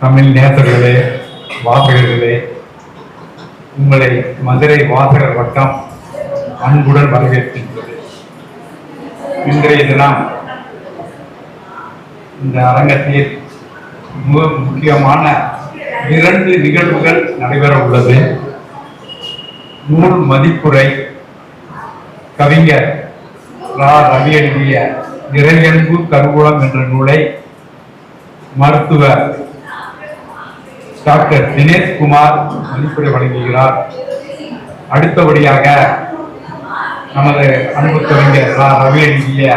தமிழ் நேசர்களே, வாசகர்களே, உங்களை மதுரை வாசகர் வட்டம் அன்புடன் வரவேற்கின்றது. இன்றைய தினம் இந்த அரங்கத்தில் மிக முக்கியமான 2 நிகழ்வுகள் நடைபெற உள்ளது. நூல் மதிப்புரை கவிஞர் ரவி எழுதிய இறையன்பு கருவூலம் என்ற நூலை மருத்துவர் டாக்டர் தினேஷ்குமார் மதிப்புரை வழங்குகிறார். அடுத்தபடியாக நமது அன்பு கவிஞர் ரவி எழுதிய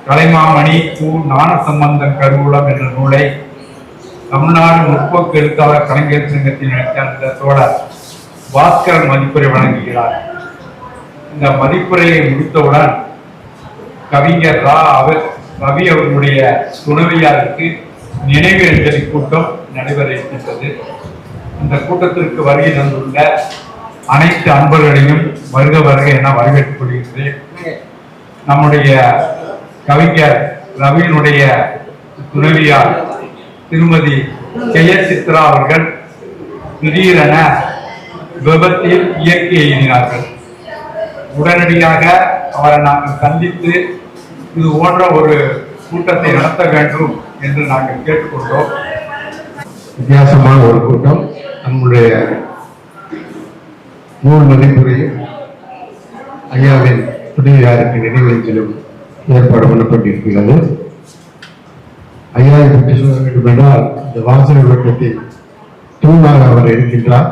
கலைமாமணி ஞானசம்பந்தன் கருவூலம் என்ற நூலை தமிழ்நாடு முற்போக்கு எழுத்தாளர் கலைஞர் சங்கத்தின் சேர்ந்த தோழர் பாஸ்கரன் மதிப்புரை வழங்குகிறார். இந்த மதிப்புரையை முடித்தவுடன் கவிஞர் ரவி அவர்களுடைய துணைவியாருக்கு நினைவு அஞ்சலி கூட்டம் நடைபெற இருக்கின்றது. இந்த கூட்டத்திற்கு வருகை தந்துள்ள அனைத்து அன்பர்களையும் வருக வருக என வரவேற்றுக் கொள்கின்றேன். நம்முடைய கவிஞர் ரவியினுடைய துணைவியார் திருமதி சித்ரா அவர்கள் திடீரென விபத்தில் இயற்கை எழுதினார்கள். உடனடியாக அவரை நாங்கள் சந்தித்து இது போன்ற ஒரு கூட்டத்தை நடத்த வேண்டும் என்று நாங்கள் கேட்டுக்கொண்டோம். வித்தியாசமான ஒரு கூட்டம். நம்முடைய நூல் மதிப்புரையும் ஐயாவின் துணைவியாருக்கு நினைவஞ்சலும் ஏற்பாடு பண்ணப்பட்டிருக்கிறது. ஐயாவை பற்றி சொல்ல வேண்டும் என்றால் இந்த வாசகர் வட்டத்தில் தூணாக அவர் இருக்கின்றார்.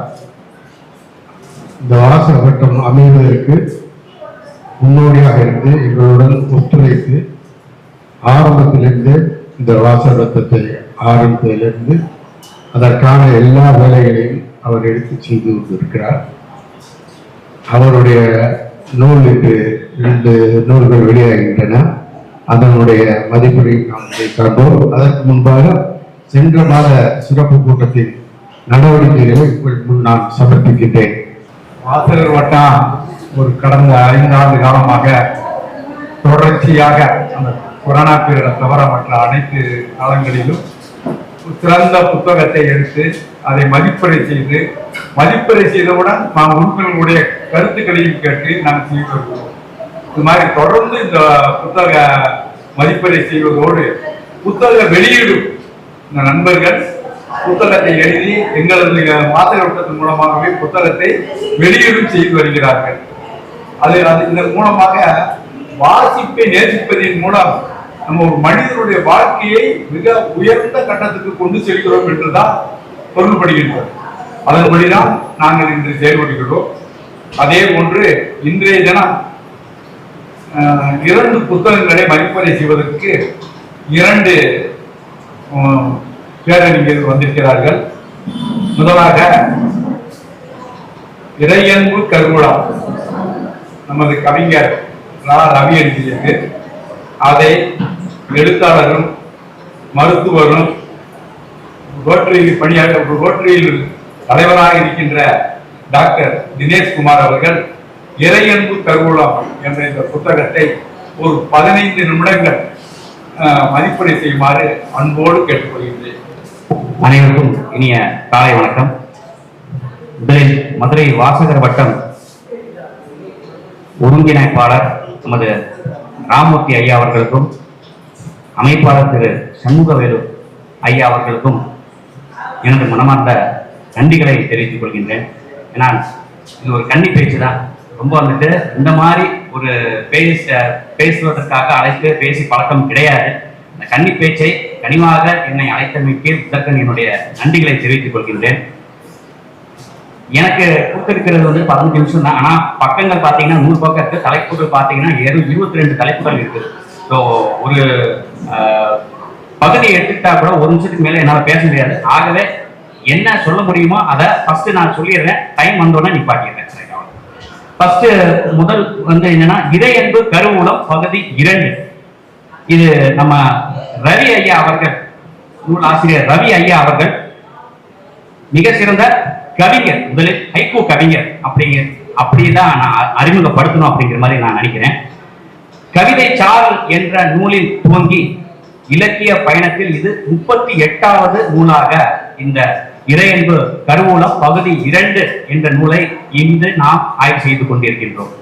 இந்த வாசகர் வட்டம் அமைவதற்கு முன்னோடியாக இருந்து எங்களுடன் ஒத்துழைத்து ஆரம்பத்திலிருந்து இந்த வாசகர் வட்டத்தை ஆரம்பித்ததிலிருந்து அதற்கான எல்லா வேலைகளையும் அவர் எடுத்து செய்து கொண்டிருக்கிறார். அவருடைய நூல் இன்று 2 நூல்கள் வெளியாகின்றன. அதனுடைய மதிப்புரை நாம் கண்டோம். அதற்கு முன்பாக சென்ற மாத சிறப்பு கூட்டத்தின் நடவடிக்கைகளை முன் நான் சமர்ப்பிக்கின்றேன். வாசகர் வட்டம் ஒரு கடந்த 5 ஆண்டு காலமாக தொடர்ச்சியாக அந்த கொரோனா பீரியடை தவிர மற்ற அனைத்து காலங்களிலும் சிறந்த புத்தகத்தை எடுத்து அதை மதிப்புரை செய்தவுடன் நாம் உறுப்பினர்களுடைய கருத்துக்களையும் கேட்டு நாம் செய்து வருகிறோம். இது மாதிரி தொடர்ந்து இந்த புத்தக மதிப்புரை செய்வதோடு புத்தக வெளியீடும் இந்த நண்பர்கள் புத்தகத்தை எழுதி எங்களது வாசகர் வட்டத்தின் மூலமாகவே புத்தகத்தை வெளியீடும் செய்து வருகிறார்கள். அது இதன் மூலமாக வாசிப்பை நேசிப்பதன் மூலம் நம்ம ஒரு மனிதனுடைய வாழ்க்கையை மிக உயர்ந்த கட்டத்துக்கு கொண்டு செல்கிறோம் என்றுதான் பொருள்படுகின்றோம். அதன்படிதான் நாங்கள் இன்று செயல்படுகிறோம். அதே போன்று இன்றைய தினம் 2 புத்தகங்களை மதிப்புரை செய்வதற்கு 2 பேரறிஞர்கள் வந்திருக்கிறார்கள். முதலாக இறையன்பு கருவூலம் நமது கவிஞர் ரவி எழுதியது. அதை எழுத்தாளரும் மருத்துவரும் ரோட்டரியில் தலைவராக இருக்கின்ற டாக்டர் தினேஷ்குமார் அவர்கள் இறையன்பு கருவூலம் என்ற இந்த புத்தகத்தை ஒரு 15 நிமிடங்கள் மதிப்புரை செய்யுமாறு அன்போடு கேட்டுக்கொள்கின்றேன். அனைவருக்கும் இனிய காலை வணக்கம். முதலில் மதுரை வாசகர் வட்டம் ஒருங்கிணைப்பாளர் நமது ராமூர்த்தி ஐயா அவர்களுக்கும் அமைப்பாளர் திரு சண்முகவேலு ஐயா அவர்களுக்கும் எனது மனமார்ந்த நன்றிகளை தெரிவித்துக் கொள்கின்றேன். ஏன்னா இது ஒரு கன்னி பேச்சு தான். ரொம்ப இந்த மாதிரி ஒரு பேசுவதற்காக அழைத்து பேசி பழக்கம் கிடையாது. இந்த கன்னி பேச்சை கனிவாக என்னை அழைத்தமைக்கு முதற்கண் என்னுடைய நன்றிகளை தெரிவித்துக் கொள்கின்றேன். எனக்கு கொடுத்திருக்கிறது 15 நிமிஷம் தான். ஆனா பக்கங்கள் பார்த்தீங்கன்னா 100 பக்கம் இருக்கு. தலைப்புகள் பார்த்தீங்கன்னா 22 தலைப்புகள் இருக்கு. ஸோ ஒரு பகுதியை எடுத்துக்கிட்டா கூட 1 நிமிஷத்துக்கு மேலே என்னால் பேச முடியாது. ஆகவே என்ன சொல்ல முடியுமோ அதை ஃபர்ஸ்ட் நான் சொல்லிடுறேன். டைம் வந்தோடனே நிப்பாட்டிடுறேன். ஃபர்ஸ்ட் முதல் என்னன்னா இறையன்பு கருவூலம் பகுதி 2. இது நம்ம ரவி ஐயா அவர்கள், நூல் ஆசிரியர் ரவி ஐயா அவர்கள் மிக சிறந்த கவிஞர். முதலில் ஹைக்கூ கவிஞர் அப்படிதான் நான் அறிமுகப்படுத்தணும் அப்படிங்கிற மாதிரி நான் நினைக்கிறேன். கவிதை சாரல் என்ற நூலில் துவங்கி இலக்கிய பயணத்தில் இது 38வது நூலாக இந்த இறையன்பு கருவூலம் பகுதி 2 என்ற நூலை இன்று நாம் ஆய்வு செய்து கொண்டிருக்கின்றோம்.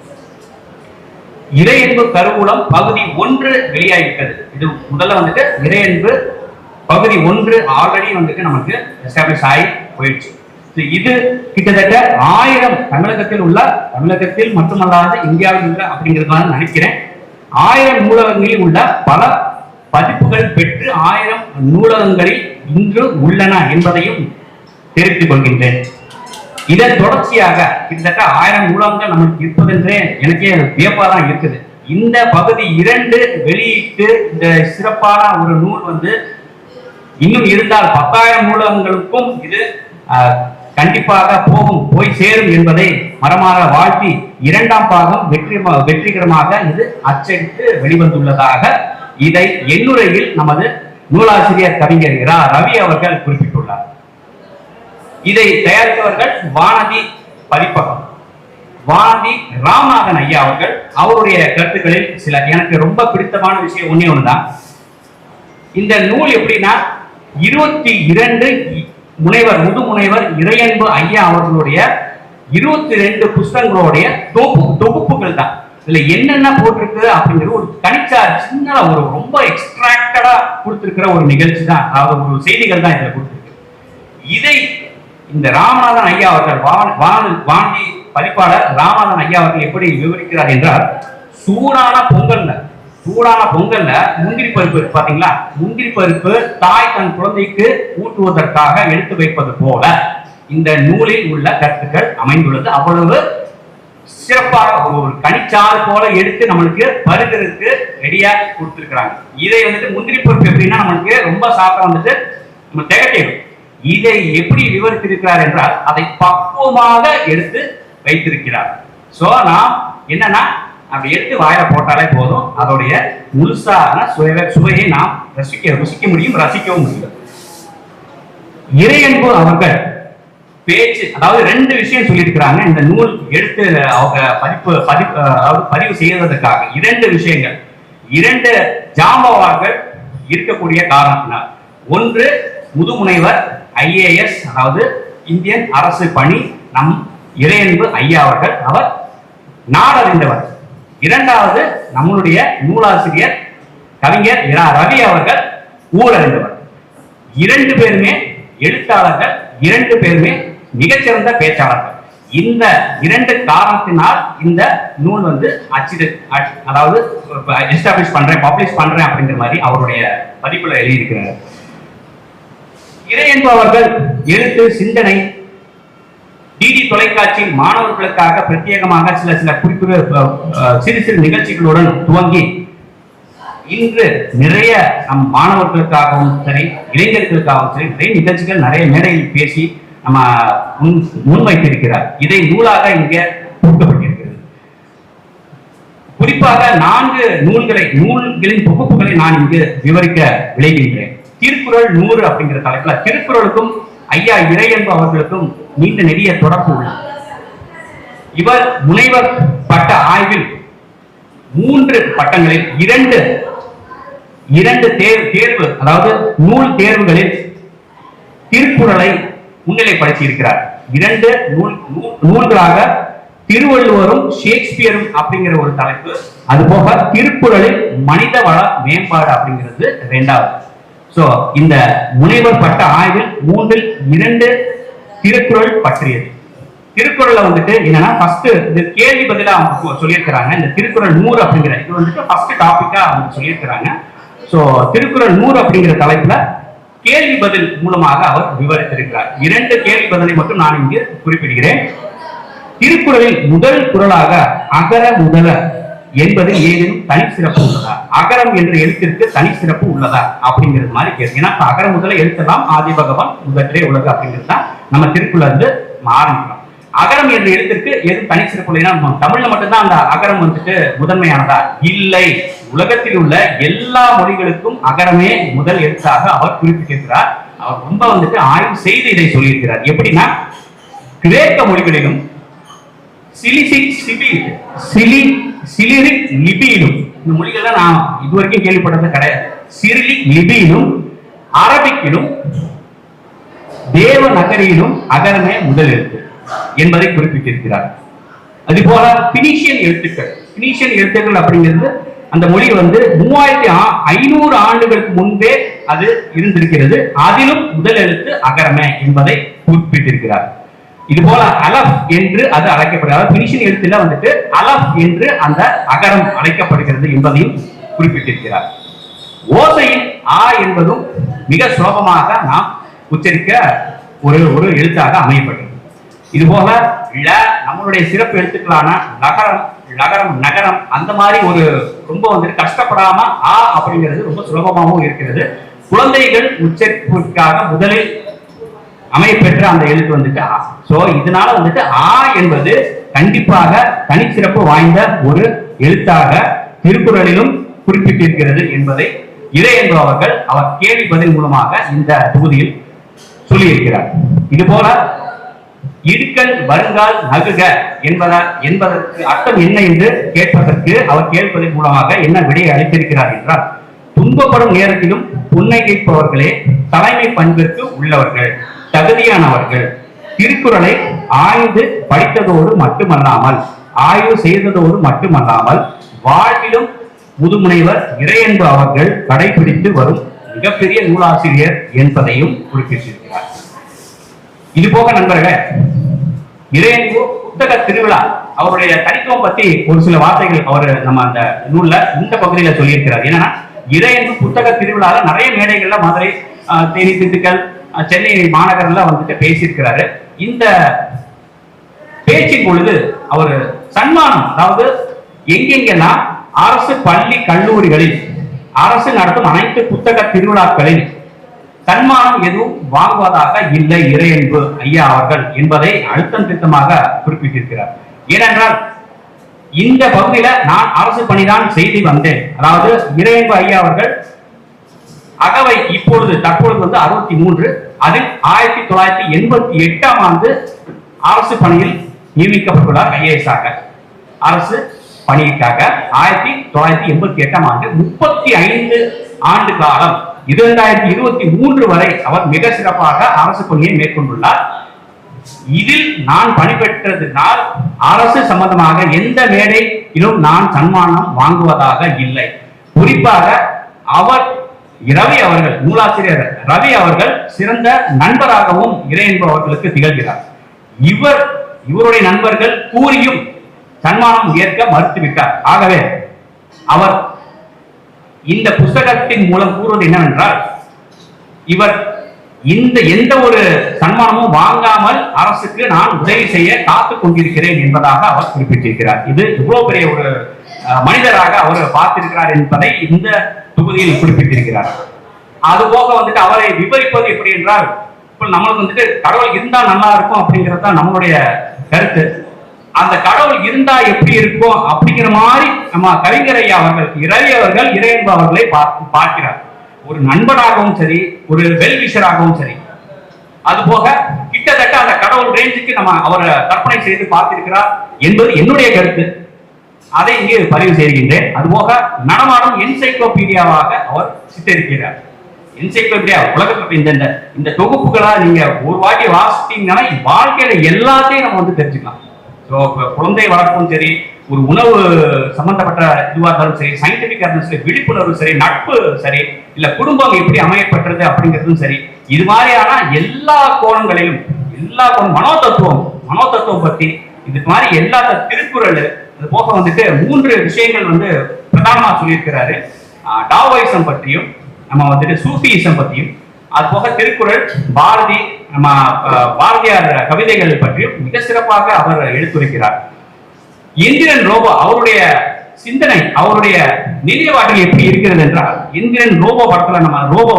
இறையன்பு கருவூலம் பகுதி 1 வெளியாகிவிட்டது. இது முதல்ல வந்துட்டு இறையன்பு பகுதி 1 ஆல்ரெடி வந்துட்டு நமக்கு எஸ்டாப்ளிஷ் ஆகி போயிடுச்சு. இது கிட்டத்தட்ட 1000 தமிழகத்தில் மட்டுமல்லாது இந்தியாவில் உள்ள அப்படிங்கிறதுனால நினைக்கிறேன் 1000 நூலகங்களில் உள்ள பல பதிப்புகள் பெற்று 1000 நூலகங்களில் இன்று உள்ளன என்பதையும் தெரிவித்துக் கொள்கின்றேன். இதன் தொடர்ச்சியாக கிட்டத்தட்ட 1000 நூலகங்கள் நமக்கு இருப்பதென்றே எனக்கே வியப்பாதான் இருக்குது. இந்த பகுதி 2 வெளியிட்டு இந்த சிறப்பான ஒரு நூல் வந்து இன்னும் இருந்தால் 10,000 நூலகங்களுக்கும் இது கண்டிப்பாக போய் சேரும் என்பதை மரமாக வாழ்த்தி 2ஆம் பாகம் வெற்றிகரமாக இது அச்சடித்து வெளிவந்துள்ளதாக இதை எண்ணுரையில் நமது நூலாசிரியர் கவிஞர் ரவி அவர்கள் குறிப்பிட்டுள்ளார். இதை தயாரித்தவர்கள் வானதி பதிப்பகம், வானதி ராமநாதன் ஐயா அவர்கள். அவருடைய கருத்துக்களில் சில எனக்கு ரொம்ப பிடித்தமான விஷயம் ஒண்ணுதான். இந்த நூல் எப்படின்னா 22 முதுமுனைவர் இறையன்பு ஐயா அவர்களுடைய 22 புத்தகங்களுடைய தொகுப்புகள் தான். இதுல என்னென்ன போட்டிருக்கு அப்படிங்கிறது ஒரு தனிச்சா சின்ன ஒரு ரொம்ப எக்ஸ்ட்ராக்டடா கொடுத்திருக்கிற ஒரு நிகழ்ச்சி தான், அதாவது ஒரு செய்திகள் தான் இதுல கொடுத்திருக்கு. இதை இந்த ராமநாதன் ஐயா அவர்கள் வானதி பதிப்பாளர் ராமநாதன் ஐயா அவர்கள் எப்படி விவரிக்கிறார் என்றால், சூடான பொங்கல்ல முந்திரி பருப்பு பாத்தீங்களா, முந்திரி பருப்பு தாய் தன் குழந்தைக்கு ஊட்டுவதற்காக எடுத்து வைப்பது போல இந்த நூலில் உள்ள கருத்துக்கள் அமைந்துள்ளது. அவ்வளவு சிறப்பாக ஒரு கனிச்சாறு போல எடுத்து நம்மளுக்கு பருகிறதுக்கு ரெடியா கொடுத்திருக்கிறாங்க. இதை வந்துட்டு முந்திரி பருப்பு எப்படின்னா நம்மளுக்கு ரொம்ப சாப்பிட வந்துட்டு நம்ம திகட்டிடும். இதை எப்படி விவரித்திருக்கிறார் என்றால் அதை பக்குவமாக எடுத்து வைத்திருக்கிறார். சோ நாம் என்னன்னா அப்படி எடுத்து வாயில போட்டாலே போதும், அதோடைய முழுசான சுவையை நாம் ருசிக்க முடியும், ரசிக்கவும் முடியும். இறையன்பு அவர்கள் பேச்சு, அதாவது 2 விஷயம் சொல்லியிருக்கிறாங்க இந்த நூல் எடுத்து அவங்க பதிவு செய்வதற்காக. 2 விஷயங்கள், 2 ஜாம்பவான்கள் இருக்கக்கூடிய காரணத்தினால். ஒன்று முதுமுனைவர் IAS, அதாவது இந்தியன் அரசு பணி நம் இறையன்பு ஐயா அவர்கள், அவர் நாடறிந்தவர். 2வது நம்மளுடைய நூலாசிரியர் கவிஞர் ரவி அவர்கள் ஊரறிந்தவர். 2 பேருமே எழுத்தாளர்கள், 2 பேருமே மிகச்சிறந்த பேச்சாளர்கள். இந்த 2 காரணத்தினால் இந்த நூல் வந்து அதாவது எஸ்டாப்ளிஷ் பண்றேன், பப்ளிஷ் பண்றேன் அப்படிங்கிற மாதிரி அவருடைய பதிப்புல எழுதியிருக்கிறார். இறையன்பு அவர்கள் எழுத்து, சிந்தனை டிடி தொலைக்காட்சியில் மாணவர்களுக்காக பிரத்யேகமாக சில சிறு நிகழ்ச்சிகளுடன் துவங்கி இன்று நிறைய நம் மாணவர்களுக்காகவும் சரி, இளைஞர்களுக்காகவும் சரி நிறைய நிகழ்ச்சிகள், நிறைய மேடையில் பேசி நம்ம முன்வைத்திருக்கிறார். இதை நூலாக இங்கே கொடுக்கப்பட்டிருக்கிறது. குறிப்பாக 4 நூல்களின் தொகுப்புகளை நான் இங்கு விவரிக்க விளைகின்றேன். திருக்குறள் 100 அப்படிங்கிற தலைப்புல திருக்குறளுக்கும் ஐயா இறையன்பு அவர்களுக்கும் நீண்ட நெடிய தொடர்பு உள்ளது. இவர் முனைவர் பட்ட ஆய்வில் 3 பட்டங்களில் 2 தேர்வு, அதாவது நூல் தேர்வுகளில் திருக்குறளை முன்னிலைப்படுத்தி இருக்கிறார். 2 நூல்களாக திருவள்ளுவரும் ஷேக்ஸ்பியரும் அப்படிங்கிற ஒரு தலைப்பு, அதுபோக திருக்குறளில் மனித வள மேம்பாடு அப்படிங்கிறது 2வது. சோ இந்த முனைவர் பட்ட ஆய்வில் 3ல் 2 திருக்குறள் பற்றியது. திருக்குறள்ல வந்துட்டு என்னன்னா ஃபர்ஸ்ட் இந்த கேள்வி பதிலா அவங்க சொல்லியிருக்கிறாங்க. இந்த திருக்குறள் 100 அப்படிங்கிற இது வந்துட்டு ஃபர்ஸ்ட் டாபிக்கா அவங்க சொல்லியிருக்கிறாங்க. சோ திருக்குறள் 100 அப்படிங்கிற தலைப்புல கேள்வி பதில் மூலமாக அவர் விவரித்திருக்கிறார். 2 கேள்வி பதிலை மட்டும் நான் இங்கு குறிப்பிடுகிறேன். திருக்குறளில் முதல் குறளாக அகர முதல என்பது ஏதேனும் தனி சிறப்பு உள்ளதா, அகரம் என்ற எழுத்திற்கு தனி சிறப்பு உள்ளதா அப்படிங்கிறது மாதிரி கேள்வி. ஏன்னா அகர முதல எழுத்தெல்லாம் ஆதி பகவான் முதற்றே உலகு அப்படிங்கிறது தான் நம்ம திருக்குறள் வந்து ஆரம்பிக்கலாம். அகரம் என்ற எழுத்திற்கு எது தனி சிறப்பு இல்லைன்னா தமிழ்ல மட்டும்தான் அந்த அகரம் வந்துட்டு முதன்மையானதா? இல்லை, உலகத்தில் உள்ள எல்லா மொழிகளுக்கும் அகரமே முதல் எழுத்தாக அவர் குறிப்பிட்டிருக்கிறார். அவர் ரொம்ப வந்துட்டு ஆய்வு செய்து இதை சொல்லியிருக்கிறார். எப்படின்னா கிரேக்க மொழிகளிலும் சிலிரிக் லிபியிலும், இந்த மொழிகள்லாம் நான் இதுவரைக்கும் கேள்விப்பட்டது கிடையாது. சிறிலிக் லிபியிலும் அரபிக்கிலும் தேவநகரியிலும் அகரமே முதல் எழுத்து என்பதை குறிப்பிட்டிருக்கிறார். அதுபோல பினிஷியன் எழுத்துக்கள் அப்படிங்கிறது அந்த மொழி 3500 ஆண்டுகளுக்கு முன்பே அது இருந்திருக்கிறது. அதிலும் முதல் எழுத்து அகரமே என்பதை குறிப்பிட்டிருக்கிறார். இது போல அலப் என்று அது அழைக்கப்படுகிறது. பினிஷியன் எழுத்துல அலப் என்று அந்த அகரம் அழைக்கப்படுகிறது என்பதையும் குறிப்பிட்டிருக்கிறார். ஓசையில் ஆ என்பதும் மிக சுலபமாக நாம் உச்சரிக்க ஒரு எழுத்தாக அமையப்பட்டது. இது போல நம்மளுடைய சிறப்பு எழுத்துக்களான லகரம் நகரம் அந்த மாதிரி ரொம்ப கஷ்டப்படாம ஆ அப்படிங்கிறது ரொம்ப சுலபமாகவும் இருக்கிறது. குழந்தைகள் உச்சரிப்புக்காக முதலில் அமையப்பெற்ற அந்த எழுத்து ஆ. சோ இதனால ஆ என்பது கண்டிப்பாக தனிச்சிறப்பு வாய்ந்த ஒரு எழுத்தாக திருக்குறளிலும் குறிப்பிட்டிருக்கிறது என்பதை இறையன்பு அவர்கள் அவர் கேள்வி பதில் மூலமாக இந்த தொகுதியில் சொல்லியிருக்கிறார். இது போல இடுக்கண் வருங்கால் நகுக என்பதற்கு அர்த்தம் என்ன என்று கேட்பதற்கு அவர் கேட்பதன் மூலமாக என்ன விடையை அளித்திருக்கிறார் என்றால், துன்பப்படும் நேரத்திலும் புன்னகைப்பவர்களே தலைமை பண்பிற்கு உள்ளவர்கள், தகுதியானவர்கள். திருக்குறளை ஆய்ந்து படித்ததோடு மட்டுமல்லாமல் ஆய்வு செய்ததோடு மட்டுமல்லாமல் வாழ்விலும் முதுமுனைவர் இறையன்பு அவர்கள் கடைபிடித்து வரும் மிகப்பெரிய நூலாசிரியர் என்பதையும் குறிப்பிட்டிருக்கிறார். இது போக நண்பர்களே, இறையன்பு புத்தக திருவிழா அவருடைய தனித்துவம் பத்தி ஒரு சில வார்த்தைகள் அவர் நம்ம அந்த நூல்ல இந்த பகுதியில சொல்லியிருக்கிறார். என்னன்னா, இறையன்பு புத்தக திருவிழால நிறைய மேடைகள்ல மதுரை, தேனி, திண்டுக்கல், சென்னை மாநகர்ல பேசியிருக்கிறாரு. இந்த பேச்சின் பொழுது அவர் சன்மானம், அதாவது எங்கெங்கெல்லாம் அரசு பள்ளி கல்லூரிகளில் அரசு நடத்தும் அனைத்து புத்தக திருவிழாக்களில் சன்மானம் எதுவும் வாங்குவதாக இல்லை இறையன்பு ஐயா அவர்கள் என்பதை அழுத்தம் திருத்தமாக குறிப்பிட்டிருக்கிறார். ஏனென்றால் இந்த பகுதியில நான் அரசு பணிதான் செய்து வந்தேன். அதாவது இறையன்பு ஐயா அவர்கள் அகவை தற்பொழுது 63, அதில் 1988ஆம் ஆண்டு அரசு பணியில் நியமிக்கப்பட்டுள்ளார். ஐஏஎஸ் ஆக அரசு பணிக்காக 1988ஆம் ஆண்டு 35 ஆண்டு காலம் 2023 வரை அவர் மிக சிறப்பாக அரசு பணியை மேற்கொண்டுள்ளார். இதில் நான் பணிபெற்றதினால் அரசு சம்பந்தமாக எந்த மேடையிலும் நான் சன்மானம் வாங்குவதாக இல்லை. குறிப்பாக அவர் ரவி அவர்கள், நூலாசிரியர் ரவி அவர்கள் சிறந்த நண்பராகவும் இறையன்பு அவர்களுக்கு திகழ்கிறார். இவருடைய நண்பர்கள் கூறியும் சன்மானம் ஏற்க மறுத்துவிட்டார். ஆகவே அவர் இந்த புத்தகத்தின் மூலம் கூறுவது என்னவென்றால், இவர் எந்த ஒரு சன்மானமும் வாங்காமல் அரசுக்கு நான் உதவி செய்ய காத்துக் கொண்டிருக்கிறேன் என்பதாக அவர் குறிப்பிட்டிருக்கிறார். இது இவ்வளவு பெரிய ஒரு மனிதராக அவர் பார்த்திருக்கிறார் என்பதை இந்த தொகுதியில் குறிப்பிட்டிருக்கிறார். அதுபோக அவரை விவரிப்பது எப்படி என்றால், இப்ப நம்மளுக்கு கடவுள் இருந்தா நல்லா இருக்கும் அப்படிங்கிறது தான் நம்மளுடைய கருத்து. அந்த கடவுள் இருந்தா எப்படி இருக்கும் அப்படிங்கிற மாதிரி நம்ம கவிஞர் ஐயா அவர்கள், இரவி அவர்கள் இறையன்பு அவர்களை பார்க்கிறார். ஒரு நண்பனாகவும் சரி, ஒரு வெல்விஷராகவும் சரி. அதுபோக கிட்டத்தட்ட அந்த கடவுள் ரேஞ்சுக்கு நம்ம அவரை கற்பனை செய்து பார்த்திருக்கிறார் என்பது என்னுடைய கருத்து. அதை இங்கே பதிவு செய்கின்றேன். அதுபோக நடமாடும் என்சைக்ளோபீடியாவாக அவர் சித்தரிக்கிறார். என்சைக்ளோபீடியா உலகத்துல இந்த தொகுப்புகளா நீங்க ஒரு வாட்டி வாசித்தீங்கன்னா வாழ்க்கையில எல்லாத்தையும் நம்ம தெரிஞ்சுக்கலாம். குழந்தை வளர்ப்பும் சரி, ஒரு உணவு சம்பந்தப்பட்ட இதுவாக இருந்தாலும் சரி, சயின்டிபிக்கா இருந்தாலும் சரி, விழிப்புணர்வு சரி, நட்பு சரி, இல்ல குடும்பம் எப்படி அமையப்பட்டது அப்படிங்கிறதும் சரி, இது மாதிரியான எல்லா கோணங்களிலும் மனோதத்துவம் பத்தி இது மாதிரி எல்லா திருக்குறள் அது போக 3 விஷயங்கள் பிரதானமா சொல்லியிருக்கிறாரு. டாவோயிசம் பற்றியும் நம்ம சூஃபியிசம் பற்றியும், அது போக திருக்குறள், பாரதியார் கவிதைகள் பற்றியும் மிக சிறப்பாக அவர் எடுத்துரைக்கிறார். இந்திரன் ரோபோ அவருடைய சிந்தனை, அவருடைய நினைவாற்றல் எப்படி இருக்கிறது என்றால், இந்திரன் ரோபோ படத்துல நம்ம ரோபோ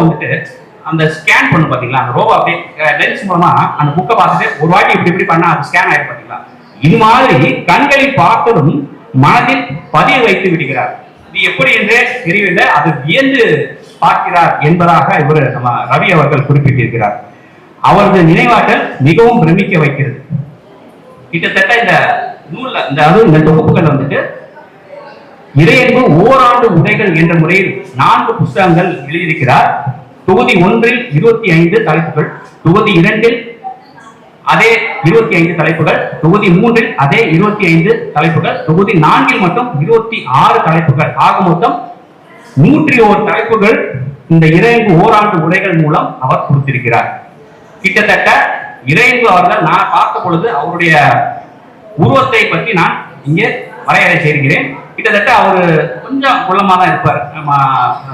அந்த ஸ்கேன் பண்ணு பாத்தீங்களா, அந்த ரோபோ அப்படியே லென்ஸ் மூலமா அந்த புக்கை பார்த்துட்டு ஒரு வாட்டி இப்படி பண்ணா அது ஸ்கேன் ஆயிருக்கு பாத்தீங்களா. இது மாதிரி கண்களில் பார்த்ததும் மனதில் பதிய வைத்து விடுகிறார். இது எப்படி என்றே தெரியவில்லை, அது வியந்து பார்க்கிறார் என்பதாக இவர் நம்ம ரவி அவர்கள் குறிப்பிட்டிருக்கிறார். அவரது நினைவாற்றல் மிகவும் பிரமிக்க வைக்கிறது. கிட்டத்தட்ட இந்த நூல்ல இந்த தொகுப்புகள் இறையன்பு ஓராண்டு உரைகள் என்ற முறையில் 4 புத்தகங்கள் எழுதியிருக்கிறார். தொகுதி 1 25 தலைப்புகள், தொகுதி 2 அதே 25 தலைப்புகள், தொகுதி 3 அதே 25 தலைப்புகள், தொகுதி 4 மட்டும் 26 தலைப்புகள், ஆக மொத்தம் 101 தலைப்புகள் இந்த இறையன்பு ஓராண்டு உரைகள் மூலம் அவர் கொடுத்திருக்கிறார். கிட்டத்தட்ட இறையன்பு அவர்கள் நான் பார்த்த பொழுது அவருடைய உருவத்தை பற்றி நான் இங்கே வரையறை செய்கிறேன். கிட்டத்தட்ட அவர் கொஞ்சம் குள்ளமா தான் இருப்பார்.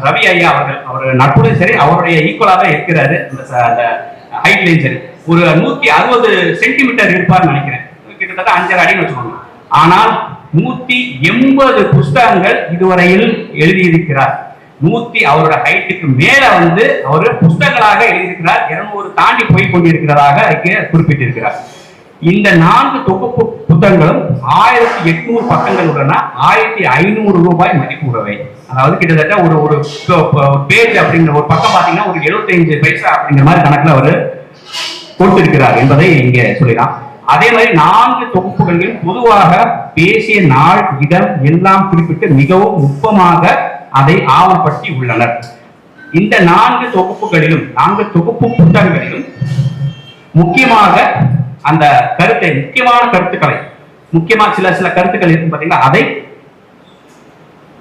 ரவி ஐயா அவர்கள் அவர் நட்புடன் சரி அவருடைய ஈக்குவலாக இருக்கிறாரு. இந்த ஹைட்லையும் சரி ஒரு 160 சென்டிமீட்டர் இருப்பார்னு நினைக்கிறேன். கிட்டத்தட்ட 5.5 அடி வச்சுக்கோங்க. ஆனால் 180 புஸ்தகங்கள் இதுவரையில் எழுதியிருக்கிறார். அவரோட ஹைட்டுக்கு மேல அவர் புஸ்தகங்களாக எழுதியிருக்கிறார். 200 தாண்டி போய் கொண்டிருக்கிறதாக குறிப்பிட்டிருக்கிறார். இந்த 4 தொகுப்பு புத்தகங்களும் 1800 பக்கங்களுடன் 1500 ரூபாய் மதிப்புள்ளவை. அதாவது கிட்டத்தட்ட ஒரு பேஜ் அப்படிங்கிற ஒரு பக்கம் பாத்தீங்கன்னா ஒரு 75 பைசா அப்படிங்கிற மாதிரி கணக்குல அவர் கொடுத்திருக்கிறார் என்பதை இங்கே சொல்லலாம். அதே மாதிரி 4 தொகுப்புகளிலும் பொதுவாக பேசிய நாள் இடம் எல்லாம் குறிப்பிட்டு மிகவும் நுட்பமாக அதை ஆவணப்படுத்தி உள்ளனர். இந்த 4 தொகுப்புகளிலும் 4 தொகுப்பு புத்தகங்களிலும் முக்கியமாக அந்த கருத்தை முக்கியமான கருத்துக்களை முக்கியமாக சில கருத்துக்கள் இருக்கும் பார்த்தீங்கன்னா அதை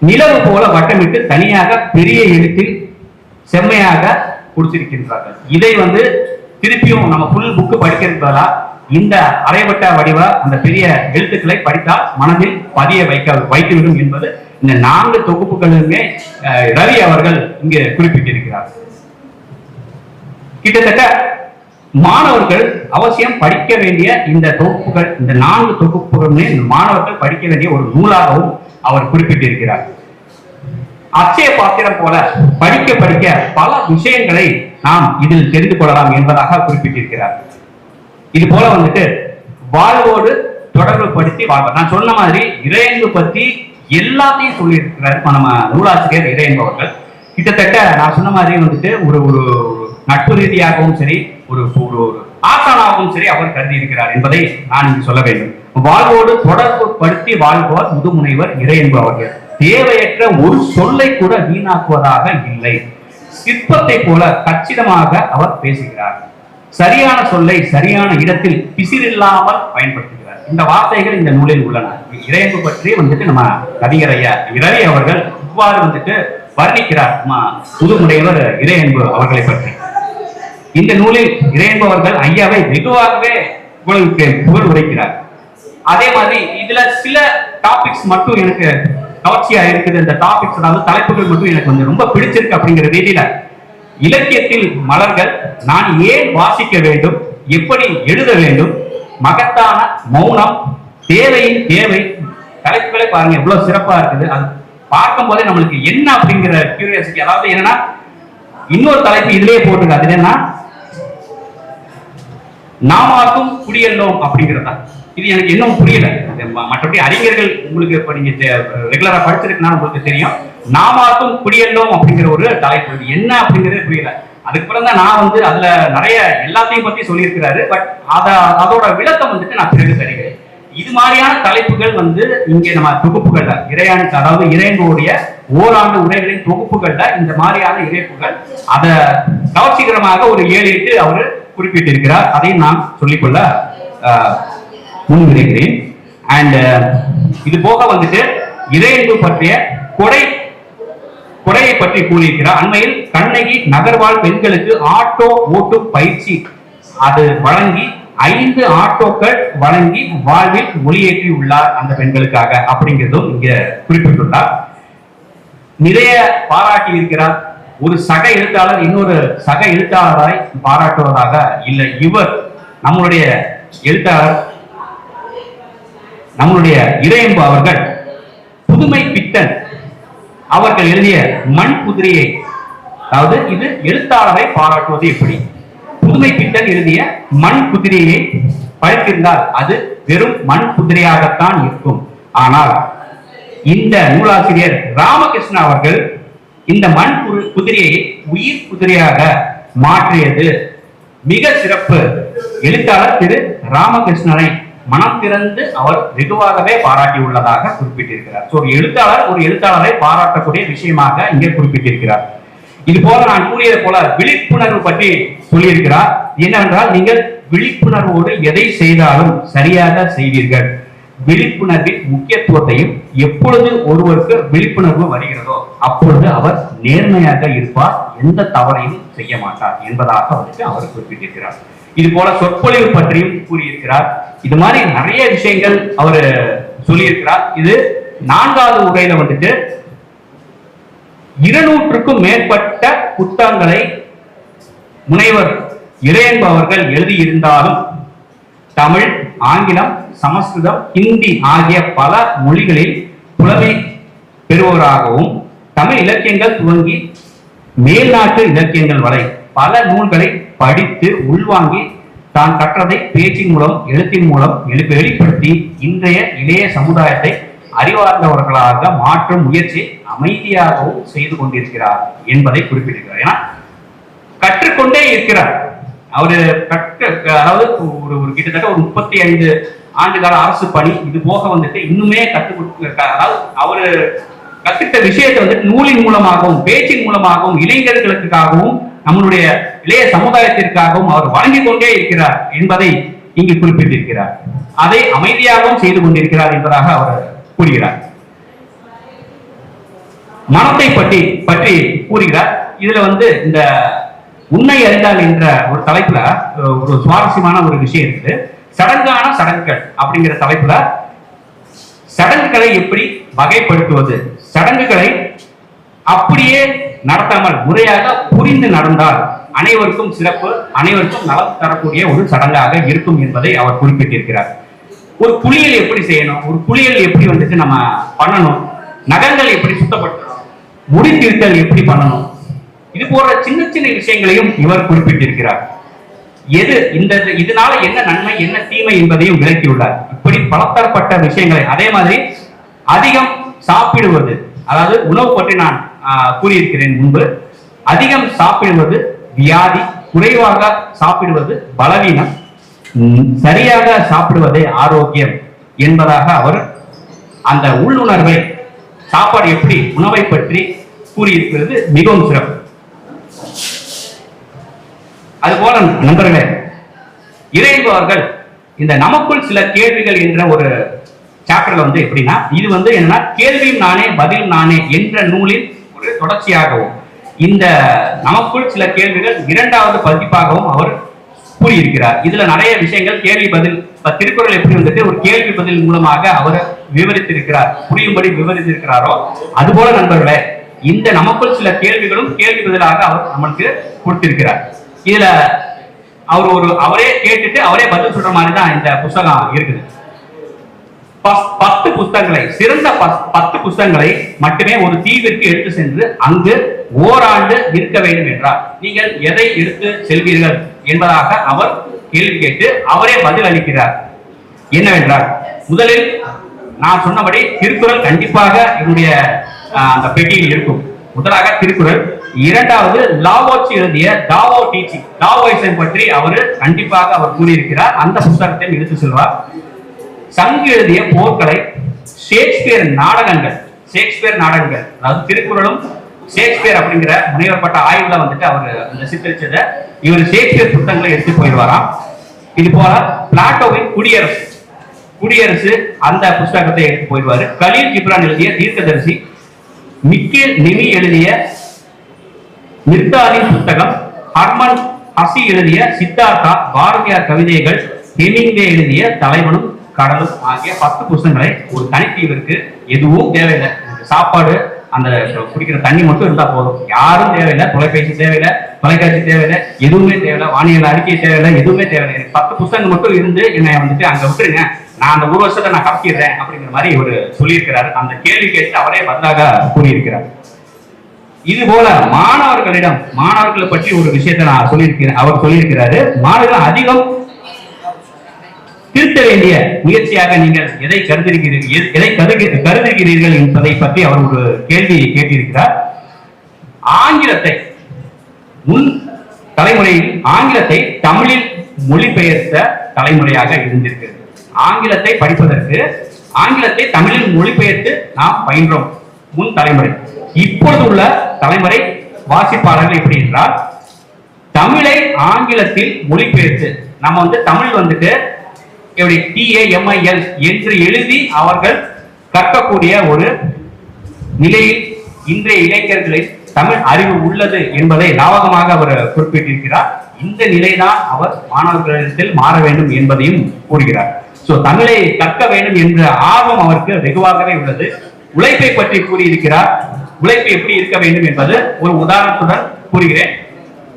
நிலவு போல வட்டமிட்டு தனியாக பெரிய எழுத்தில் செம்மையாக கொடுத்திருக்கின்றார்கள். இதை திருப்பியும் நம்ம ஃபுல் புக்கு படிக்கிறதுல இந்த அரைவட்ட வடிவ அந்த பெரிய எழுத்துக்களை படித்தால் மனதில் பதிய வைத்துவிடும் என்பது இந்த 4 தொகுப்புகளுமே ரவி அவர்கள் இங்கே குறிப்பிட்டிருக்கிறார். கிட்டத்தட்ட மாணவர்கள் அவசியம் படிக்க வேண்டிய இந்த தொகுப்புகள், இந்த 4 தொகுப்புகளுமே மாணவர்கள் படிக்க வேண்டிய ஒரு நூலாகவும் அவர் குறிப்பிட்டிருக்கிறார். அச்சய பாத்திரம் போல படிக்க படிக்க பல விஷயங்களை நாம் இதில் தெரிந்து கொள்ளலாம் என்பதாக குறிப்பிட்டிருக்கிறார். இது போல வாழ்வோடு தொடர்பு படுத்தி வாழ்வார். நான் சொன்ன மாதிரி இறையன்பு பத்தி எல்லாத்தையும் சொல்லி இருக்கிறார் நம்ம நூலாசிரியர் இறையன்பு அவர்கள். கிட்டத்தட்ட நான் சொன்ன மாதிரி ஒரு நட்பு ரீதியாகவும் சரி ஒரு ஆசானாகவும் சரி அவர் கருதி இருக்கிறார் என்பதை நான் இங்கு சொல்ல வேண்டும். வாழ்வோடு தொடர்பு படுத்தி வாழ்பவர் முதுமுனைவர் இறையன்பு அவர்கள். தேவையற்ற ஒரு சொல்லை கூட வீணாக்குவதாக இல்லை. சிற்பத்தை போல கச்சிதமாக அவர் பேசுகிறார். சரியான சொல்லை சரியான இடத்தில் பிசிறில்லாமல் பயன்படுத்துகிறார். இந்த வார்த்தைகள் இந்த நூலில் உள்ளன. இறையன்பு பற்றி நம்ம கவிஞர் ஐயா இரவி அவர்கள் இவ்வாறு வர்ணிக்கிறார் புதுமுனைவர் இறையன்பு அவர்களை பற்றி. இந்த நூலில் இறையன்பு அவர்கள் ஐயாவை வெகுவாகவே புகழ் உரைக்கிறார். அதே மாதிரி இதுல சில டாபிக்ஸ் மட்டும் எனக்கு கவர்ச்சியா இருக்குது. இந்த டாபிக்ஸ் அதாவது தலைப்புகள் மட்டும் எனக்கு ரொம்ப பிடிச்சிருக்கு. அப்படிங்கிற ரீதியில இலக்கியத்தில் மலர்கள் நான் ஏன் வாசிக்க வேண்டும், எப்படி எழுத வேண்டும், மகத்தான மௌனம், தேவையின் தேவை தலைப்புகளை பாருங்க எவ்வளவு சிறப்பா இருக்குது. அது பார்க்கும் போதே நம்மளுக்கு என்ன அப்படிங்கிற கியூரியாசிட்டி. அதாவது என்னன்னா இன்னொரு தலைப்பு இதுலயே போட்டுருக்கு. அது என்னன்னா நாமாக்கும் குடியல்லோம் அப்படிங்கிறதா. இது எனக்கு இன்னும் புரியல. மற்றபடி அறிஞர்கள் உங்களுக்கு இப்ப நீங்க ரெகுலரா படிச்சிருக்குன்னா உங்களுக்கு தெரியும். நாமாக்கும் குடியல்லோம் அப்படிங்கிற ஒரு தலைப்பு என்ன அப்படிங்கிறது புரியல. அதுக்கு பிறகு தான் நான் அதுல நிறைய எல்லாத்தையும் பத்தி சொல்லியிருக்கிறாரு. பட் அதோட விளக்கம் நான் பிறகு தருகிறேன். இது மாதிரியான தலைப்புகள் இங்க நம்ம தொகுப்புகள்ல இறையானுக்கு அதாவது இறைவனுடைய ஓராண்டு உரைகளின் தொகுப்புகள்ல இந்த மாதிரியான இறைப்புகள் அதை கவர்ச்சிகரமாக ஒரு 7-8 அவரு குறிப்பிட்டிருக்கிறார். அதையும் நான் சொல்லிக்கொள்ள முன்வைக்கிறேன். அண்ட் இது போக இறையன்பு பற்றிய கொடையை பற்றி கூறியிருக்கிறார். அண்மையில் கண்ணகி நகர்வாழ் பெண்களுக்கு ஆட்டோ ஓட்டும் பயிற்சி அது வழங்கி 5 ஆட்டோக்கள் வழங்கி வாழ்வில் ஒளியேற்றி உள்ளார் அந்த பெண்களுக்காக அப்படிங்கிறதும் இங்க குறிப்பிட்டுள்ளார். நிறைய பாராட்டி இருக்கிறார். ஒரு சக எழுத்தாளர் இன்னொரு சக எழுத்தாளராய் பாராட்டுவதாக இல்லை. இவர் நம்மளுடைய எழுத்தாளர் நம்மளுடைய இறையன்பு அவர்கள் புதுமை பித்தன் அவர்கள் எழுதிய மண் குதிரையை, அதாவது இது எழுத்தாளரை பாராட்டுவது எப்படி, புதுமை பித்தன் எழுதிய மண் குதிரையை படித்திருந்தால் அது வெறும் மண் குதிரையாகத்தான் இருக்கும். ஆனால் இந்த நூலாசிரியர் ராமகிருஷ்ண அவர்கள் இந்த மண் குதிரையை உயிர் குதிரையாக மாற்றியது மிக சிறப்பு. எழுத்தாளர் திரு ராமகிருஷ்ணனை மனம் திறந்து அவர் வெகுவாகவே பாராட்டியுள்ளதாக குறிப்பிட்டிருக்கிறார். ஒரு எழுத்தாளரை பாராட்டக்கூடிய விஷயமாக இங்கே குறிப்பிட்டிருக்கிறார். இது போல நான் கூறியது போல விழிப்புணர்வு பற்றி சொல்லியிருக்கிறார். என்னவென்றால், நீங்கள் விழிப்புணர்வோடு எதை செய்தாலும் சரியாக செய்வீர்கள். விழிப்புணர்வின் முக்கியத்துவத்தையும், எப்பொழுது ஒருவருக்கு விழிப்புணர்வு வருகிறதோ அப்பொழுது அவர் நேர்மையாக இருப்பார், எந்த தவறையும் செய்ய மாட்டார் என்பதாக அவர் குறிப்பிட்டிருக்கிறார். இது போல சொற்பொழிவு பற்றியும் கூறியிருக்கிறார். இது மாதிரி நிறைய விஷயங்கள் அவர் சொல்லியிருக்கிறார். இது 4வது உரையில 200க்கும் மேற்பட்ட புத்தகங்களை முனைவர் இறையன்பு அவர்கள் எழுதியிருந்தாலும் தமிழ், ஆங்கிலம், சமஸ்கிருதம், ஹிந்தி ஆகிய பல மொழிகளில் புலமை பெறுவோராகவும் தமிழ் இலக்கியங்கள் துவங்கி மேல்நாட்டு இலக்கியங்கள் வரை பல நூல்களை படித்து உள்வாங்கி தான் கற்றதை பேச்சின் மூலம், எழுத்தின் மூலம் வெளிப்படுத்தி இன்றைய இளைய சமுதாயத்தை அறிவார்ந்தவர்களாக மாற்றும் முயற்சி அமைதியாகவும் செய்து கொண்டிருக்கிறார் என்பதை குறிப்பிட்டிருக்கிறார். ஏன்னா கற்றுக்கொண்டே இருக்கிறார் அவரு. அதாவது ஒரு கிட்டத்தட்ட ஒரு 35 ஆண்டுகால அரசு பணி, இது போக இன்னுமே அதாவது அவரு கத்துக்கிட்ட விஷயத்தை நூலின் மூலமாகவும் பேச்சின் மூலமாகவும் இளைஞர்களுக்காகவும் நம்மளுடைய இளைய சமுதாயத்திற்காகவும் அவர் வழங்கிக் கொண்டே இருக்கிறார் என்பதை இங்கு குறிப்பிட்டிருக்கிறார். அதை அமைதியாகவும் செய்து கொண்டிருக்கிறார் என்பதாக அவர் கூறுகிறார். மனத்தை பற்றி கூறுகிறார். இதுல இந்த உன்னை அறிந்தால் என்ற ஒரு தலைப்புல ஒரு சுவாரஸ்யமான ஒரு விஷயம் இருக்குது. சடங்கான சடங்குகள் அப்படிங்கிற தலைப்புல சடங்குகளை எப்படி வகைப்படுத்துவது, சடங்குகளை அப்படியே நடத்தாமல் முறையாக புரிந்து நடந்தால் அனைவருக்கும் சிறப்பு, அனைவருக்கும் நலம் தரக்கூடிய ஒரு சடங்காக இருக்கும் என்பதை அவர் குறிப்பிட்டிருக்கிறார். ஒரு குளியல் எப்படி செய்யணும், ஒரு குளியல் எப்படி நம்ம பண்ணணும், நகங்கள் எப்படி சுத்தப்படுத்தணும், முடி திருத்தல் எப்படி பண்ணணும், இது போன்ற சின்ன சின்ன விஷயங்களையும் இவர் குறிப்பிட்டிருக்கிறார். இதனால என்ன நன்மை என்ன தீமை என்பதையும் விளக்கியுள்ளார். இப்படி பலதரப்பட்ட விஷயங்களை, அதே மாதிரி அதிகம் சாப்பிடுவது, அதாவது உணவு பற்றி நான் கூறியிருக்கிறேன் முன்பு. அதிகம் சாப்பிடுவது வியாதி, குறைவாக சாப்பிடுவது பலவீனம், சரியாக சாப்பிடுவதே ஆரோக்கியம் என்பதாக அவர் அந்த உள்ளுணர்வை, சாப்பாடு எப்படி, உணவை பற்றி கூறியிருக்கிறது மிகவும் சிறப்பு. அதுபோல நண்பர்களே, இறையன்பு அவர்கள் இந்த நமக்குள் சில கேள்விகள் என்ற ஒரு சாப்டர்ல எப்படின்னா, இது என்னன்னா கேள்வியும் நானே பதிலும் நானே என்ற நூலின் ஒரு தொடர்ச்சியாகவும், இந்த நமக்குள் சில கேள்விகள் 2வது பதிப்பாகவும் அவர் கூறியிருக்கிறார். இதுல நிறைய விஷயங்கள் கேள்வி பதில், திருக்குறள் எப்படி ஒரு கேள்வி பதில் மூலமாக அவர் விவரித்திருக்கிறார், புரியும்படி விவரித்திருக்கிறாரோ அதுபோல நண்பர்களே, இந்த நமக்குள் சில கேள்விகளும் கேள்வி பதிலாக அவர் நம்மளுக்கு கொடுத்திருக்கிறார். இதுல அவரே கேட்டுட்டு அவரே பதில் சொல்ற மாதிரி தான் இந்த புத்தகம் இருக்குது. 10 புத்தகங்களை, சிறந்த 10 புத்தகங்களை மட்டுமே ஒரு தீவிற்கு எடுத்து சென்று அங்கு ஓராண்டு இருக்க வேண்டும் என்றால் நீங்கள் எதை எடுத்து செல்வீர்கள் என்பதாக அவர் கேள்வி கேட்டு அவரே பதில் அளிக்கிறார். என்னவென்றால், முதலில் நான் சொன்னபடி திருக்குறள் கண்டிப்பாக என்னுடைய அந்த பெட்டியில் இருக்கும். முதலாக திருக்குறள், 2வது லாவோட்சி எழுதிய டாவோ டீச்சிங், டாவோயிசம் பற்றி கண்டிப்பாக அவர் கூறியிருக்கிறார். அந்த புத்தகத்தை எடுத்து செல்வார். சங்கு எழுதிய போர்க்கலை, ஷேக்ஸ்பியர் நாடகங்கள், அதாவது திருக்குறளும் ஷேக்ஸ்பியர் அப்படிங்கிற முனைவப்பட்ட ஆய்வுல அவர் அந்த சித்தரிச்சதை இவர் ஷேக்ஸ்பியர் புத்தகங்களை எடுத்து போயிடுவாராம். இது போல பிளாட்டோவின் குடியரசு அந்த புத்தகத்தை எடுத்து போயிடுவாரு. கலீல் ஜிப்ரான் எழுதிய தீர்க்கதரிசி, மிக்கேல் நெமி எழுதிய நிர்தாலின் புத்தகம், ஹர்மன் ஹசி எழுதிய சித்தார்த்தா, பாரதியார் கவிதைகள், ஹெமிங்வே எழுதிய தலைவனும் கடலும் ஆகிய 10 புத்தகங்களை ஒரு தனித்தீவிற்கு எதுவும் தேவையில்லை. சாப்பாடு, அந்த குடிக்கிற தண்ணி மட்டும் இருந்தா போதும், யாரும் தேவையில்லை, தொலைபேசி தேவையில்லை, தொலைக்காட்சி தேவையில்லை, எதுவுமே தேவையில்லை, வானியல் அறிக்கை தேவையில்லை, எதுவுமே தேவையில்லை. எனக்கு 10 புத்தகங்கள் மட்டும் இருந்து என்னை அங்க விட்டுருங்க, நான் அந்த 1 வருஷத்தை நான் கப்பிடுறேன் அப்படிங்கிற மாதிரி இவர் சொல்லியிருக்கிறார். அந்த கேள்வி கேட்டு அவரே பதிலாக கூறியிருக்கிறார். இது போல மாணவர்களை பற்றி ஒரு விஷயத்தை நான் சொல்லியிருக்கிறேன். அவர் சொல்லியிருக்கிறாரு, மாணவர்கள் அதிகம் திருத்த வேண்டிய முயற்சியாக நீங்கள் எதை கருதுகிறீர்கள் என்பதை பற்றி அவர் ஒரு கேள்வி கேட்டிருக்கிறார். ஆங்கிலத்தை, முன் தலைமுறையில் ஆங்கிலத்தை தமிழில் மொழிபெயர்த்த தலைமுறையாக இருந்திருக்கிறது. ஆங்கிலத்தை படிப்பதற்கு ஆங்கிலத்தை தமிழில் மொழிபெயர்த்து நாம் பயின்றோம் முன் தலைமுறை. இப்பொழுது உள்ள தலைமுறை வாசிப்பாளர்கள் எப்படி என்றால் தமிழை ஆங்கிலத்தில் மொழிபெயர்த்து நம்ம தமிழ் எப்படி TAMIL என்று எழுதி அவர்கள் கற்கக்கூடிய ஒரு நிலையில் இன்றைய இளைஞர்களின் தமிழ் அறிவு உள்ளது என்பதை லாவகமாக அவர் குறிப்பிட்டிருக்கிறார். இந்த நிலைதான் அவர் மாணவர்களிடத்தில் மாற வேண்டும் என்பதையும் கூறுகிறார். சோ தமிழை கற்க வேண்டும் என்ற ஆர்வம் அவருக்கு வெகுவாகவே உள்ளது. உழைப்பை பற்றி கூறியிருக்கிறார். உழைப்பு எப்படி இருக்க வேண்டும் என்பது ஒரு உதாரணத்துடன் கூறுகிறேன்.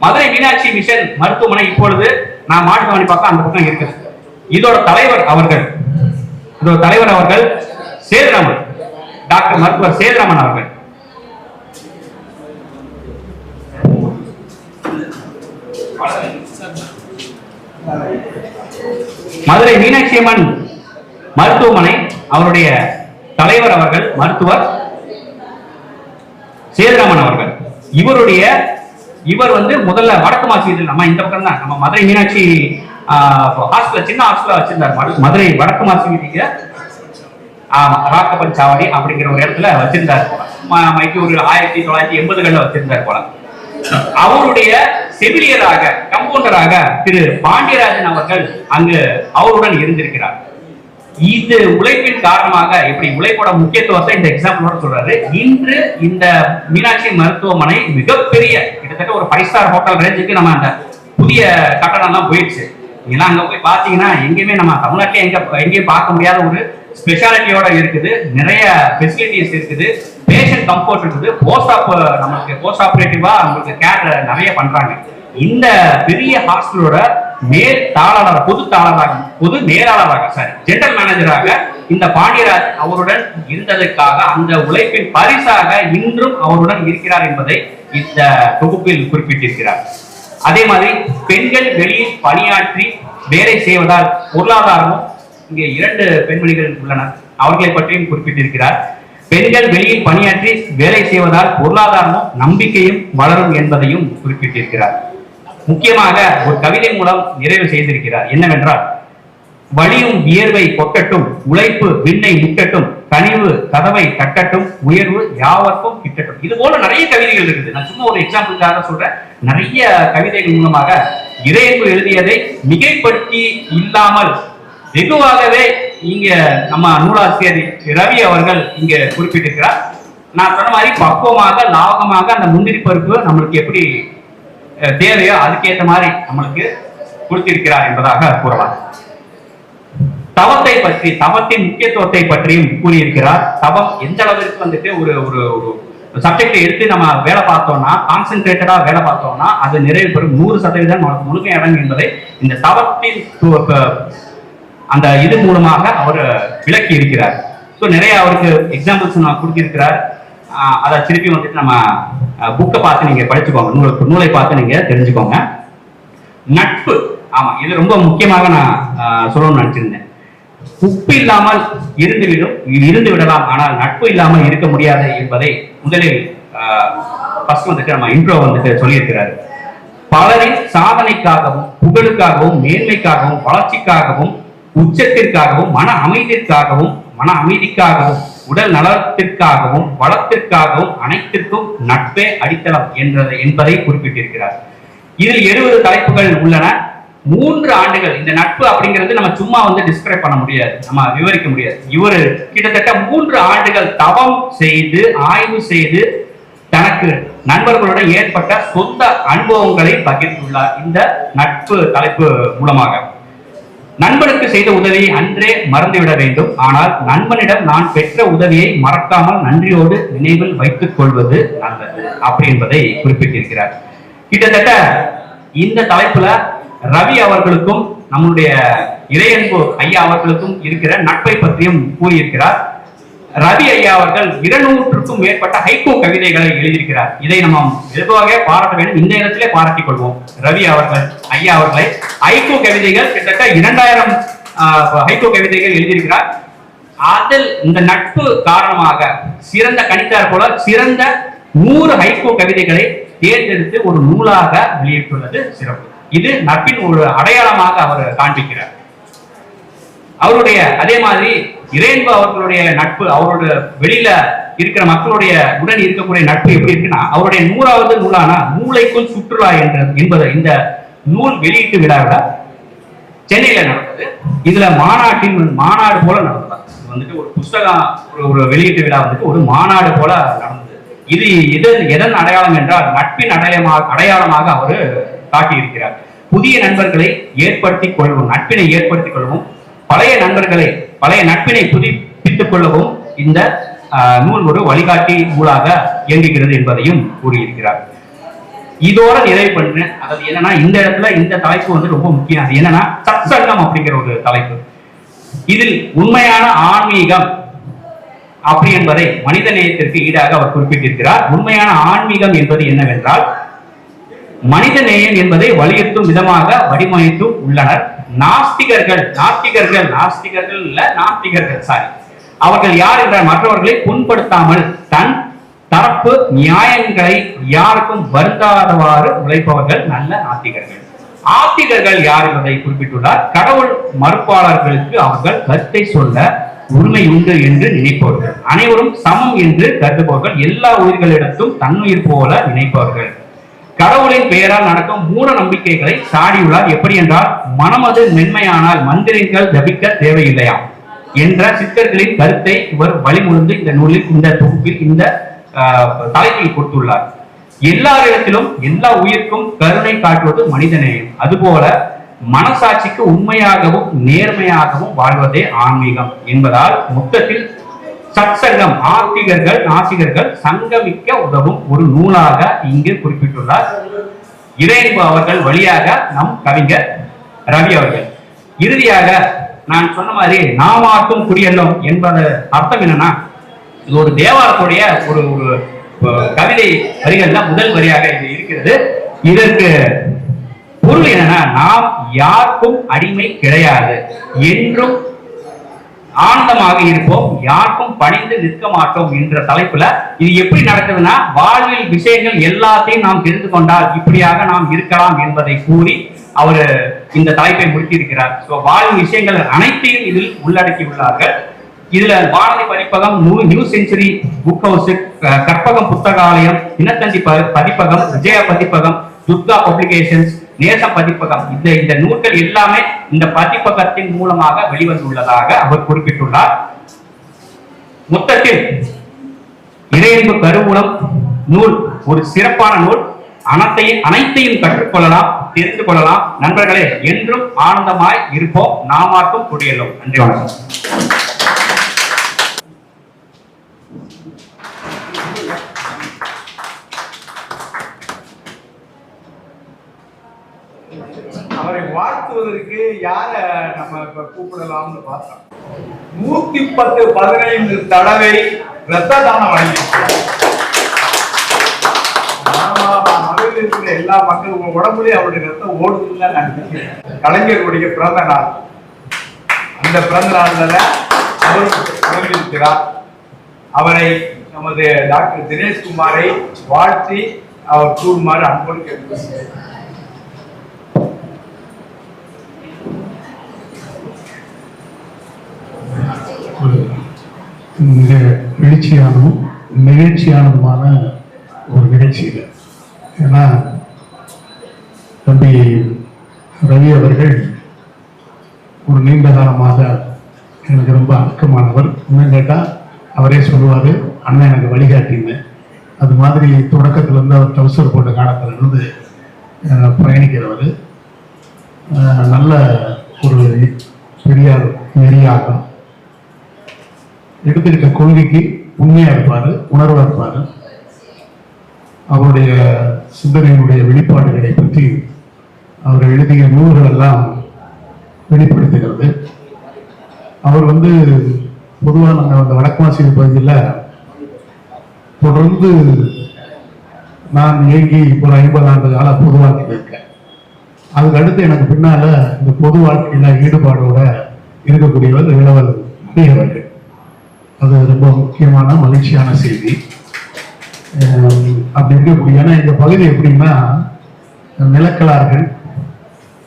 மதுரை மீனாட்சி மிஷன் மருத்துவமனை இப்பொழுது நான் மாட்டுக்கவனி பார்க்க அந்த பக்கம் இருக்கு. இதோட தலைவர் அவர்கள் சேதுராமன், டாக்டர் மருத்துவர் சேதுராமன் அவர்கள். மதுரை மீனாட்சி அம்மன் மருத்துவமனை அவருடைய தலைவர் அவர்கள் மருத்துவர் சேதுராமன் அவர்கள். இவர் முதல்ல வடக்கு மாசியில் நம்ம இந்த பக்கம் தான் நம்ம மதுரை மீனாட்சி ஹாஸ்பிட்டல் சின்ன ஹாஸ்பிட்டல் வச்சிருந்தார். மதுரை வடக்கு மாசி வீதிக்கு ராக்கப்பன் சாவடி அப்படிங்கிற ஒரு இடத்துல வச்சிருந்தார் போல. ஒரு 1980களில் வச்சிருந்தார் போல. அவருடைய செவிலியராக கம்பவுண்டராக திரு பாண்டியராஜன் அவர்கள் அங்கு அவருடன் இருந்திருக்கிறார். இது உழைப்பின் காரணமாக எப்படி உழைப்போட முக்கியத்துவத்தை இந்த எக்ஸாம்பிளோட சொல்றாரு. இன்று இந்த மீனாட்சி மருத்துவமனை மிகப்பெரிய கிட்டத்தட்ட ஒரு 5 ஸ்டார் ஹோட்டல் ரேஞ்சுக்கு நம்ம அந்த புதிய கட்டணம் எல்லாம் போயிடுச்சு. ஏன்னா அங்க போய் பாத்தீங்கன்னா எங்கேயுமே நம்ம தமிழ்நாட்டிலே எங்கேயும் பார்க்க முடியாத ஒரு ஸ்பெஷாலிட்டியோட இருக்குது. நிறைய ஃபெசிலிட்டிஸ் இருக்குது, பேஷண்ட் கம்ஃபர்ட் இருக்குது, போஸ்ட் ஆபரேட்டிவா உங்களுக்கு கேர் நிறைய பண்றாங்க. இந்த பெரிய ஹாஸ்பிட்டலோட பொது மேலாளராக ஜெனரல் மேனேஜராக இந்த பாண்டியராஜ் அவருடன் இருந்ததற்காக அந்த உழைப்பின் பரிசாக இன்றும் அவருடன் இருக்கிறார் என்பதை இந்த தொகுப்பில் குறிப்பிட்டிருக்கிறார். அதே மாதிரி பெண்கள் வெளியில் பணியாற்றி வேலை செய்வதால் பொருளாதாரமும், இங்கே 2 பெண்மணிகள் உள்ளனர், அவர்களை பற்றியும் குறிப்பிட்டிருக்கிறார். பெண்கள் வெளியில் பணியாற்றி வேலை செய்வதால் பொருளாதாரமும் நம்பிக்கையும் வளரும் என்பதையும் குறிப்பிட்டிருக்கிறார். முக்கியமாக ஒரு கவிதை மூலம் நிறைவு செய்திருக்கிறார். என்னவென்றால், வலியும் வியர்வை கொட்டட்டும், உழைப்பு விண்ணை முட்டட்டும், கனிவு கதவை தட்டட்டும், உயர்வு யாவர்க்கும் கிட்டட்டும். இது போல நிறைய கவிதைகள் இருக்குது. நான் சும்மா ஒரு எக்ஸாம்பிளுக்காக சொல்றேன். நிறைய கவிதைகள் மூலமாக இறையன்பு எழுதியதை மிகைப்படுத்தி இல்லாமல் வெகுவாகவே இங்க நம்ம நூலாசிரியர் ரவி அவர்கள் இங்க குறிப்பிட்டிருக்கிறார். நான் சொன்ன மாதிரி பக்குவமாக லாவகமாக அந்த முந்திரி பருப்பு நம்மளுக்கு எப்படி தேவையோ அதுக்கேற்ற மாதிரி நம்மளுக்கு கொடுத்திருக்கிறார் என்பதாக கூறலாம். தவத்தை பற்றி, தவத்தின் முக்கியத்துவத்தை பற்றியும் கூறியிருக்கிறார். தவம் எந்த அளவிற்கு ஒரு ஒரு சப்ஜெக்டை எடுத்து நம்ம வேலை பார்த்தோம்னா, கான்சென்ட்ரேட்டடா வேலை பார்த்தோம்னா அது நிறைவு பெறும். 100% நமக்கு முழுமையடங்கும் என்பதை இந்த தவத்தின் அந்த இது மூலமாக அவர் விளக்கி இருக்கிறார். ஸோ நிறைய அவருக்கு எக்ஸாம்பிள்ஸ் நான் கொடுத்திருக்கிறார். அதை திருப்பி நம்ம புக்கை பார்த்து நீங்க படிச்சுக்கோங்க, நூலை பார்த்து நீங்க தெரிஞ்சுக்கோங்க. நட்பு, ஆமா, இது ரொம்ப முக்கியமாக நான் சொல்லணும்னு நினைச்சிருந்தேன். உப்பு இல்லாமல் இருந்து விடலாம், ஆனால் நட்பு இல்லாமல் இருக்க முடியாது என்பதை முதலில் ஃபர்ஸ்ட் நம்ம இன்ட்ரோ சொல்லியிருக்கிறாரு. பலரின் சாதனைக்காகவும் புகழுக்காகவும் மேன்மைக்காகவும் வளர்ச்சிக்காகவும் உச்சத்திற்காகவும் மன அமைதிக்காகவும் உடல் நலத்திற்காகவும் வளத்திற்காகவும் அனைத்திற்கும் நட்பே அடித்தளம் என்பதை குறிப்பிட்டிருக்கிறார். இதில் 70 தலைப்புகள் உள்ளன. 3 ஆண்டுகள் இந்த நட்பு அப்படிங்கிறது நம்ம சும்மா டிஸ்கிரைப் பண்ண முடியாது, நம்ம விவரிக்க முடியாது. இவர் கிட்டத்தட்ட 3 ஆண்டுகள் தவம் செய்து ஆய்வு செய்து தனக்கு நண்பர்களுடன் ஏற்பட்ட சொந்த அனுபவங்களை பகிர்ந்துள்ளார் இந்த நட்பு தலைப்பு மூலமாக. நண்பனுக்கு செய்த உதவியை அன்றே மறந்துவிட வேண்டும், ஆனால் நண்பனிடம் நான் பெற்ற உதவியை மறக்காமல் நன்றியோடு நினைவில் வைத்துக் கொள்வது நல்லது அப்படி என்பதை குறிப்பிட்டிருக்கிறார். கிட்டத்தட்ட இந்த தலைப்புல ரவி அவர்களுக்கும் நம்முடைய இறையன்பு ஐயா அவர்களுக்கும் இருக்கிற நட்பை பற்றியும் கூறியிருக்கிறார். ரவி ஐயா அவர்கள் 200க்கும் மேற்பட்ட ஹைக்கூ கவிதைகளை எழுதியிருக்கிறார். இதை நம்ம எதுவாக பாராட்ட வேண்டும், இந்த இடத்திலே பாராட்டிக் கொள்வோம் ரவி அவர்கள் ஐயா அவர்களை. ஹைக்கூ கவிதைகள் கிட்டத்தட்ட 2000 ஹைக்கூ கவிதைகள் எழுதியிருக்கிறார். அதில் இந்த நட்பு காரணமாக சிறந்த கணித்தார் போல சிறந்த 100 ஹைக்கூ கவிதைகளை தேர்ந்தெடுத்து ஒரு நூலாக வெளியிட்டுள்ளது சிறப்பு. இது நட்பின் ஒரு அடையாளமாக அவர் காண்பிக்கிறார். அவருடைய அதே மாதிரி இறையன்பு அவர்களுடைய நட்பு, அவரோட வெளியில இருக்கிற மக்களுடைய உடன் இருக்கக்கூடிய நட்பு எப்படி இருக்குன்னா, அவருடைய 100வது நூலான மூளைக்குள் சுற்றுலா என்பது இந்த நூல் வெளியீட்டு விழாவில் சென்னையில நடந்தது. இதுல மாநாடு போல நடந்தது. இது வந்துட்டு ஒரு புஸ்தகம், ஒரு வெளியீட்டு விழா வந்துட்டு ஒரு மாநாடு போல நடந்தது. இது எதன் அடையாளம் என்றால் நட்பின் அடையாளமாக அவர் காட்டியிருக்கிறார். புதிய நண்பர்களை ஏற்படுத்திக் கொள்ளவும், நட்பினை ஏற்படுத்திக் கொள்ளவும், பழைய நட்பினை புதுப்பித்துக் கொள்ளவும் இந்த நூல் ஒரு வழிகாட்டி நூலாக இயங்குகிறது என்பதையும் கூறியிருக்கிறார். இதோட நிறைவு பண்றேன். அதாவது என்னன்னா, இந்த இடத்துல இந்த தலைப்பு வந்து ரொம்ப முக்கியம். அது என்னன்னா, சத்சங்கம் அப்படிங்கிற ஒரு தலைப்பு. இதில் உண்மையான ஆன்மீகம் அப்படி என்பதை மனித நேயத்திற்கு ஈடாக அவர் குறிப்பிட்டிருக்கிறார். உண்மையான ஆன்மீகம் என்பது என்னவென்றால், மனித நேயம் என்பதை வலியுறுத்தும் விதமாக வடிவமைத்தும் உள்ளனர். நாஸ்திகர்கள் அவர்கள் யார் என்றால், மற்றவர்களை புண்படுத்தாமல் தன் தரப்பு நியாயங்களை யாருக்கும் வருந்தாதவாறு உழைப்பவர்கள் நல்ல நாத்திகர்கள். ஆத்திகர்கள் யார் என்பதை குறிப்பிட்டுள்ளார். கடவுள் மறுப்பாளர்களுக்கு அவர்கள் கருத்தை சொல்ல உரிமை உண்டு என்று நினைப்பவர்கள், அனைவரும் சமம் என்று கருதுபவர்கள், எல்லா உயிர்களிடத்தும் தன்னுயிர் போல நினைப்பவர்கள், கடவுளின் பெயரால் நடக்கும் மூட நம்பிக்கைகளை சாடியுள்ளார். எப்படி என்றால், மனமது மென்மையானால் மந்திரங்கள் ஜபிக்க தேவையில்லையாம் என்ற சித்தர்களின் கருத்தை இவர் வழிமொழிந்து இந்த நூலில், இந்த தொகுப்பில், இந்த தலைப்பில் கொடுத்துள்ளார். எல்லாரிடத்திலும் எல்லா உயிர்க்கும் கருணை காட்டுவது மனிதநேயம். அதுபோல மனசாட்சிக்கு உண்மையாகவும் நேர்மையாகவும் வாழ்வதே ஆன்மீகம் என்பதால் மொத்தத்தில் சத்சங்கம் ஆத்திகர்கள் நாசிகர்கள் சங்கமிக்க உதவும் ஒரு நூலாக இங்கு குறிப்பிட்டுள்ளார் இறையன்பு அவர்கள் வழியாக நம் கவிஞர் ரவி அவர்கள். இறுதியாக நான் சொன்ன மாதிரி நாமாக்கும் குடியெல்லும் என்பது அர்த்தம் என்னன்னா, இது ஒரு தேவாரத்துடைய ஒரு கவிதை வரிகள்ல முதல் வரியாக இது இருக்கிறது. இதற்கு பொருள் என்னன்னா, நாம் யாருக்கும் அடிமை கிடையாது, என்றும் ஆனந்தமாக இருப்போம், யாருக்கும் பணிந்து நிற்க மாட்டோம் என்ற தலைப்புல இது எப்படி நடக்குதுன்னா, வாழ்வில் விஷயங்கள் எல்லாத்தையும் நாம் தெரிந்து கொண்டால் இப்படியாக நாம் இருக்கலாம் என்பதை கூறி அவர் இந்த தலைப்பை முடித்திருக்கிறார். வாழ்வின் விஷயங்கள் அனைத்தையும் இதில் உள்ளடக்கி உள்ளார்கள். இதுல வானதி பதிப்பகம், new century book house, Karpagam புத்தகாலயம், தினத்தந்தி பதிப்பகம், விஜயா பதிப்பகம், துர்கா பப்ளிகேஷன்ஸ், நேசம் பதிப்பகம், இந்த நூல்கள் எல்லாமே இந்த பதிப்பகத்தின் மூலமாக வெளிவந்துள்ளதாக அவர் குறிப்பிட்டுள்ளார். மொத்தத்தில் இறையன்பு கருவூலம் நூல் ஒரு சிறப்பான நூல். அனைத்தையும் கற்றுக்கொள்ளலாம், தெரிந்து கொள்ளலாம். நண்பர்களே, என்றும் ஆனந்தமாய் இருப்போம், நாமாக்கும் குடியெல்லும். நன்றி, வணக்கம். அவரை வாழ்த்துவதற்கு யார நம்ம இப்ப கூப்பிடலாம்னு பார்த்தோம். 110-15 தடவை ரத்த தானம் வழங்கியிருக்கிறார். மதுரையில் இருக்கிற எல்லா மக்கள் உடம்புலயும் அவருடைய ரத்தம் ஓடுதுன்னு நான் நினைக்கிறேன். கலைஞருடைய பிறந்த நாள், அந்த பிறந்த நாள்ல அவர் வழங்கியிருக்கிறார். அவரை நமது டாக்டர் தினேஷ்குமாரை வாழ்த்தி அவர் கூறுமாறு அன்போடு கேட்கிறேன். மிக எழுச்சியானதும் நிகழ்ச்சியானதுமான ஒரு நிகழ்ச்சி இது. ஏன்னா தம்பி ரவி அவர்கள் ஒரு நீண்ட காலமாக எனக்கு ரொம்ப அடக்கமானவர். இன்னும் கேட்டால் அவரே சொல்லுவார், அண்ணன் எனக்கு வழிகாட்டின்னு. அது மாதிரி தொடக்கத்திலேருந்து அவர் டவுசர் போட்ட காலத்திலிருந்து பயணிக்கிறவர். நல்ல ஒரு பெரியார் நெறியாகும், எடுத்திருக்க கொள்கைக்கு உண்மையா இருப்பாரு, உணர்வா இருப்பாரு. அவருடைய சிந்தனையினுடைய வெளிப்பாடுகளை பற்றி அவர் எழுதிய நூல்கள் எல்லாம் வெளிப்படுத்துகிறது. அவர் பொதுவாக நாங்கள் அந்த வடக்குமாசி பகுதியில் தொடர்ந்து நான் இயங்கி ஒரு 50 ஆண்டு கால பொது வாழ்க்கையில் இருக்கேன். அதுக்கு அடுத்து எனக்கு பின்னால இந்த பொது வாழ்க்கையில ஈடுபாடோட இருக்கக்கூடியவர் இளவல் அவர்கள். அது ரொம்ப முக்கியமான மகிழ்ச்சியான செய்தி. அப்படி இருக்கக்கூடிய, ஏன்னா இந்த பகுதி எப்படின்னா, நிலக்கலார்கள்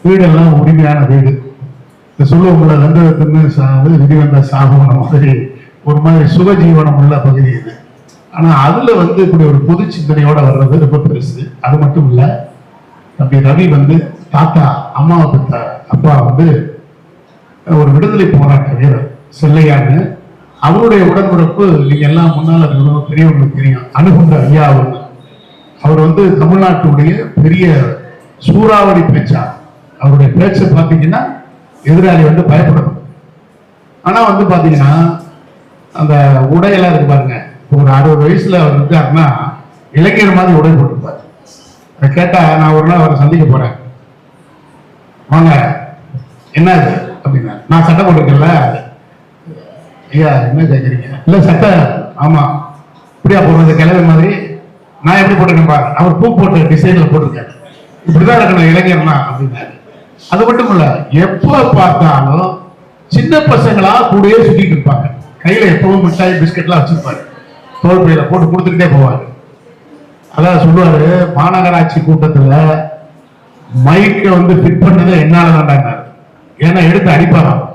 வீடெல்லாம் உரிமையான வீடு, இந்த சொல்லுவோம்ல வெந்ததுன்னு சாவு விதி வந்த சாகுன மாதிரி ஒரு மாதிரி சுகஜீவனம் உள்ள பகுதி இது. ஆனா அதுல வந்து இப்படி ஒரு பொது சிந்தனையோட வர்றது ரொம்ப பெருசு. அது மட்டும் இல்ல, தம்பி ரவி வந்து தாத்தா அம்மாவை பெற்ற அப்பா வந்து ஒரு விடுதலை போராட்ட வீரர் செல்லையான்னு. அவருடைய உடன்பிறப்பு நீங்க எல்லாம் முன்னால பெரியவங்களுக்கு தெரியும், அணுகுண்ட ஐயா. அவர் வந்து தமிழ்நாட்டுடைய பெரிய சூறாவளி பேச்சா. அவருடைய பேச்சை பார்த்தீங்கன்னா எதிராளி வந்து பயப்படணும். ஆனா வந்து பாத்தீங்கன்னா அந்த உடையெல்லாம் இருக்கு பாருங்க, ஒரு 60 வயசுல அவர் இருக்காருன்னா இளைஞர் மாதிரி உடை போட்டிருப்பார். அதை கேட்டா நான் ஒரு நாள் அவரை சந்திக்க போறேன், வாங்க என்ன இது அப்படின்னா, நான் சட்டை போட்டிருக்கேன்ல. ஐயா என்ன கேட்குறீங்க? இல்ல சட்டை, ஆமா இப்படியா போடுறது கிழமை மாதிரி, நான் எப்படி போட்டிருக்கேன் பாரு, அவர் பூ போட்ட டிசைன்ல போட்டிருக்காரு, இப்படிதான் இருக்கணும் இளைஞர்னா அப்படின்னாரு. அது மட்டும் இல்ல, எப்ப பார்த்தாலும் சின்ன பசங்களா கூடயே சுத்திட்டு இருப்பாங்க. கையில எப்பவும் மிட்டாய் பிஸ்கட்லாம் வச்சிருப்பாரு, தோல் பையில போட்டு கொடுத்துக்கிட்டே போவாரு. அதான் சொல்லுவாரு, மாநகராட்சி கூட்டத்துல மைக்க வந்து ஃபிட் பண்ணதை என்னால தாண்டாரு, ஏன்னா எடுத்து அடிப்பாராம்.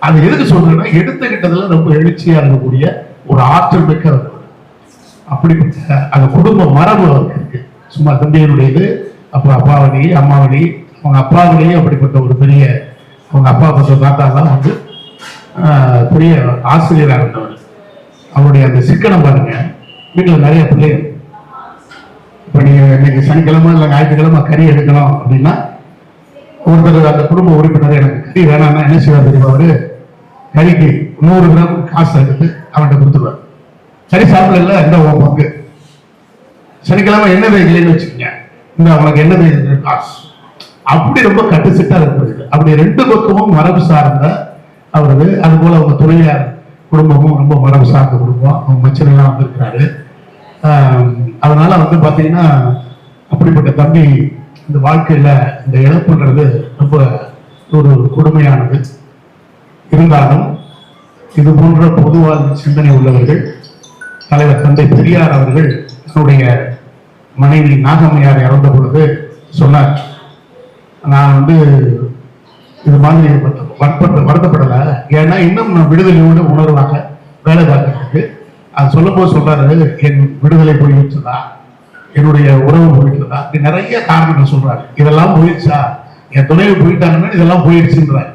அது எதுக்கு சொல்றேன்னா, எடுத்துக்கிட்டதுல ரொம்ப எழுச்சியா இருக்கக்கூடிய ஒரு ஆற்றல் மிக்க அப்படிப்பட்ட அந்த குடும்ப மரபு அவருக்கு இருக்கு. சும்மா தம்பியினுடையது, அப்புறம் அப்பாவளி அம்மாவளி, அவங்க அப்பாவிலேயே அப்படிப்பட்ட ஒரு பெரிய, அவங்க அப்பா பத்த தாத்தா தான் வந்து பெரிய ஆசிரியராக இருந்தவர். அவருடைய அந்த சிக்கனம் பாருங்க, வீட்டில் நிறைய பிள்ளைகள். இப்போ நீங்க இன்னைக்கு சனிக்கிழமை இல்லை ஞாயிற்றுக்கிழமை கறி எடுக்கணும் அப்படின்னா, ஒருத்தர் அந்த குடும்ப உறுப்பினர் எனக்கு கறி வேணாம்னா என்ன செய்வார் தெரியுமா, அவரு கறிக்கு 100 கிராம் காசு எடுத்து அவன்கிட்ட கொடுத்துருவார். சரி சாப்பிடல, இந்த பங்கு. சனிக்கிழமை என்ன இல்லைன்னு வச்சுக்கோங்க, இந்த அவனுக்கு என்ன காசு. அப்படி ரொம்ப கட்டுச்சிட்டா இருக்கிறது. அப்படி 2 பக்கமும் மரபு சார்ந்த அவரது. அது போல அவங்க துணையார் குடும்பமும் ரொம்ப மரபு சார்ந்த குடும்பம். அவங்க மச்சனெல்லாம் வந்திருக்கிறாரு. அதனால வந்து பாத்தீங்கன்னா அப்படிப்பட்ட தம்பி இந்த வாழ்க்கையில இந்த இழப்புன்றது ரொம்ப ஒரு கொடுமையானது. இருந்தாலும் இது போன்ற பொதுவாழ்வு சிந்தனை உள்ளவர்கள், தலைவர் தந்தை பெரியார் அவர்கள் தன்னுடைய மனைவி நாகம்மையார் இறந்த பொழுது சொன்னார், நான் வந்து இது மாதிரி வருத்தப்படலை, ஏன்னா இன்னும் நான் விடுதலையோடு உணர்வாக வேலை பார்க்கறதுக்கு. அது சொல்லும் போது சொல்றாரு, என் விடுதலை போயிடுச்சுதா, என்னுடைய உறவு போயிட்டுதா, அப்படி நிறைய காரணங்கள் சொல்றாரு. இதெல்லாம் போயிடுச்சா, என் துணைவு போயிட்டாங்கன்னா இதெல்லாம் போயிடுச்சுன்றாரு.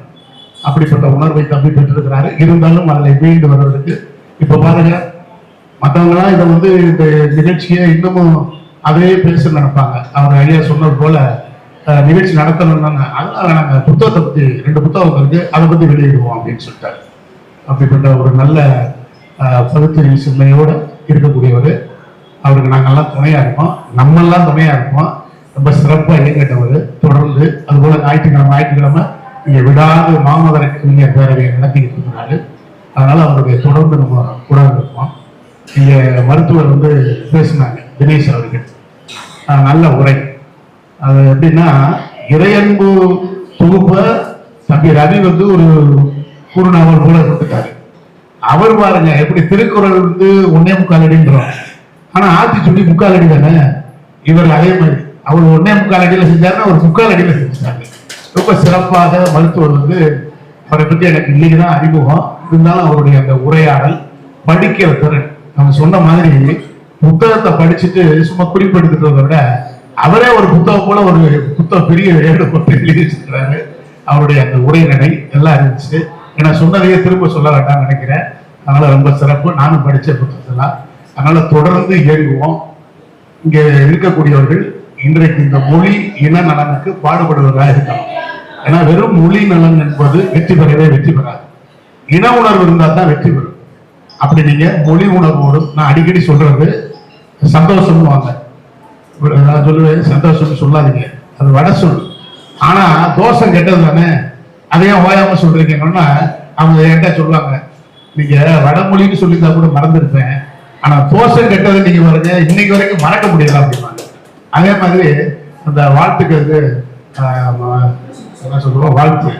அப்படிப்பட்ட உணர்வை தம்பி பெற்றிருக்கிறாரு. இருந்தாலும் அதில் மீண்டு வர்றதுக்கு இப்ப பாருங்க, மற்றவங்களாம் இதை வந்து இந்த நிகழ்ச்சியை இன்னமும் அதே பேச நினைப்பாங்க. அவர் ஐயா சொன்னது போல நிகழ்ச்சி நடத்தணும்னாங்க. அதனால நாங்க புத்தகத்தை பத்தி 2 புத்தகம் இருக்கு, அதை பத்தி வெளியிடுவோம் அப்படின்னு சொல்லிட்டாரு. அப்படிப்பட்ட ஒரு நல்ல பகுத்தறிவு சிந்தனையோட இருக்கக்கூடியவர். அவருக்கு நாங்கெல்லாம் துணையா இருப்போம், நம்மெல்லாம் துணையா இருப்போம். ரொம்ப சிறப்பா இயங்கிட்டவர். தொடர்ந்து அதுபோல ஞாயிற்றுக்கிழமை இங்க விடாது மாமதுரை கவிஞர் பேரவையை நடத்திக்கிட்டு இருக்கிறாரு. அதனால அவருடைய தொடர்ந்து நம்ம கூட இருப்போம். இங்க மருத்துவர் வந்து பேசினாங்க, தினேஷ் அவர்கள், நல்ல உரை. அது எப்படின்னா, இறையன்பு தொகுப்ப தம்பி ரவி வந்து ஒரு குறுநாவல் போல கொடுத்துட்டாரு. அவர் பாருங்க எப்படி திருக்குறள் வந்து 1.25 அடின்றோம், ஆனா ஆத்திச்சூடி 3/4 அடி தானே. இவர் அதே மாதிரி அவர் 1.25 அடியில செஞ்சாருன்னா ஒரு 3/4 அடியில செஞ்சாங்க. ரொம்ப சிறப்பாக மருத்துவர் வந்து அவரை பற்றி எனக்கு இன்னைக்குதான் அறிமுகம். இருந்தாலும் அவருடைய அந்த உரையாடல், படிக்கிற திறன், நம்ம சொன்ன மாதிரி புத்தகத்தை படிச்சுட்டு சும்மா குறிப்பெடுத்துக்கிறத விட அவரே ஒரு புத்தகம் போல ஒரு புத்தகம் பெரிய ஏடு போட்டு எழுதி வச்சிருக்கிறாரு. அவருடைய அந்த உரைநடை எல்லாம் இருந்துச்சு. ஏன்னா சொன்னதையே திரும்ப சொல்ல வேண்டாம்னு நினைக்கிறேன். அதனால ரொம்ப சிறப்பு. நானும் படிச்ச புத்தகத்தெல்லாம். அதனால தொடர்ந்து இயங்குவோம். இங்க இருக்கக்கூடியவர்கள் இன்றைக்கு இந்த மொழி இன நலனுக்கு பாடுபடுவதாக இருக்கணும். ஏன்னா வெறும் மொழி நலன் என்பது வெற்றி பெறாது. இன உணர்வு இருந்தால் தான் வெற்றி பெறும். அப்படி நீங்க மொழி உணர்வோடு, நான் அடிக்கடி சொல்றது சந்தோஷம் வாங்க, நான் சொல்லுவேன் சந்தோஷம் சொல்லாதீங்க, அது வட சொல். ஆனா தோஷம் கெட்டது தானே, அதையும் ஓயாம சொல்றீங்கன்னா அவங்க என்கிட்ட சொல்லுவாங்க, நீங்க வடமொழின்னு சொல்லியிருந்தா கூட மறந்துருப்பேன், ஆனா தோஷம் கெட்டது நீங்க பாருங்க இன்னைக்கு வரைக்கும் மறக்க முடியல அப்படின்னாங்க. அதே மாதிரி அந்த வாழ்த்துக்களுக்கு என்ன சொல்லுவோம், வாழ்த்து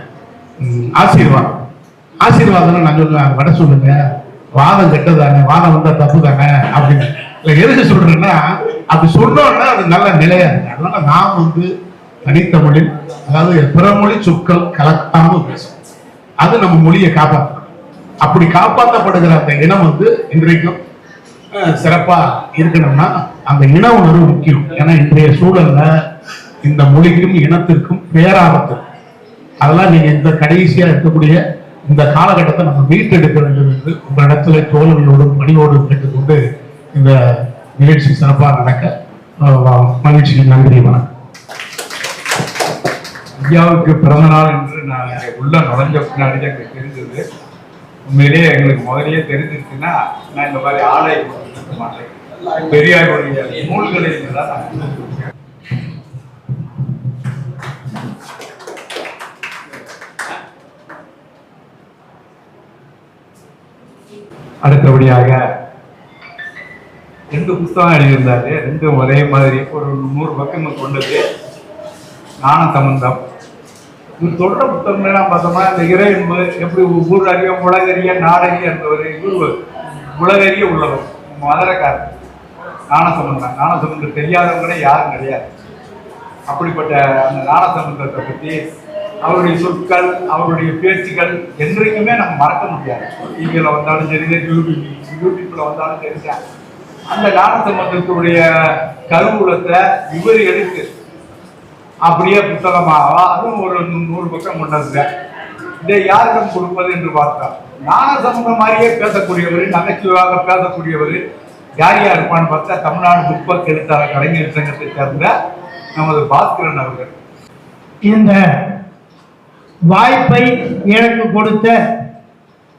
ஆசீர்வாதம் நான் சொல்லுவேன், வட சொல்லுங்க, வாதம் கெட்டதானே, வாதம் வந்தா தப்பு தானே அப்படின்னு. எதுக்கு சொல்றேன்னா, அப்படி சொன்னோம்னா அது நல்ல நிலையா இருக்கு. அதனால நாம் வந்து தனித்தமிழில், அதாவது பிற மொழி சொற்கள் கலக்காம பேசும். அது நம்ம மொழியை காப்பாற்றணும். அப்படி காப்பாற்றப்படுகிற அந்த இனம் இன்றைக்கும் சிறப்பா இருக்கணும்னா அந்த இன உணர்வு முக்கியம். ஏன்னா இன்றைய சூழல்ல இந்த மொழிக்கும் இனத்திற்கும் பேராபத்து. அதெல்லாம் நீங்க இந்த கடைசியா இருக்கக்கூடிய இந்த காலகட்டத்தை நம்ம மீட்டெடுக்க வேண்டும் என்று உங்களிடத்துல தோழர்களோடும் பணியோடும் கேட்டுக்கொண்டு இந்த நிகழ்ச்சி சிறப்பாக நடக்க மகிழ்ச்சி. நன்றி, வணக்கம். ஐயாவுக்கு பிறந்த நாள் என்று நான் உள்ள நுழைஞ்ச பின்னாடி தான் எனக்கு தெரிஞ்சது. உண்மையிலேயே எங்களுக்கு முதலியே தெரிஞ்சிருச்சுன்னா நான் இந்த மாதிரி ஆடை கொடுக்க மாட்டேன். பெரியாருடைய நூல்களை தான் நான் அடுத்தபடியாக 2 புத்தகம் எழுதியிருந்தாரு. 2 ஒரே மாதிரி ஒரு 100 பக்கங்கள் கொண்டது. ஞான சம்பந்தம். இது தொடர புத்தகங்கள்லாம் பார்த்தோம்னா இந்த இறை என்பது எப்படி ஊர் அறிய உலகறிய நாடறிய என்பவர் இவர் உலகறிய உள்ளவர் மதுரக்காரர். ஞான சம்பந்தம் தெரியாதவங்களே யாரும் கிடையாது. அப்படிப்பட்ட அந்த ஞான சம்பந்தத்தை பற்றி அவருடைய சொற்கள், அவருடைய பேச்சுக்கள் என்றைக்குமே நம்ம மறக்க முடியாது. டிவியில் வந்தாலும் சரி, யூடியூப்ல வந்தாலும் சரி, அந்த ஞான சம்பந்தத்துடைய கருவூலத்தை இவர் எடுத்து அப்படியே புத்தகமாக அதுவும் ஒரு 100 பக்கம் கொண்டது. இதை யாரிடம் கொடுப்பது என்று பார்த்தா ஞான சம்பந்தம் மாதிரியே பேசக்கூடியவர், நகைச்சுவையாக பேசக்கூடியவர் யார் இருப்பான்னு பார்த்தா தமிழ்நாடு முற்போக்கு எழுத்தாளர் கலைஞர் சங்கத்தை சேர்ந்த நமது பாஸ்கரன் அவர்கள். இந்த வாய்ப்பை எனக்கு கொடுத்த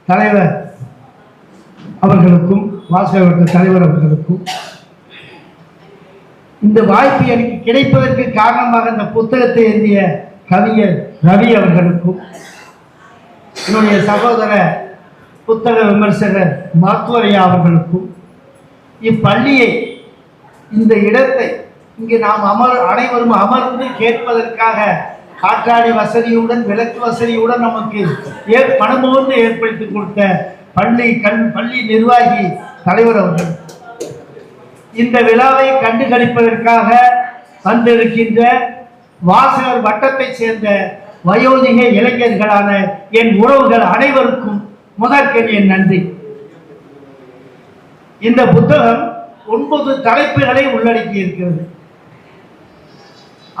தலைவர் அவர்களுக்கும், வாசகவட்ட தலைவர் அவர்களுக்கும், இந்த வாய்ப்பு எனக்கு கிடைப்பதற்கு காரணமாக இந்த புத்தகத்தை எழுதிய கவிஞர் ரவி அவர்களுக்கும், என்னுடைய சகோதர புத்தக விமர்சகர் மாத்துவரையா அவர்களுக்கும், இப்பள்ளியை, இந்த இடத்தை இங்கு நாம் அனைவரும் அமர்ந்து கேட்பதற்காக காற்றாடி வசதியுடன், விளக்கு வசதியுடன் நமக்கு மனமோர்ந்து ஏற்படுத்தி கொடுத்த பள்ளி நிர்வாகி தலைவர் அவர்கள், இந்த விழாவை கண்டுகளிப்பதற்காக வந்திருக்கின்ற வாசகர் வட்டத்தை சேர்ந்த வயோதிக இளைஞர்களான என் உறவுகள் அனைவருக்கும் முதற்கண் என் நன்றி. இந்த புத்தகம் 9 தலைப்புகளை உள்ளடக்கி இருக்கிறது.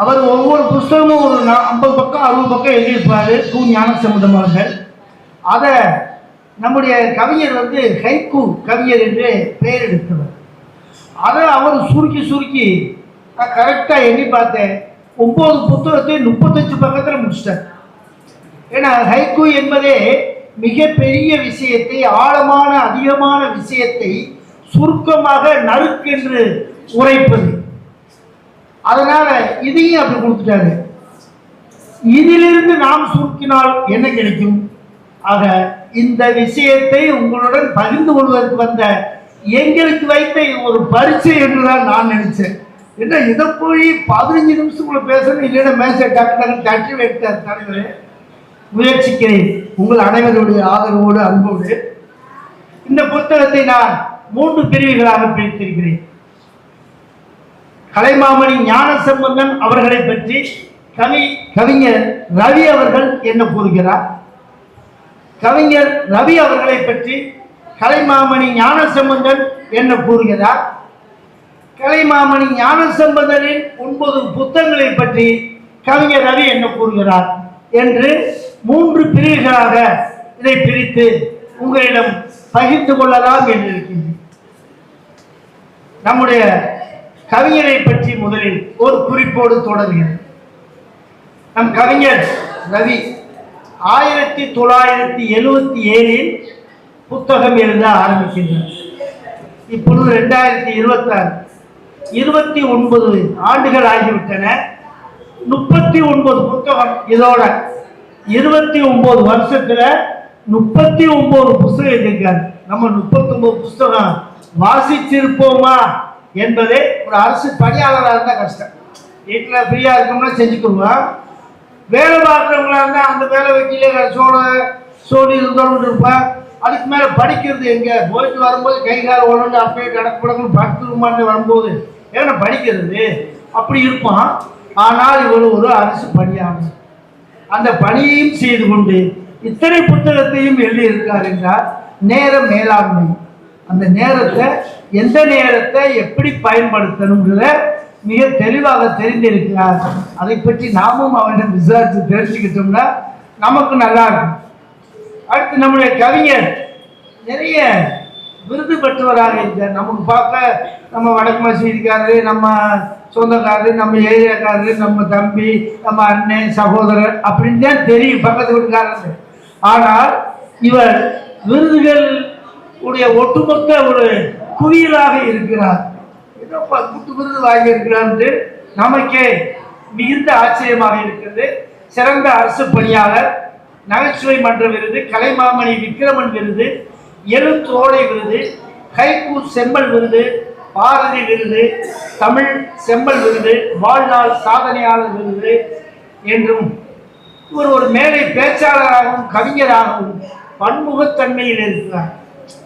அவர் ஒவ்வொரு புத்தகமும் ஒரு 50 பக்கம் 60 பக்கம் எழுதியிருப்பாரு. ஞான சம்பந்தம் அவர்கள் அதை நம்முடைய கவிஞர் ஹைக்கூ கவிஞர் என்று பெயர் எடுத்தவர். அதை அவர் சுருக்கி நான் கரெக்டாக எண்ணி பார்த்தேன், 9 புத்தகத்தை 35 பக்கத்தில் முடிச்சிட்டார். ஏன்னா ஹைக்கூ என்பதே மிகப்பெரிய விஷயத்தை, ஆழமான அதிகமான விஷயத்தை சுருக்கமாக நறுக்கென்று உரைப்பது. அதனால இதையும் அப்படி கொடுத்துட்டாரு. இதிலிருந்து நாம் சுருக்கினால் என்ன கிடைக்கும்? ஆக இந்த விஷயத்தை உங்களுடன் பகிர்ந்து கொள்வதற்கு வந்த எங்களுக்கு வைத்த ஒரு பரிசு என்றுதான் நான் நினைச்சேன். என்ன இதை போய் 15 நிமிஷத்துக்குள்ள பேசணும், இல்லைன்னா மேசை டாக்டர் தட்டி வைத்தார் தலைவரே. முயற்சிக்கிறேன் உங்கள் அனைவருடைய ஆதரவோடு, அன்போடு. இந்த புத்தகத்தை நான் 3 பிரிவுகளாக பிரித்திருக்கிறேன். கலைமாமணி ஞான சம்பந்தன் அவர்களை பற்றி கவிஞர் ரவி அவர்கள் என்ன கூறுகிறார், கவிஞர் ரவி அவர்களை பற்றி கலைமாமணி ஞான சம்பந்தன் என்ன கூறுகிறார், கலைமாமணி ஞான சம்பந்தனின் 9 புத்தகங்களை பற்றி கவிஞர் ரவி என்ன கூறுகிறார் என்று 3 பிரிவுகளாக இதை பிரித்து உங்களிடம் பகிர்ந்து கொள்ளலாம் என்று இருக்கின்றேன். நம்முடைய கவிஞரை பற்றி முதலில் ஒரு குறிப்போடு தொடர்கிறது. நம் கவிஞர் ரவி 1977 புத்தகம் எழுத ஆரம்பிக்கின்றார். இப்பொழுது 2026, 29 ஆண்டுகள் ஆகிவிட்டன. 39 புத்தகம், இதோட 29 வருஷத்துல 39 புத்தகம் எழுதியிருக்காரு. நம்ம 39 புத்தகம் வாசிச்சிருப்போமா என்பதே ஒரு அரசு பணியாளராக இருந்தால் கஷ்டம். வீட்டில் ஃப்ரீயா இருக்கோம்னா செஞ்சுக்குருவோம். வேலை பார்க்குறவங்களா இருந்தால் அந்த வேலை வக்கீலே சோழி இருந்தோன்னு இருப்பேன். அதுக்கு மேலே படிக்கிறது எங்கே? போயிட்டு வரும்போது கைகால ஒன்று அப்படியே கடற்படங்கள் படுத்துருமான்னு வரும்போது ஏன்னா படிக்கிறது அப்படி இருப்பான். ஆனால் இவர் ஒரு அரசு பணியாளர். அந்த பணியையும் செய்து கொண்டு இத்தனை புத்தகத்தையும் எழுதியிருக்கார் என்றால் நேர மேலாண்மை, அந்த நேரத்தை எந்த நேரத்தை எப்படி பயன்படுத்தணுங்கிறத மிக தெளிவாக தெரிந்திருக்கிறார். அதை பற்றி நாமும் அவரிடம் விசாரித்து தெரிஞ்சுக்கிட்டோம்னா நமக்கு நல்லா இருக்கும். அடுத்து நம்முடைய கவிஞர் நிறைய விருது பெற்றவராக இருக்கார். நமக்கு பார்க்க நம்ம வடக்கு மசீதிக்காரரு, நம்ம சொந்தக்காரரு, நம்ம ஏரியாக்காரரு, நம்ம தம்பி, நம்ம அண்ணன், சகோதரர் அப்படின்னு தான் தெரியும் பக்கத்து வீட்டுக்காரரு. ஆனால் இவர் விருதுகள் உடைய ஒட்டுமொத்த ஒரு குவியலாக இருக்கிறார். ஏதோ 10 விருது வாங்கி இருக்கிறார் நமக்கே மிகுந்த ஆச்சரியமாக இருக்கிறது. சிறந்த அரசு பணியாளர், நகைச்சுவை மன்ற விருது, கலைமாமணி விக்ரமன் விருது, எழுத்தோலை விருது, ஹைக்கூ செம்மல் விருது, பாரதி விருது, தமிழ் செம்மல் விருது, வாழ்நாள் சாதனையாளர் விருது என்றும் இவர் ஒரு மேலை பேச்சாளராகவும் கவிஞராகவும் பன்முகத்தன்மையில் இருக்கிறார்.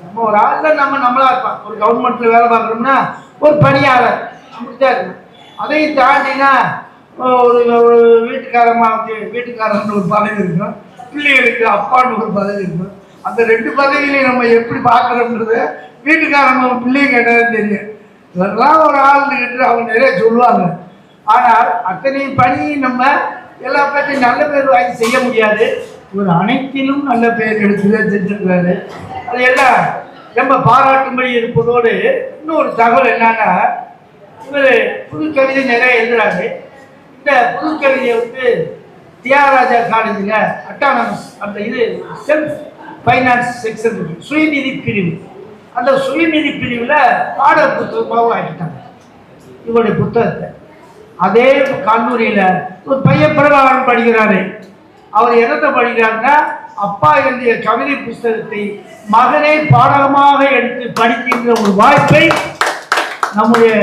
நம்ம ஒரு ஆள் நம்மளா இருப்பான். ஒரு கவர்மெண்ட்ல வேலை பார்க்குறோம்னா ஒரு பணியாளர் அப்படித்தான் இருக்கும். அதையும் தாண்டினா ஒரு வீட்டுக்காரன்னு ஒரு பதவி இருக்கும், பிள்ளைகளுக்கு அப்பான்னு ஒரு பதவி இருக்கும். அந்த 2 பதவியிலையும் நம்ம எப்படி பார்க்குறோம்ன்றத வீட்டுக்காரங்க பிள்ளைங்க கேட்டாலும் தெரியும். இதெல்லாம் ஒரு ஆள்கிட்ட அவங்க நிறைய சொல்லுவாங்க. ஆனால் அத்தனை பணியும் நம்ம எல்லா பேர்த்தையும் நல்ல பேர் வாங்கி செய்ய முடியாது. ஒரு அனைத்திலும் நல்ல பெயர் எடுத்துதான் செஞ்சிருக்காரு. அது எல்லாம் ரொம்ப பாராட்டும்படி இருப்பதோடு இன்னொரு தகவல் என்னன்னா, இவர் புது கவிதை நிறைய எழுதுறாரு. இந்த புது கவிதையை தியாகராஜா காலேஜில் அட்டானமஸ் அந்த செல்ஃப் ஃபைனான்ஸ் செக்ஷன் இருக்கு, சுயநிதி பிரிவு. அந்த சுயநிதி பிரிவில் பாட புத்தகமாகவும் ஆக்கிட்டாங்க இவருடைய புத்தகத்தை. அதே கல்லூரியில் ஒரு பையன் பிரபாகரன் படிக்கிறாரு. அவர் என்னத்தை படிக்கிறாருன்னா, அப்பா எழுதிய கவிதை புஸ்தகத்தை மகனே பாடகமாக எடுத்து படிக்கின்ற ஒரு வாய்ப்பை நம்முடைய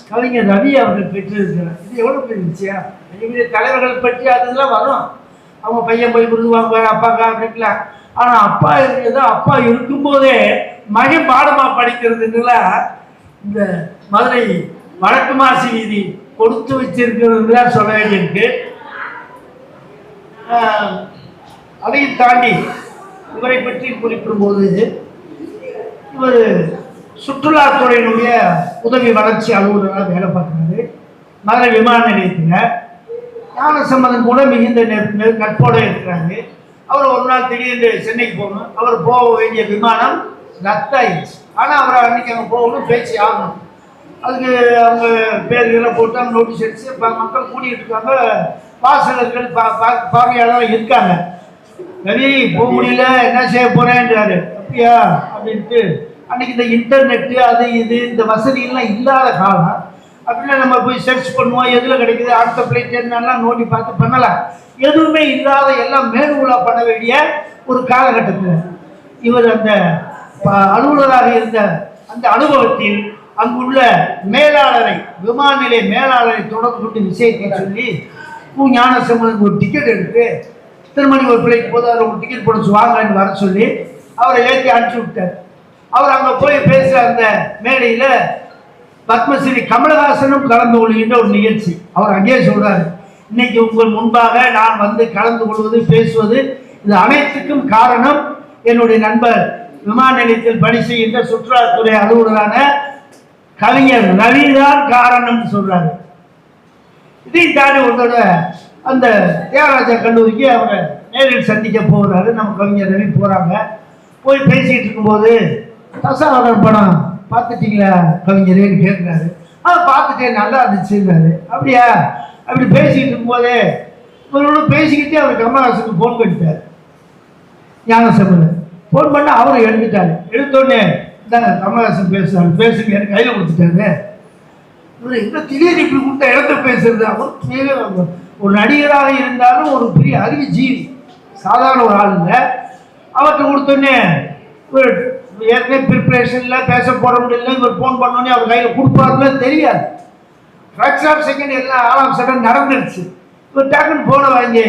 கவிஞர் ரவி அவர்கள் பெற்றிருக்கிறார். இது எவ்வளோ பெரிய விஷயம். பெரிய தலைவர்கள் பற்றி அதெல்லாம் வரும். அவங்க பையன் போய் விருது வாங்குவார் அப்பாக்கா அப்படின்லாம். ஆனால் அப்பா இருக்கிறது அப்பா இருக்கும்போதே மகன் பாடமாக படிக்கிறதுலாம் இந்த மதுரை வடக்கு மாசி வீதி கொடுத்து வச்சிருக்கிறதுலாம் சொல்ல வேண்டியிருக்கு. அதையும் தாண்டி இவரை பற்றி குறிப்பிடும்போது, இவர் சுற்றுலாத்துறையினுடைய உதவி வளர்ச்சி அலுவலராக வேலை பார்க்குறாரு மதுரை விமான நிலையத்தில். ஞானசம்பந்தன் கூட மிகுந்த நட்போடு இருக்கிறாரு. அவர் ஒரு நாள் திடீர்னு சென்னைக்கு போகணும். அவர் போக வேண்டிய விமானம் ரத்தாயிடுச்சு. ஆனால் அவரை அன்றைக்கி அங்கே போகணும், பேச்சு ஆகணும். அதுக்கு அவங்க பேர்களெல்லாம் போட்டு அவங்க நோட்டீஸ் அடிச்சு மக்கள் கூட்டிகிட்டு இருக்காங்க. வாசகர்கள் பார்வையாளர் இருக்காங்க. ரவி போக முடியல, என்ன செய்ய போறேன்றாரு. அப்படியா அப்படின்ட்டு அன்னைக்கு இந்த இன்டர்நெட்டு அது இது இந்த வசதியெல்லாம் இல்லாத காலம். அப்படின்னா நம்ம போய் சர்ச் பண்ணுவோம், எதில் கிடைக்குது, அடுத்த பிளேட் என்னெல்லாம் நோண்டி பார்த்து பண்ணலாம். எதுவுமே இல்லாத எல்லாம் மேலுலா பண்ண வேண்டிய ஒரு காலகட்டத்தில் இவர் அந்த அலுவலராக இருந்த அந்த அனுபவத்தில் அங்குள்ள மேலாளரை, விமான நிலைய மேலாளரை தொடர்பு கொண்டு விஷயத்தை சொல்லி ஞானசம்பந்தனுக்கு ஒரு டிக்கெட் எடுத்து திருமணி ஒரு பிள்ளைக்கு போது அதில் ஒரு டிக்கெட் போட்டு வாங்கன்னு வர சொல்லி அவரை ஏற்றி அனுப்பிச்சி விட்டார். அவர் அங்கே போய் பேசுகிற அந்த மேடையில் பத்மஸ்ரீ கமலஹாசனும் கலந்து கொள்கின்ற ஒரு நிகழ்ச்சி. அவர் அங்கேயே சொல்கிறார், இன்னைக்கு உங்கள் முன்பாக நான் வந்து கலந்து கொள்வது பேசுவது இது அனைத்துக்கும் காரணம் என்னுடைய நண்பர் விமான நிலையத்தில் பணி செய்கின்ற சுற்றுலாத்துறை அலுவலரான கவிஞர் ரவிதான் காரணம் சொல்றாரு. இதை தாண்டி ஒருத்தோட அந்த தியாகராஜா கல்லூரிக்கு அவரை நேரில் சந்திக்க போகிறாரு. நம்ம கவிஞர் ரவி போறாங்க. போய் பேசிட்டு இருக்கும்போது தசாவதாரம் படம் பார்த்துட்டீங்களா கவிஞரேன்னு கேட்குறாரு. பார்த்துட்டேன், நல்லா இருந்துச்சுன்னாரு. அப்படியா? அப்படி பேசிட்டு இருக்கும்போதே இவரோட பேசிக்கிட்டே அவர் கமலஹாசனுக்கு ஃபோன் பண்ணிட்டார். ஞானசம்பந்தன் ஃபோன் பண்ண அவரை எடுத்துட்டாரு. எடுத்தோடனே இந்தாங்க கமலஹாசன் பேசுறாரு, பேசுங்க எனக்கு கையில் கொடுத்துட்டாரு. இவர் இந்த திடீர்னு இப்படி கொடுத்த இடத்த பேசுறது. அவர் ஒரு நடிகராக இருந்தாலும் ஒரு பெரிய அறிவு ஜீவி, சாதாரண ஒரு ஆள் இல்லை. அவர்கிட்ட கொடுத்தோடனே இவர் ஏற்கனவே ப்ரிப்பரேஷனில் பேச போட முடியல. இவர் ஃபோன் பண்ணோடனே அவர் கையில் கொடுப்பாருன்னு தெரியாது. ஃப்ராக்ஷன் ஆஃப் செகண்ட் எல்லாம் ஆளாம் சடன் நடந்துருச்சு. இவர் டக்குன்னு ஃபோனை வாங்கி,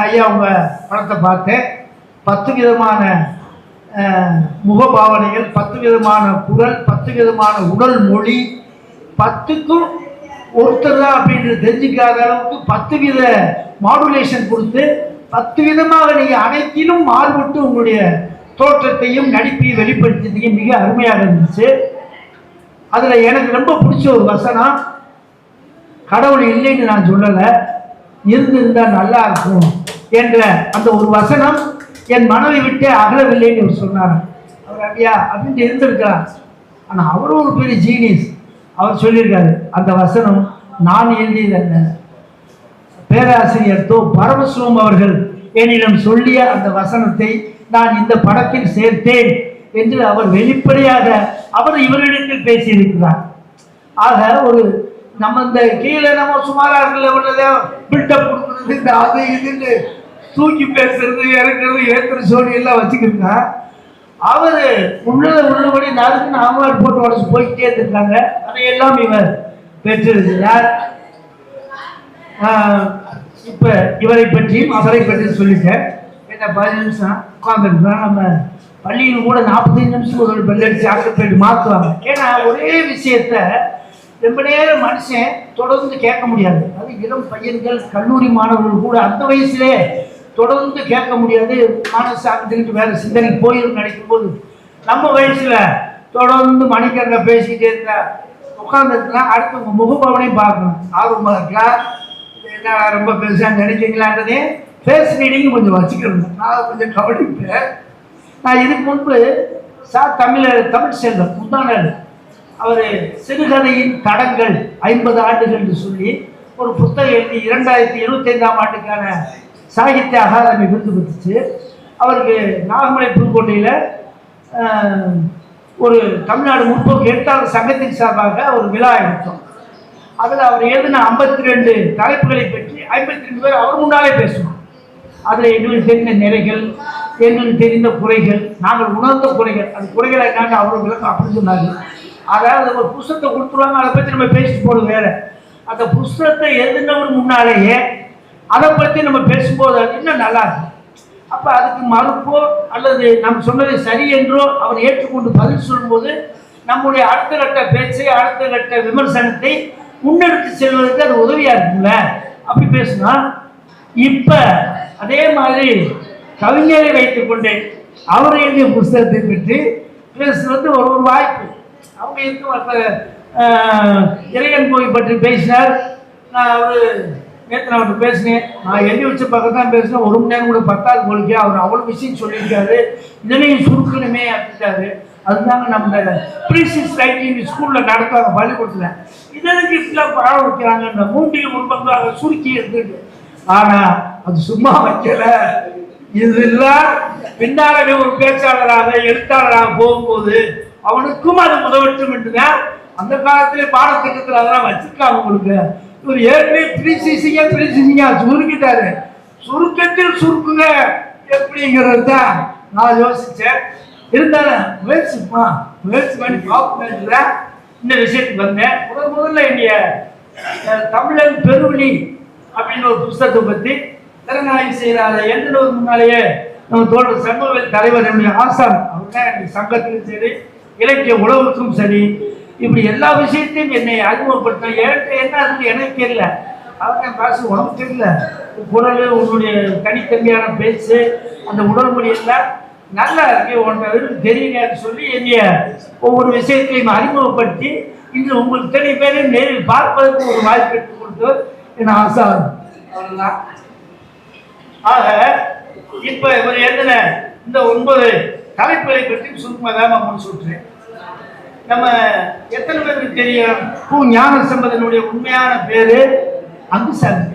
ஐயா உங்கள் படத்தை பார்த்தேன், 10 விதமான முகபாவனைகள், 10 விதமான குரல், 10 விதமான உடல் மொழி, 10க்கும் ஒருத்தர் தான் அப்படின்னு தெரிஞ்சுக்காத அளவுக்கு 10 வித மாடுலேஷன் கொடுத்து 10 விதமாக நீங்கள் அனைத்திலும் மாறுபட்டு உங்களுடைய தோற்றத்தையும் நடிப்பையும் வெளிப்படுத்தியதுக்கு மிக அருமையாக இருந்துச்சு. அதில் எனக்கு ரொம்ப பிடிச்ச ஒரு வசனம், கடவுள் இல்லைன்னு நான் சொல்லலை, இருந்திருந்தால் நல்லா இருக்கும் என்ற அந்த ஒரு வசனம் என் மனதை விட்டு அகலவில்லைன்னு அவர் சொன்னார். அவர் அப்படியா அப்படின்ட்டு இருந்திருக்கிறார். ஆனால் அவரும் ஒரு பெரிய ஜீனியஸ். அவர் சொல்லியிருக்காரு, அந்த வசனம் நான் எழுதியதல்ல, பேராசிரியர் தோ பரமசிவம் அவர்கள் என்னிடம் சொல்லிய அந்த வசனத்தை நான் இந்த படத்தில் சேர்த்தேன் என்று அவர் வெளிப்படையாக அவர் இவரிடத்தில் பேசியிருக்கிறார். ஆக ஒரு நம்ம இந்த கீழே நம்ம சுமாராக பில்டப் கொடுக்குறது, இந்த அது இதுன்னு தூக்கி பேசுறது, இறக்குறது, ஏற்றுற சோழி எல்லாம் வச்சுக்கிறீங்க. அவர் உள்ளபடி நறுக்குன்னு ஆமாடு போட்டு உடச்சு போய்கிட்டே இருந்திருக்காங்க. அதையெல்லாம் இவர் பெற்றிருக்கிறார். இப்ப இவரை பற்றியும் அவரை பற்றியும் சொல்லிட்டேன். என்ன 15 நிமிஷம் உட்காந்துருக்கோம். நம்ம பள்ளியில் கூட 45 நிமிஷம் ஒரு பெல்லடிச்சு ஆக்கப்பேட்டு மாற்றுவாங்க. ஏன்னா ஒரே விஷயத்த ரொம்ப நேரம் மனுஷன் தொடர்ந்து கேட்க முடியாது. அது இளம் பையன்கள், கல்லூரி மாணவர்கள் கூட அந்த வயசுலே தொடர்ந்து கேட்க முடியாது. மனசு அங்கிட்டு வேற சிந்தனைக்கு போயிடும் நினைக்கும் போது நம்ம வயசுல தொடர்ந்து மணிக்கணக்க பேசிக்கிட்டே இருந்தா உட்காந்துருக்கலாம். அடுத்து உங்க முகபாவனையும் பார்க்கணும். ஆர்வமாக இருக்கா, என்ன ரொம்ப பெருசாக நினைக்கிறீங்களான்றதே ஃபேஸ் ரீடிங் கொஞ்சம் வச்சுக்கணும். நான் கொஞ்சம் கவனிப்பேன். நான் இதுக்கு முன்பு தமிழ் செல்வம் முந்தானாடு அவர் சிறுகதையின் தடங்கள் 50 ஆண்டுகள் சொல்லி ஒரு புத்தகம் எழுதி 2025ஆம் ஆண்டுக்கான சாகித்ய அகாதமி விருது பெற்றுச்சு. அவருக்கு நாகமலை புதுக்கோட்டையில் ஒரு தமிழ்நாடு முற்போக்கு எழுத்தாளர் சங்கத்தின் சார்பாக ஒரு விழா எடுத்தோம். அதில் அவர் எழுதின 52 தலைப்புகளை பற்றி 52 பேர் அவர் முன்னாலே பேசுவோம். அதில் எங்களுக்கு தெரிந்த நிறைகள், எங்களுக்கு தெரிந்த குறைகள், நாங்கள் உணர்ந்த குறைகள், அது குறைகளை என்னன்னு அவர் விளக்கம் அப்படின்னு சொன்னாங்க. அதாவது ஒரு புஸ்தகத்தை கொடுத்துருவாங்க, அதை பற்றி நம்ம பேசிட்டு போகிறது வேற. அந்த புஸ்தகத்தை எழுதினவர் முன்னாலேயே அதை பற்றி நம்ம பேசும்போது அது இன்னும் நல்லா இருக்கும். அப்போ அதுக்கு மறுப்போ அல்லது நம்ம சொன்னதை சரி என்றோ அவர் ஏற்றுக்கொண்டு பதில் சொல்லும்போது நம்முடைய அடுத்த கட்ட பேச்சை, அடுத்த கட்ட விமர்சனத்தை முன்னெடுத்து செல்வதற்கு அது உதவியாக இருக்குங்கள. அப்படி பேசுனா இப்போ அதே மாதிரி கவிஞரை வைத்துக் கொண்டேன் அவர் எழுதிய புஸ்தகத்தை பற்றி பேசுறது ஒரு வாய்ப்பு. அவங்க இருக்கும் இறையன் கோயில் பற்றி பேசினார். நான் அவர் நேற்று நான் அவர்கிட்ட பேசினேன். நான் எழுதி வச்ச பக்கம் தான் பேசினேன். 1 மணி நேரம் கூட 10 போலிக்கு அவர் அவ்வளோ விஷயம் சொல்லியிருக்காரு. இதனையும் சுருக்கணுமே அப்படின்ட்டாரு. அதுதாங்க நம்ம ப்ரீசியஸ் ரைட்டிங் ஸ்கூலில் நடத்துவாங்க பள்ளிக்கூடத்தில். இதற்கு இப்படிலாம் பாடம் வைக்கிறாங்க. 3 1 சுருக்கி இருந்துட்டு. ஆனால் அது சும்மா வைக்கல. இதெல்லாம் பின்னாலே ஒரு பேச்சாளராக எழுத்தாளராக போகும்போது அவனுக்கும் அது உதவட்டும் என்றுதான் அந்த காலத்திலே பாடத்திட்டத்தில் அதெல்லாம் வச்சிருக்காங்க. உங்களுக்கு இவர் ஏற்கனவே ப்ரீசிசிங்கா சுருக்கிட்டாரு. சுருக்கத்தில் சுருக்குங்க எப்படிங்கிறது தான் நான் யோசித்தேன். இருந்தாலும் முயற்சி பண்ணி பார்ப்பேன். இந்த விஷயத்துக்கு வந்தேன். முதல்ல என்னுடைய தமிழன் பெருவழி அப்படின்னு ஒரு புஸ்தகத்தை பற்றி திறனாய்வு செய்கிறார். எழுதினது முன்னாலேயே நம்ம தோழர் சண்முகவேல் தலைவர் என்னுடைய ஆசான். அவர் தான் எனக்கு சங்கத்திலும் சரி, இலக்கிய உழவுக்கும் சரி, இப்படி எல்லா விஷயத்தையும் என்னை அறிமுகப்படுத்தின. என்ன அது எனக்கு தெரியல. அவன் பேச உடம்பு தெரியல. குரல், உன்னுடைய தனித்தன்மையான பேச்சு, அந்த உடல் மொழி எல்லாம் நல்லா இருக்கு, உனக்கு தெரியுங்கன்னு சொல்லி என்னைய ஒவ்வொரு விஷயத்தையும் அறிமுகப்படுத்தி இன்று உங்களுக்கு தெரிய பேரையும் நேரில் பார்ப்பதற்கு ஒரு வாய்ப்பு எடுத்து கொடுத்து என் ஆசை. அவ்வளோதான். ஆக இப்ப இவர் எழுதின இந்த 9 தலைப்புகளை பற்றி சுருக்கமாக தான் முன் சொல்றேன். நம்ம எத்தனை பேருக்கு தெரியும் ஞான சம்பந்தனுடைய உண்மையான பேரு அங்குசாமி?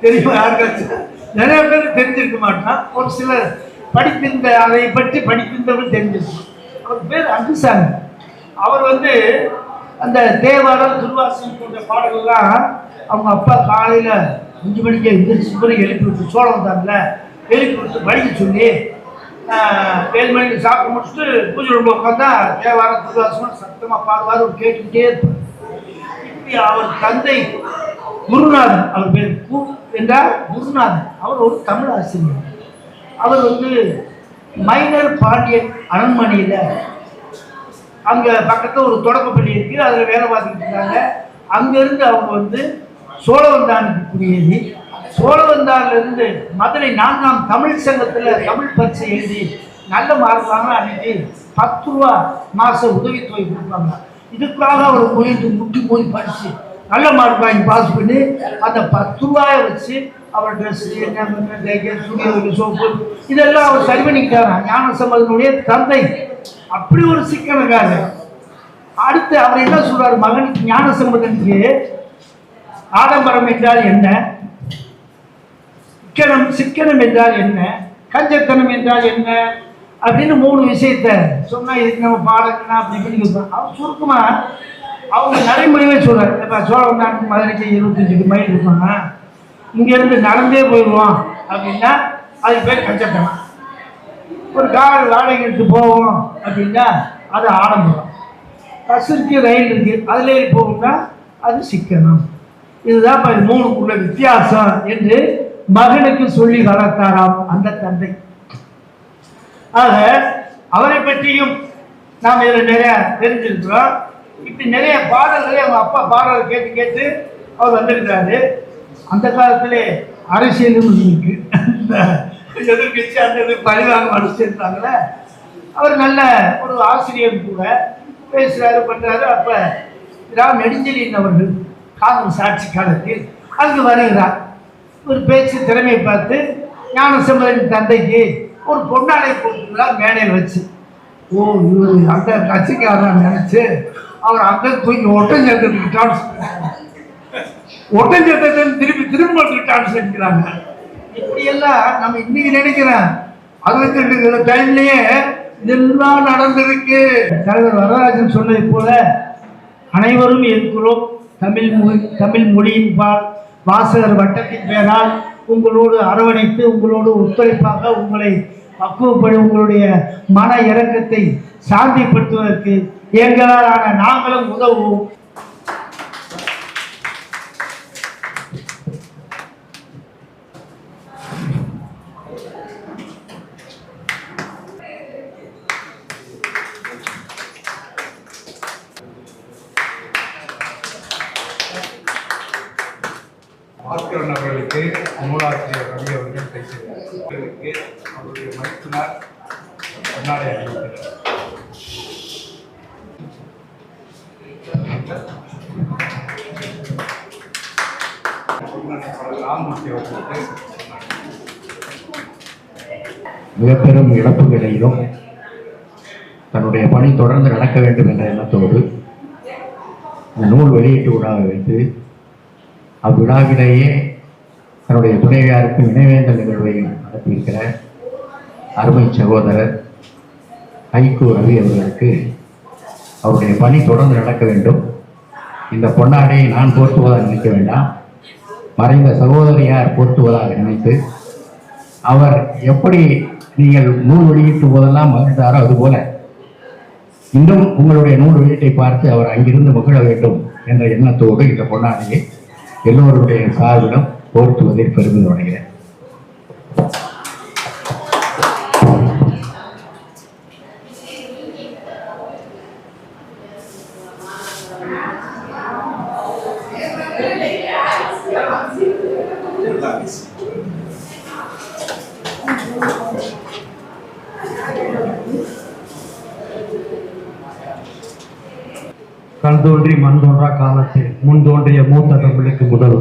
தெரியுமா? யாருக்காச்சும்? நிறைய பேர் தெரிஞ்சிருக்க மாட்டான். ஒரு சிலர் படித்திருந்த அதை பற்றி படித்திருந்தவர்கள் தெரிஞ்சிருக்கும். அவர் பேர் அங்குசாமி. அவர் அந்த தேவாரம், திருவாசகம் போன்ற பாடல்கள்லாம் அவங்க அப்பா காலையில 5 மணிக்கு எந்திரிச்சு எழுப்பி விட்டு, சோழம் வந்தாங்கல்ல, எழுப்பி விட்டு படிக்க சொல்லி 7 மணிக்கு சாப்பிட்டு முடிச்சுட்டு பூஜை ரூமில் உட்காந்தா தேவாரம், திருவாசகம் சத்தமாக பாடுவார். ஒரு கேட்டுக்கிட்டே இருப்பார். இப்படி அவர் தந்தை குருநாதன், அவர் பேர் என்றால் குருநாதன். அவர் ஒரு தமிழ் ஆசிரியர். அவர் மைனர் பாண்டியன் அரண்மனையில் அங்கே பக்கத்தில் ஒரு தொடக்கப்பள்ளி இருக்குது, அதில் வேலை பார்த்துக்கிட்டு இருக்காங்க. அங்கிருந்து அவங்க வந்து சோழவந்தானுக்கு குடியேறி சோழவந்தானிலிருந்து மதுரை 4ஆம் தமிழ் சங்கத்தில் தமிழ் பரிசு எழுதி நல்ல மார்க் வாங்க அன்னைக்கு 10 ரூபா மாச உதவித்தொகை கொடுப்பாங்க. இதுக்காக அவர் முட்டி போய் படிச்சு நல்ல மார்க் வாங்கி பாஸ் பண்ணி அந்த 10 ரூபாயை வச்சு அவர் ட்ரெஸ் துணி சோப்பு இதெல்லாம் அவர் சரி பண்ணிக்கிட்டாராம். ஞானசம்பந்தனுடைய தந்தை அப்படி ஒரு சிக்கனக்காக. அடுத்து அவர் என்ன சொல்றாரு, மகனுக்கு ஞானசம்பந்தனுக்கு ஆடம்பரம் என்றால் என்ன, சிக்கனம் என்றால் என்ன, கஞ்சத்தனம் என்றால் என்ன அப்படின்னு 3 விஷயத்த சொன்னா இதுக்கு நம்ம பாடங்கள்னா அப்படி இப்படி அவர் சுருக்கமா அவங்க நடைமுறையே சொல்றாரு. இப்போ சோழவந்தானுக்கு மதுரைக்கு 25 மைல் இருப்பாங்க, இங்கேருந்து நடந்தே போயிடுவோம் அப்படின்னா அதுக்கு பேர் கஞ்சத்தனம். ஒரு கார் வாடகை எடுத்து போவோம் அப்படின்னா அது ஆடம்பரம். பஸ் இருக்கு, ரயில் இருக்கு, அதுல போகும்னா அது சிக்கனம். இதுதான் இப்போ 3க்குள்ள வித்தியாசம் என்று மகனுக்கு சொல்லி வளர்த்தாராம் அந்த தந்தை. ஆக அவரை பற்றியும் நாம் இதில் நிறைய தெரிஞ்சிருக்கிறோம். இப்படி நிறைய பாடல்களை அவங்க அப்பா பாடல் கேட்டு கேட்டு அவர் வந்திருக்கிறாரு. அந்த காலத்திலே அரசியலும் இருக்கு, எதிர்கட்சி அந்த இது பழிவாங்க அடிச்சிருந்தாங்களே. அவர் நல்ல ஒரு ஆசிரியர் கூட பேசுறாரு பண்றாரு. அப்ப நெடுஞ்செழியன் அவர்கள் காங்கிரஸ் ஆட்சி காலத்தில் அங்கு வருகிறார். ஒரு பேச்சு திறமையை பார்த்து ஞானசம்பந்தன் தந்தைக்கு ஒரு பொன்னாடை போட்டுக்கிறார் மேடையில் வச்சு. ஓ இவர் அந்த கட்சிக்காரன் நினைச்சு அவர் அங்கே தூக்கி ஒட்டஞ்சத்திற்கு திரும்ப செஞ்சுக்கிறாங்க. இப்படியெல்லாம் நம்ம இன்னைக்கு நினைக்கிறோம், 62 டைம்லயே இதெல்லாம் நடந்திருக்கு. தலைவர் வரதராஜன் சொன்னதை போல அனைவரும் இருக்கிறோம் தமிழ் மொழியின் பால் வாசகர் வட்டத்தின் பெயரால் உங்களோடு அரவணைத்து உங்களோடு ஒத்துழைப்பாக உங்களை பக்குவப்படி உங்களுடைய மன இறக்கத்தை சாந்திப்படுத்துவதற்கு எங்களாலான நாங்களும் உதவுவோம். பாஸ்கரன் அவர்களுக்கு நூலாசிரியர் ரவி அவர்கள் பேசுகிறார். அவருடைய மைத்துனர் பொன்னாடை அணிவிக்கிறார். ராமமூர்த்தி அவர்களுக்கு மிகப்பெரும் இழப்புகளிலும் தன்னுடைய பணி தொடர்ந்து நடக்க வேண்டும் என்ற எண்ணத்தோடு இந்த நூல் வெளியீட்டு விழாவை வைத்து அவ்விழாவிலேயே தன்னுடைய துணைவியாருக்கும் இணைவேந்தல் நிகழ்வை நடத்தியிருக்கிற அருமை சகோதரர் ஹைகோ ரவி அவர்களுக்கு அவருடைய பணி தொடர்ந்து நடக்க வேண்டும். இந்த பொன்னாடையை நான் போர்த்துவதாக நினைக்க வேண்டாம், மறைந்த சகோதரியார் போர்த்துவதாக நினைத்து அவர் எப்படி நீங்கள் நூல் வெளியிட்டு போதெல்லாம் மகிழ்ந்தாரோ அதுபோல இன்னும் உங்களுடைய நூல் வெளியீட்டை பார்த்து அவர் அங்கிருந்து மகிழ வேண்டும் என்ற எண்ணத்தோடு இந்த பொன்னாடையை எல்லோருடைய சார்பிலும் போர்த்துவதில் பெருமை அடைகிறேன். கல் தோன்றி மண் தோன்றா காலத்தில் முன் தோன்றிய மூத்த தமிழுக்கு முதல்.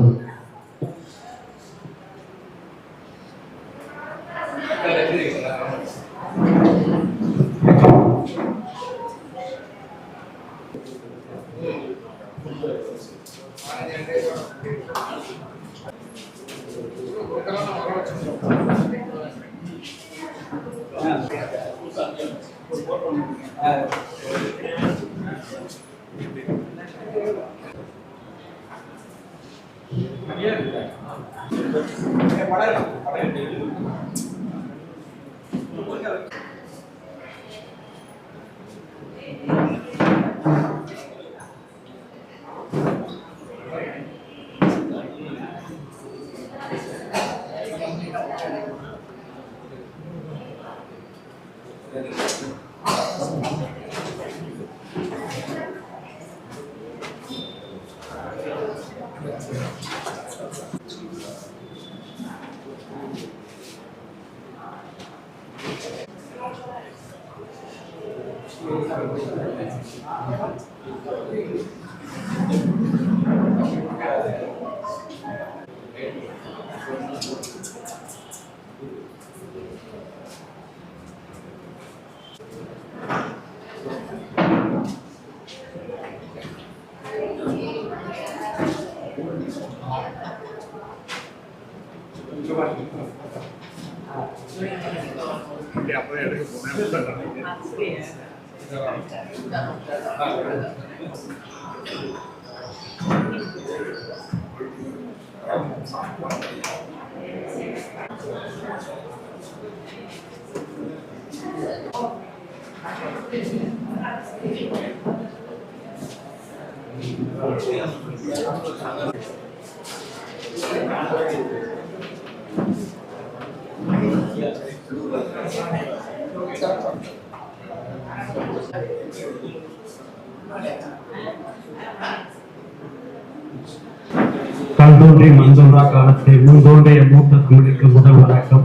கல்தோன்றி மண்தோன்றா காலத்தை முன்தோன்றிய மூத்த தமிழுக்கு முதல் வணக்கம்.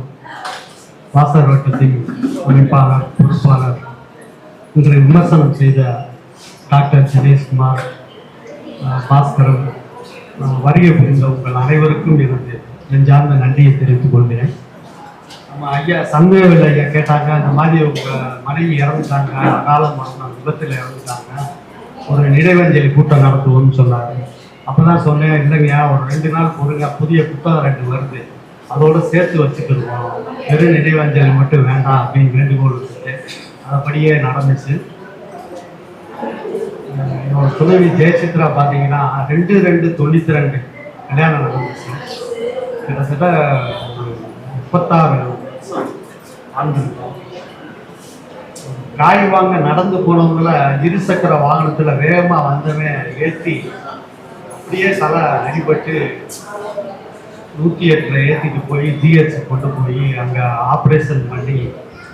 வாசர் வட்டத்தின் அமைப்பாளர் பொறுப்பாளர் இன்று விமர்சனம் செய்த டாக்டர் தினேஷ்குமார், பாஸ்கரன், வருகை புரிந்த உங்கள் அனைவருக்கும் எனது நெஞ்சார்ந்த நன்றியை தெரிவித்துக் கொள்கிறேன். நம்ம ஐயா சண்முகவேல் ஐயா கேட்டாங்க, இந்த மாதிரி உங்கள் மனைவி இறந்துட்டாங்க, அகால மரணம் விபத்தில் இறந்துட்டாங்க, ஒரு நினைவஞ்சலி கூட்டம் நடத்துவோம்னு சொன்னாங்க. அப்போதான் சொன்னேன், இல்லைங்கய்யா ஒரு 2 நாள் பொறுங்க, புதிய புத்தகம் 2 வருது, அதோடு சேர்த்து வச்சுக்கிடுவோம், வெறும் நினைவஞ்சலி மட்டும் வேண்டாம் அப்படின்னு வேண்டுகோள் வச்சுட்டு அதுபடியே நடந்துச்சு. என்னோட துணைவி ஜெயசித்ரா பார்த்தீங்கன்னா 2/2/92 கல்யாணம் நடந்துச்சு. கிட்டத்தட்ட 36 ஆண்டு. காய் வாங்க நடந்து போனவங்கள இருசக்கர வாகனத்துல வேகமா வந்தவன் ஏற்றி அப்படியே தலை அடிபட்டு 108 ஏற்றிட்டு போய் ஜிஹெச் கொண்டு போய் அங்கே ஆப்ரேஷன் பண்ணி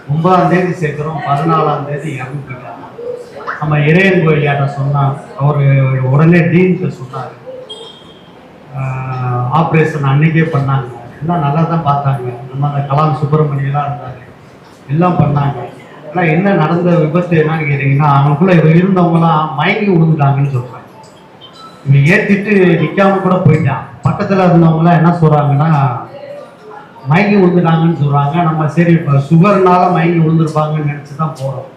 9ஆம் தேதி சேர்க்கிறோம், 14ஆம் தேதி இறந்துட்டாங்க. நம்ம இறையன் கோயிலாட்ட சொன்னான், அவர் உடனே டீன்கிட்ட சொன்னார், ஆப்ரேஷன் அன்னைக்கே பண்ணாங்க, எல்லாம் நல்லா தான் பார்த்தாங்க. நம்ம அந்த கலாம் சுப்பிரமணியெல்லாம் இருந்தாங்க, எல்லாம் பண்ணாங்க. ஆனால் என்ன நடந்த விபத்து என்னன்னு கேட்டிங்கன்னா, அவங்களுக்குள்ள இருந்தவங்களாம் மயங்கி விழுந்துட்டாங்கன்னு சொல்கிறாங்க. இவன் ஏற்றிட்டு நிற்காம கூட போயிட்டான். பக்கத்தில் இருந்தவங்களாம் என்ன சொல்கிறாங்கன்னா, மயங்கி விழுந்துட்டாங்கன்னு சொல்கிறாங்க. நம்ம சரி இப்போ சுகர்னால மயங்கி விழுந்துருப்பாங்கன்னு நினச்சி தான் போகிறோம்.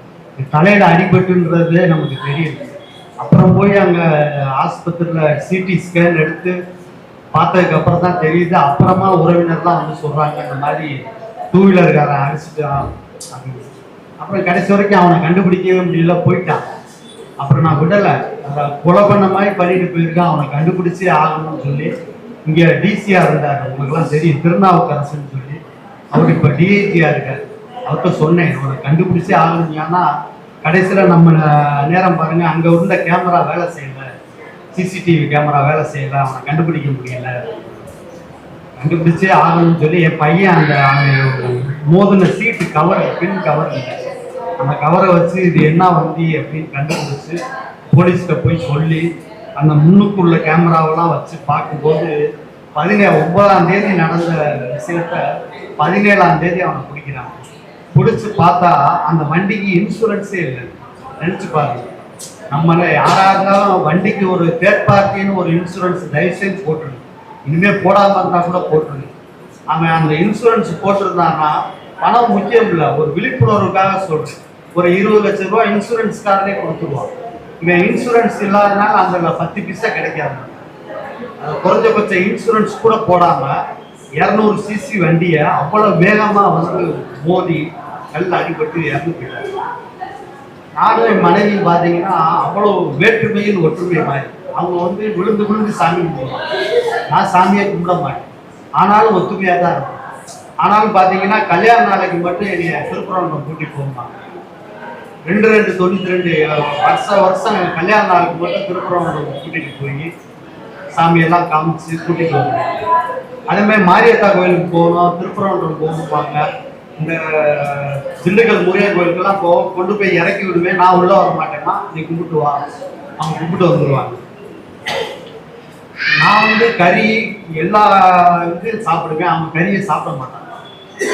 தலையில் அடிபட்டுன்றது நமக்கு தெரியுது. அப்புறம் போய் அங்கே ஆஸ்பத்திரியில் சிடி ஸ்கேன் எடுத்து பார்த்ததுக்கு அப்புறம் தான் தெரியுது. அப்புறமா உறவினர்லாம் வந்து சொல்கிறாங்க, இந்த மாதிரி 2 வீலர்காரன் அடிச்சுட்டான் அப்படின்னு. அப்புறம் கடைசி வரைக்கும் அவனை கண்டுபிடிக்கவே முடியல, போயிட்டான். அப்புறம் நான் விடலை, அந்த கொலை பண்ண மாதிரி பண்ணிட்டு போயிருக்கான், அவனை கண்டுபிடிச்சே ஆகணும்னு சொல்லி இங்கே டிசியாக இருந்தார், உங்களுக்குலாம் தெரியும், திருநாவுக்கரசுன்னு சொல்லி. அவர் இப்போ டிஐஜியாக இருக்கார். அவர்கிட்ட சொன்னேன், அவனை கண்டுபிடிச்சே ஆகணும். ஏன்னா கடைசியில் நம்ம நேரம் பாருங்கள், அங்கே இருந்த கேமரா வேலை செய்யலை, சிசிடிவி கேமரா வேலை செய்யலை, அவனை கண்டுபிடிக்க முடியலை, கண்டுபிடிச்சே ஆகணும்னு சொல்லி என் பையன் அந்த மோதின சீட்டு கவர், பின் கவர், அந்த கவரை வச்சு இது என்ன வண்டி அப்படின்னு கண்டுபிடிச்சு போலீஸ்கிட்ட போய் சொல்லி அந்த முன்னுக்குள்ள கேமராவெல்லாம் வச்சு பார்க்கும்போது 9ஆம் தேதி நடந்த விஷயத்த 17ஆம் தேதி அவனை பிடிக்கிறான். பிடிச்சி பார்த்தா அந்த வண்டிக்கு இன்சூரன்ஸே இல்லை. நினச்சி பாருங்க, நம்மள யாராக இருந்தாலும் வண்டிக்கு ஒரு தேர்ட் பார்ட்டின்னு ஒரு இன்சூரன்ஸ் தயவுசெய்து போட்டுருங்க. இனிமேல் போடாமல் இருந்தால் கூட போட்டுருங்க. அவன் அந்த இன்சூரன்ஸ் போட்டிருந்தான்னா பணம் முக்கியம் இல்லை, ஒரு விழிப்புணர்வுக்காக சொல்கிறேன், ஒரு 20 லட்சம் ரூபா இன்சூரன்ஸ்காரனே கொடுத்துருவான். இவன் இன்சூரன்ஸ் இல்லாதனால அந்த 10 பைசா கிடைக்காது. குறைஞ்சபட்ச இன்சூரன்ஸ் கூட போடாமல் 200 சிசி வண்டியை அவ்வளோ வேகமாக வந்து மோதி கல் அடிபட்டு இறந்து போயிட்டாங்க. நானும் என் மனைவி பார்த்தீங்கன்னா அவ்வளோ வேற்றுமையில் ஒற்றுமை மாதிரி. அவங்க வந்து விழுந்து விழுந்து சாமி கும்பிடுவாங்க, நான் சாமியை கும்பிட மாட்டேன், ஆனாலும் ஒத்துமையாக தான் இருக்கும். ஆனாலும் பார்த்தீங்கன்னா கல்யாண நாளைக்கு மட்டும் என்னைய திருப்பரங்குன்றம் கூட்டிகிட்டு போவாங்க. 2/2/92 வருஷம் கல்யாண நாளுக்கு மட்டும் திருப்பரங்குன்றம் கூட்டிகிட்டு போய் சாமியெல்லாம் காமிச்சு கூட்டிகிட்டு வருவாங்க. அதேமாதிரி மாரியத்தா கோயிலுக்கு போகணும், திருப்பரங்குன்றம் போகணும்பாங்க. இந்த திண்டுக்கல் முருகன் கோயிலுக்கெல்லாம் கொண்டு போய் இறக்கி விடுவேன், நான் உள்ளே வர மாட்டேன்னா நீ கும்பிட்டு வா, அவங்க கும்பிட்டு வந்துடுவாங்க. நான் வந்து கறி எல்லா இதுவும் சாப்பிடுவேன், அவங்க கறியை சாப்பிட மாட்டாங்க.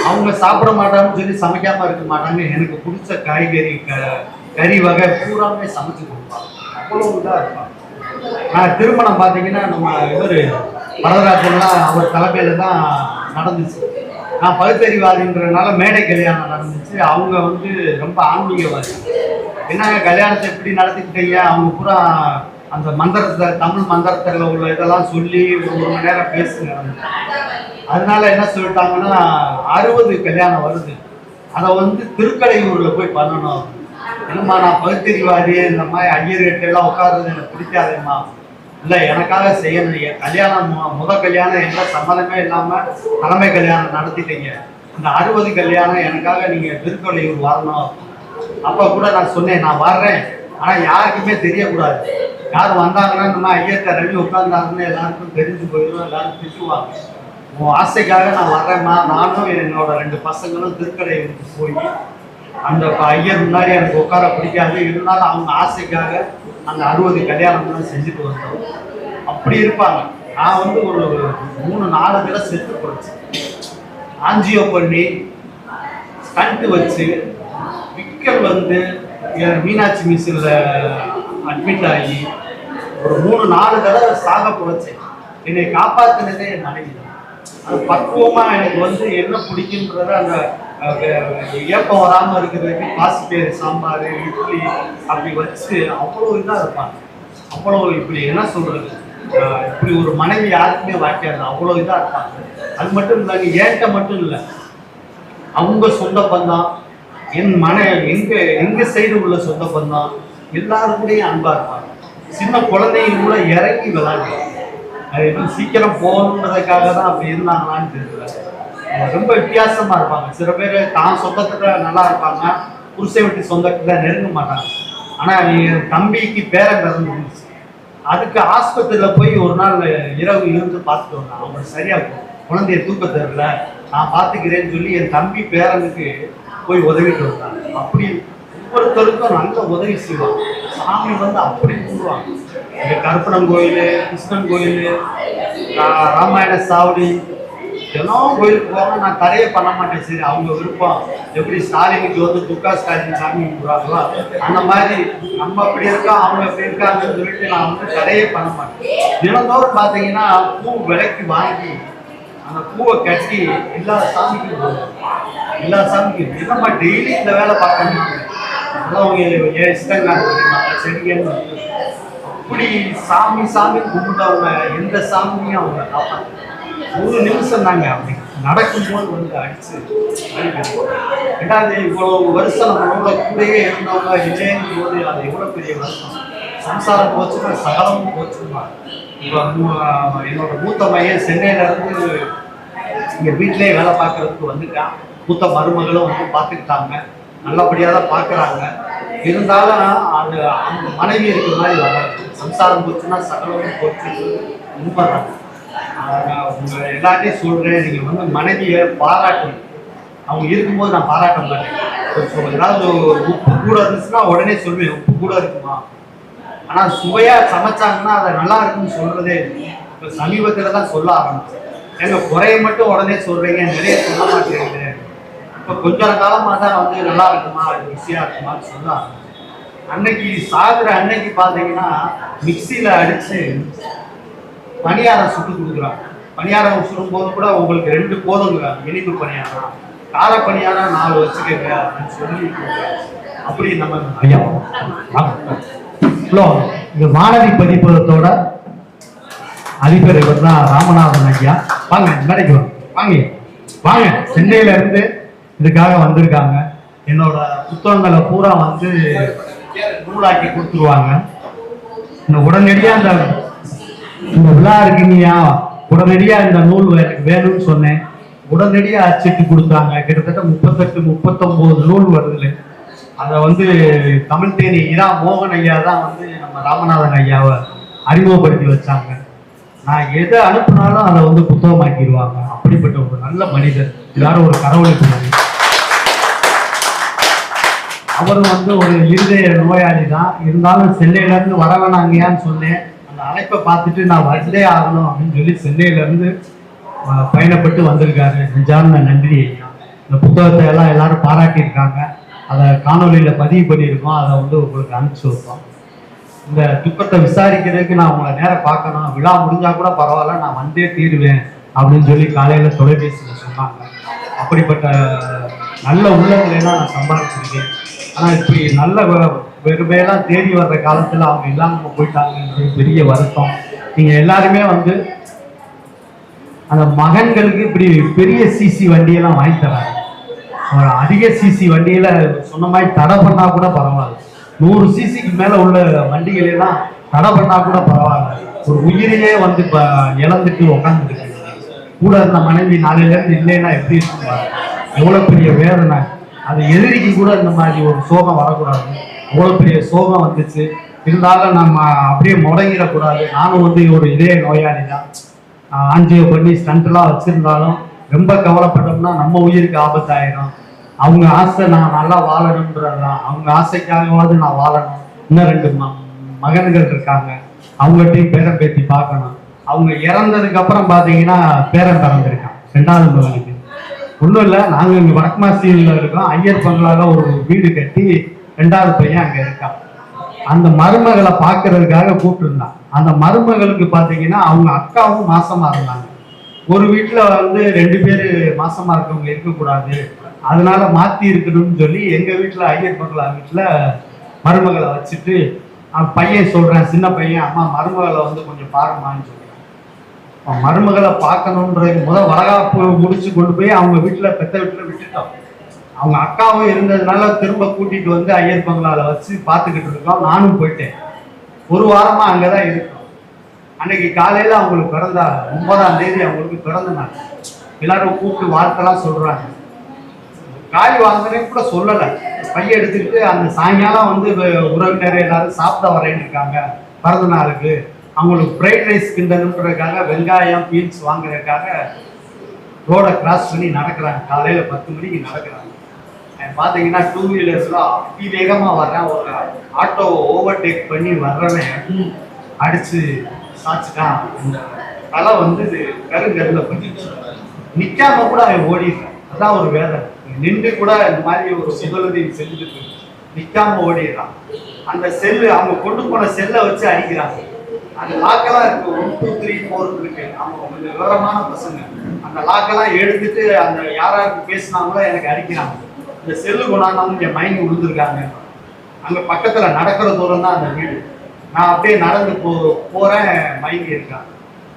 அவங்க சாப்பிட மாட்டாங்கன்னு சொல்லி சமைக்காமல் இருக்க மாட்டாங்க. எனக்கு பிடிச்ச காய்கறி கறி வகை பூராமே சமைச்சு கொடுப்பாங்க. அவ்வளோ இதாக இருப்பாங்க. நான் திருமணம் பார்த்தீங்கன்னா நம்ம இவர் வரதராஜன்லாம் அவர் தலைமையில தான் நடந்துச்சு. நான் பகுத்தறிவாதின்றதுனால மேடை கல்யாணம் நடந்துச்சு. அவங்க வந்து ரொம்ப ஆன்மீகவாதி. என்னங்க கல்யாணத்தை எப்படி நடத்திக்கிட்டீங்க? அவங்க பூரா அந்த மந்திரத்தை தமிழ் மந்திரத்தில் உள்ள இதெல்லாம் சொல்லி ஒரு மணி நேரம் பேசுங்க. அதனால என்ன சொல்லிட்டாங்கன்னா 60 கல்யாணம் வருது, அதை வந்து திருக்கடையூரில் போய் பண்ணணும். என்னம்மா நான் பகுத்தறிவாதி, இந்த மாதிரி ஐயர்கிட்டெல்லாம் உட்கார்றது எனக்கு பிடிக்காதேம்மா. இல்லை எனக்காக செய்யணும். கல்யாணம் முதல் கல்யாணம் எல்லாம் சம்மதமே இல்லாமல் தலைமை கல்யாணம் நடத்திட்டீங்க. இந்த 60 கல்யாணம் எனக்காக நீங்கள் திருக்கடையூர் வரணும். அப்போ கூட நான் சொன்னேன் நான் வர்றேன், ஆனால் யாருக்குமே தெரியக்கூடாது. யார் வந்தாங்கன்னா இந்த மாதிரி ஐயர்கிட்ட ரவி உட்கார்ந்தாங்கன்னு எல்லாருக்கும் தெரிஞ்சு போயிடும், எல்லாரும் திட்டுவாங்க. உன் ஆசைக்காக நான் வர்றேம்மா. நானும் என்னோட 2 பசங்களும் திருக்கடையூருக்கு போய் அந்த ஐயர் முன்னாடி எனக்கு உட்கார பிடிக்காது, இருந்தாலும் அவங்க ஆசைக்காக அந்த 60 கல்யாணம் தான் செஞ்சுட்டு வந்தோம். அப்படி இருப்பாங்க. நான் வந்து ஒரு 3-4 தடவை செத்து போடுச்சேன். ஆஞ்சியோ பண்ணி ஸ்டண்ட் வச்சு விக்கல் வந்து மீனாட்சி மிஷினில் அட்மிட் ஆகி ஒரு 3-4 தடவை சாக போச்சேன். என்னை காப்பாற்றினதே என் மனைவி தான். அது பக்குவமாக எனக்கு வந்து என்ன பிடிக்குன்றத அந்த ஏப்பம் வராமல் இருக்கிறதுக்கு பாசிப்பேர் சாம்பார் இட்லி அப்படி வச்சு அவ்வளோ இதாக இருப்பாங்க. அவ்வளோ இப்படி என்ன சொல்கிறது, இப்படி ஒரு மனைவி யாருக்குமே வாய்க்காது. அவ்வளோ இதாக இருப்பாங்க. அது மட்டும் இல்லைங்க, ஏன்ட்ட மட்டும் இல்லை, அவங்க சொந்த பந்தம், எங்கள் சைடு உள்ள சொந்த பந்தம் எல்லாருக்கூடையும் அன்பாக இருப்பாங்க. சின்ன குழந்தைங்க கூட இறங்கி விளையாடுவாங்க. அது இன்னும் சீக்கிரம் போகணுன்றதுக்காக தான் அப்படி இருந்தாங்களான்னு தெரியல. ரொம்ப வித்தியாசமாக இருப்பாங்க. சில பேர் தான் சொந்தத்தில் நல்லா இருப்பாங்க, புருஷை விட்டு சொந்தத்தில் நெருங்க மாட்டாங்க. ஆனால் என் தம்பிக்கு பேரன் பிறந்துருந்துச்சு. அதுக்கு ஆஸ்பத்திரியில் போய் ஒரு நாள் இரவு இருந்து பார்த்துட்டு வந்தேன். அவங்க சரியாக குழந்தைய தூக்க தெரியல, நான் பார்த்துக்கிறேன்னு சொல்லி என் தம்பி பேரனுக்கு போய் உதவிட்டு வந்தாங்க. அப்படி ஒவ்வொருத்தருக்கும் நல்ல உதவி செய்வாங்க. சாமி வந்து அப்படி கூடுவாங்க. இங்கே கருப்பணம் கோயில், கிருஷ்ணன் கோயில், ராமாயண சாவடி எல்லாம் கோயிலுக்கு போவாங்க. நான் தடையே பண்ண மாட்டேன். சரி அவங்க விருப்பம். எப்படி ஸ்டாலினுக்கு வந்து துக்கா ஸ்டாலின் சாமி கும்பிடுறாங்களோ அந்த மாதிரி நம்ம அப்படி இருக்கோம், அவங்க எப்படி இருக்காங்கன்னு சொல்லிட்டு நான் வந்து தடையே பண்ண மாட்டேன். தினந்தோறும் பார்த்தீங்கன்னா பூ விலைக்கு வாங்கி அந்த பூவை கட்டி எல்லா சாமிக்கும் எல்லா சாமிக்கும் நம்ம டெய்லி இந்த வேலை பார்க்கணும். அதெல்லாம் என் இஷ்டங்க செடிகன்னு அப்படி சாமி சாமி கும்பிட்டவங்க எந்த சாமியும் அவங்க காப்பாங்க. ஒரு நிமிஷம் தாங்க அப்படி நடக்கும்போது வந்து அடிச்சு ரெண்டாவது இவ்வளவு வருஷம் நம்மளோட கூடயே இருந்தவங்க இல்லைங்கும் போது அது எவ்வளோ பெரிய வருஷம். சம்சாரம் போச்சுன்னா சகலமும் போச்சுன்னா. இப்போ என்னோட மூத்த மையன் சென்னையிலேருந்து இங்கே வீட்டிலேயே வேலை பார்க்கறதுக்கு வந்துட்டான். மூத்த மருமகளும் வந்து பார்த்துக்கிட்டாங்க, நல்லபடியாக தான் பார்க்குறாங்க. இருந்தாலும் அது அந்த மனைவி இருக்கிற மாதிரி வராது. சம்சாரம் போச்சுன்னா சகலமும் போச்சு முன்படுறாங்க. உங்களை எல்லாத்தையும் சொல்கிறேன், நீங்கள் வந்து மனைவியை பாராட்டணும். அவங்க இருக்கும்போது நான் பாராட்ட மாட்டேன். ஏதாவது உப்பு கூட இருந்துச்சுன்னா உடனே சொல்லுவேன் உப்பு கூட இருக்குமா. ஆனால் சுவையாக சமைச்சாங்கன்னா அதை நல்லா இருக்குன்னு சொல்கிறதே இப்போ சமீபத்தில் தான் சொல்ல ஆரம்பிச்சேன். எங்கள் குறைய மட்டும் உடனே சொல்கிறீங்க, நிறைய சொல்ல மாட்டேங்குது. இப்போ கொஞ்சம் காலமாக தான் வந்து நல்லா இருக்குமா, அது ருசியாக இருக்குமான்னு சொல்ல ஆரம்பிச்சேன். அன்னைக்கு சாகுற அன்னைக்கு பார்த்தீங்கன்னா மிக்சியில் அடித்து பணியாரம் சுட்டு கொடுக்குறாங்க. பணியாரம் சுடும்போது கூட உங்களுக்கு 2 போதுங்க, இனிப்பு பணியாரம், கார பணியாரம் 4 வச்சுக்கங்க அப்படின்னு சொல்லி அப்படி நம்ம ஐயா இந்த மாணவி பதிப்பகத்தோட அதிபர் இவர் தான் ராமநாதன் ஐயா. வாங்க மேடைக்கு வாங்க வாங்க. சென்னையில இருந்து இதுக்காக வந்திருக்காங்க. என்னோட புத்தகங்களை பூரா வந்து நூலாக்கி கொடுத்துருவாங்க. இந்த உடனடியாக இந்த விழா இருக்கீங்கயா, உடனடியா இந்த நூல் எனக்கு வேணும்னு சொன்னேன். உடனடியா அச்சிட்டு கொடுத்தாங்க. கிட்டத்தட்ட 38-39 நூல் வருது. அதை வந்து தமிழ் தேனி இரா மோகன் ஐயா தான் வந்து நம்ம ராமநாதன் ஐயாவை அறிமுகப்படுத்தி வச்சாங்க. நான் எதை அனுப்புனாலும் அதை வந்து புத்தகமாக்கிடுவாங்க. அப்படிப்பட்ட ஒரு நல்ல மனிதர். எல்லாரும் ஒரு கடவுளுக்கு. அவரும் வந்து ஒரு இருதய நோயாளி தான். இருந்தாலும் சென்னையில இருந்து வர வேணாங்கயான்னு சொன்னேன். அந்த அழைப்பை பார்த்துட்டு நான் வந்தே ஆகணும் அப்படின்னு சொல்லி சென்னையில இருந்து பயணப்பட்டு வந்திருக்காரு. நெஞ்சார்ந்த நன்றி ஐயா. இந்த புத்தகத்தை எல்லாம் எல்லாரும் பாராட்டியிருக்காங்க. அதை காணொலியில் பதிவு பண்ணியிருக்கோம். அதை வந்து உங்களுக்கு அனுப்பிச்சி வைப்போம். இந்த துக்கத்தை விசாரிக்கிறதுக்கு நான் உங்களை நேரம் பார்க்கணும், விழா முடிஞ்சால் கூட பரவாயில்ல, நான் வந்தே தீருவேன் அப்படின்னு சொல்லி காலையில் தொலைபேசியில் சொன்னாங்க. அப்படிப்பட்ட நல்ல உள்ளங்களையெல்லாம் நான் சம்பாதிச்சிருக்கேன். ஆனால் இப்படி நல்ல வெறுமையெல்லாம் தேடி வர்ற காலத்தில் அவங்க இல்லாமல் போயிட்டாங்கன்றது பெரிய வருத்தம். நீங்கள் எல்லாருமே வந்து அந்த மகன்களுக்கு இப்படி பெரிய சிசி வண்டியெல்லாம் வாங்கி தராங்க. அதிக சிசி வண்டியில சொன்ன மாதிரி தடை பண்ணா கூட பரவாயில்ல, 100 சிசிக்கு மேல உள்ள வண்டிகளெல்லாம் தடை பண்ணா கூட பரவாயில்ல. ஒரு உயிரையே வந்து இப்ப இழந்துட்டு உட்காந்துட்டு கூட இருந்த மனைவி நாளையில இருந்து இல்லைன்னா எப்படி இருக்கும், எவ்வளவு பெரிய வேதனை. அது எதிரிக்கு கூட இந்த மாதிரி ஒரு சோகம் வரக்கூடாது. அவ்வளவு பெரிய சோகம் வந்துச்சு. இருந்தாலும் நம்ம அப்படியே முடங்கிடக்கூடாது. நானும் வந்து ஒரு இதய நோயாளி தான். ஆஞ்சியோ பண்ணி ஸ்டண்ட்லாம் வச்சிருந்தாலும் ரொம்ப கவலைப்பட்டோம்னா நம்ம உயிருக்கு ஆபத்தாயிடும். அவங்க ஆசை நான் நல்லா வாழணுன்றதுதான். அவங்க ஆசைக்காகவாவது நான் வாழணும். இன்னும் 2 மகன்கள் இருக்காங்க, அவங்ககிட்டையும் பேரன் பேத்தி பார்க்கணும். அவங்க இறந்ததுக்கு அப்புறம் பார்த்தீங்கன்னா பேரன் பிறந்திருக்கான் 2வது மகனுக்கு. ஒன்றும் இல்லை, நாங்கள் இங்கே வடக்குமாசியில் இருக்கோம். ஐயர் பங்களால ஒரு வீடு கட்டி 2வது பையன் அங்கே இருக்கான். அந்த மருமகளை பார்க்கறதுக்காக கூப்பிட்டுருந்தான். அந்த மருமகளுக்கு பார்த்தீங்கன்னா அவங்க அக்காவும் மாசமா இருந்தாங்க. ஒரு வீட்டில் வந்து 2 பேர் மாசமா இருக்கவங்க இருக்கக்கூடாது, அதனால மாற்றி இருக்கணும்னு சொல்லி எங்கள் வீட்டில் ஐயர் பங்களா வீட்டில் மருமகளை வச்சுட்டு பையன் சொல்கிறேன், சின்ன பையன், அம்மா மருமகளை வந்து கொஞ்சம் பாருமான்னு சொல்கிறேன். மருமகளை பார்க்கணுன்றது வளகாப்பு முடிச்சு கொண்டு போய் அவங்க வீட்டில் பெத்த வீட்டில் விட்டுட்டோம். அவங்க அக்காவும் இருந்ததுனால திரும்ப கூட்டிட்டு வந்து ஐயர் பங்களால வச்சு பார்த்துக்கிட்டு இருக்கோம். நானும் போயிட்டேன். 1 வாரமா அங்கதான் இருக்கோம். அன்னைக்கு காலையில அவங்களுக்கு பிறந்த 9ஆம் தேதி அவங்களுக்கு பிறந்த நாள். எல்லாரும் கூப்பிட்டு வாழ்த்தெல்லாம் சொல்றாங்க. காய் வாங்கினே கூட சொல்லலை. பையன் எடுத்துக்கிட்டு அந்த சாயங்காலம் வந்து உறவினர் எல்லாரும் சாப்பிட வரேன்னு இருக்காங்க பிறந்த நாளுக்கு. அவங்களுக்கு ஃப்ரைட் ரைஸ் கிண்டனுன்றதுக்காக வெங்காயம் பீன்ஸ் வாங்குறதுக்காக ரோடை கிராஸ் பண்ணி நடக்கிறாங்க. காலையில 10 மணிக்கு நடக்கிறாங்க. பார்த்தீங்கன்னா 2 வீலர்ஸ்ல அதி வேகமாக வர்றேன். ஒரு ஆட்டோவை ஓவர்டேக் பண்ணி வர்றவன் அடிச்சு சாச்சுட்டான். இந்த தலை வந்து கருங்கல்ல பதிச்சு நிற்காம கூட அவன் ஓடிடுறான். அதான் ஒரு வேதனை. நின்று கூட இந்த மாதிரி ஒரு சுதலுதவி செஞ்சுட்டு நிற்காம ஓடிடுறான். அந்த செல்லு அவங்க கொண்டு போன செல்லை வச்சு அடிக்கிறாங்க. அந்த லாக்கெல்லாம் இருக்கு, 1 2 3 4 இருக்கு. அவங்க கொஞ்சம் விவரமான பசங்க. அந்த லாக்கெல்லாம் எடுத்துட்டு அந்த யாராருக்கு பேசினாங்களோ எனக்கு அடிக்கிறாங்க. இந்த செல்லு கொண்டாந்தவங்க இங்கே மயங்கி விழுந்துருக்காங்க. அங்கே பக்கத்தில் நடக்கிற தூரம் தான் அந்த வீடு. நான் அப்படியே நடந்து போகிறேன், மயங்கி இருக்காங்க.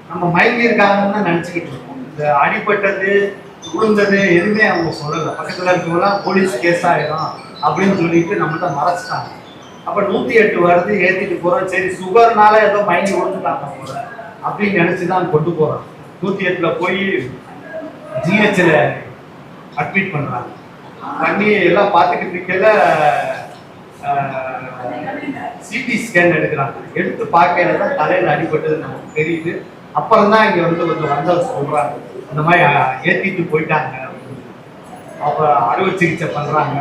நம்ம மயங்கி இருக்காங்கன்னு தான் நினச்சிக்கிட்டு இருக்கோம். இந்த அடிப்பட்டது விழுந்தது எதுவுமே அவங்க சொல்லலை. பக்கத்தில் இருக்கவங்களாம் போலீஸ் கேஸ் ஆகிடும் அப்படின்னு சொல்லிட்டு நம்மள்ட்ட மறைச்சிட்டாங்க. அப்போ 108 வருது, ஏற்றிட்டு போகிறோம். சரி சுகர்னால ஏதோ மயங்கி விழுந்துட்டாங்க போல அப்படின்னு நினச்சி தான் கொண்டு போகிறோம். 108ல் போய் ஜிஹெச்சில் அட்மிட் பண்ணுறாங்க. பண்ணி எல்லாம் பார்த்துக்கிட்டு இருக்கல சிடி ஸ்கேன் எடுக்கிறாங்க. எடுத்து பார்க்கல தான் தலையில் அடிபட்டது நமக்கு தெரியுது. அப்புறம் தான் இங்கே வந்து கொஞ்சம் வந்தவர் சொல்கிறாங்க, இந்த மாதிரி ஏற்றிட்டு போயிட்டாங்க. அப்போ அறுவை சிகிச்சை பண்ணுறாங்க.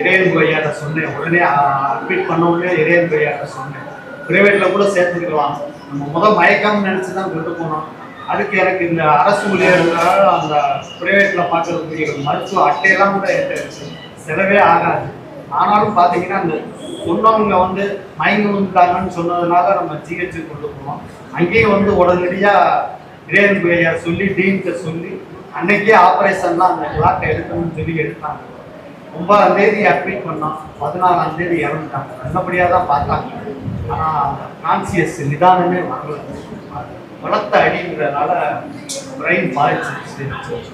இறையன்பு ஐயாட்ட சொன்னேன். உடனே அட்மிட் பண்ண உடனே இறையன்பு ஐயாட்ட சொன்னேன், ப்ரைவேட்டில் கூட சேர்த்துக்கலாம். நம்ம மயக்காமல் நினச்சி தான் கொண்டு போனோம். அதுக்கு எனக்கு இந்த அரசு ஊழியர்களால் அந்த ப்ரைவேட்டில் பார்க்கறதுக்குரிய மருத்துவ அட்டையெல்லாம் கூட என்கிட்ட செலவே ஆகாது. ஆனாலும் பார்த்தீங்கன்னா அந்த சொன்னவங்க வந்து மயங்கி விழுந்துட்டாங்கன்னு சொன்னதுனால நம்ம ஜிஹெச்சு கொண்டு போனோம். அங்கேயும் வந்து உடனடியாக இறையன்பு ஐயா சொல்லி டீன்கிட்ட சொல்லி அன்னைக்கே ஆப்ரேஷன்லாம் அந்த கிளாட்டை எடுக்கணும்னு சொல்லி எடுத்தாங்க. 9ஆம் தேதி அட்மிட் பண்ணோம், 14ஆம் தேதி இறந்துட்டாங்க. நல்லபடியாக தான் பார்த்தாங்க. ஆனால் அந்த கான்சியஸ் நிதானமே வரல. வளர்த்த அடிங்கிறதுனால பிரெயின் பாதிச்சிருச்சு.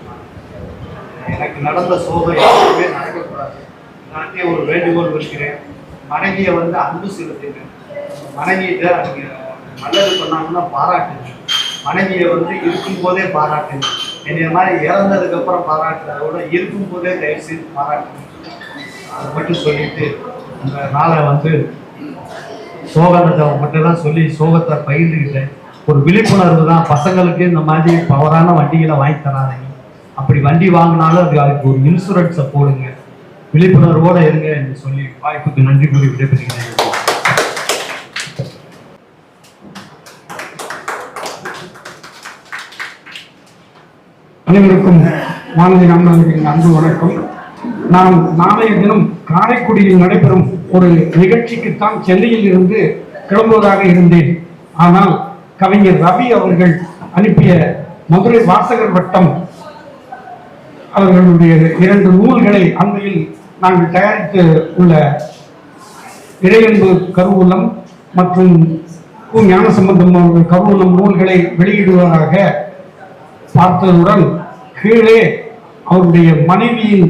எனக்கு நடந்த சோகம் யாருமே நடக்கக்கூடாது. நானே ஒரு வேண்டுகோள் வைக்கிறேன். மனைவியை வந்து அன்பு செலுத்துங்க. மனைவியிட்ட நீங்கள் நல்லது பண்ணாங்கன்னா பாராட்டுங்க. மனைவியை வந்து இருக்கும் போதே பாராட்டுங்க. என்னைய மாதிரி இறந்ததுக்கு அப்புறம் பாராட்டுறத விட இருக்கும் போதே தயவு செய்து பாராட்டுங்க. அதை மட்டும் சொல்லிட்டு அந்த நாளை வந்து சோகத்தை மட்டும் தான் சொல்லி சோகத்தை பகிர்ந்துக்கிட்டேன். ஒரு விழிப்புணர்வு தான். பசங்களுக்கு இந்த மாதிரி பவரான வண்டிகளை வாங்கி தராதீங்க. அப்படி வண்டி வாங்கினாலும் அதுக்கு ஒரு இன்சூரன்ஸை போடுங்க. விழிப்புணர்வோடு இருங்க என்று சொல்லி வாய்ப்புக்கு நன்றி கூறி விடைபெறுகிறேன். அனைவருக்கும் மாநில அன்பு வணக்கம். நான் நாளைய தினம் காரைக்குடியில் நடைபெறும் ஒரு நிகழ்ச்சிக்குத்தான் சென்னையில் இருந்து கிளம்புவதாக இருந்தேன். ஆனால் கவிஞர் ரவி அவர்கள் அனுப்பிய மதுரை வாசகர் வட்டம் அவர்களுடைய 2 நூல்களை அண்மையில் நாங்கள் தயாரித்து உள்ள இறையன்பு கருவூலம் மற்றும் ஞானசம்பந்தம் அவர்கள் கருவூலம் நூல்களை வெளியிடுவதாக பார்த்ததுடன் கீழே அவருடைய மனைவியின்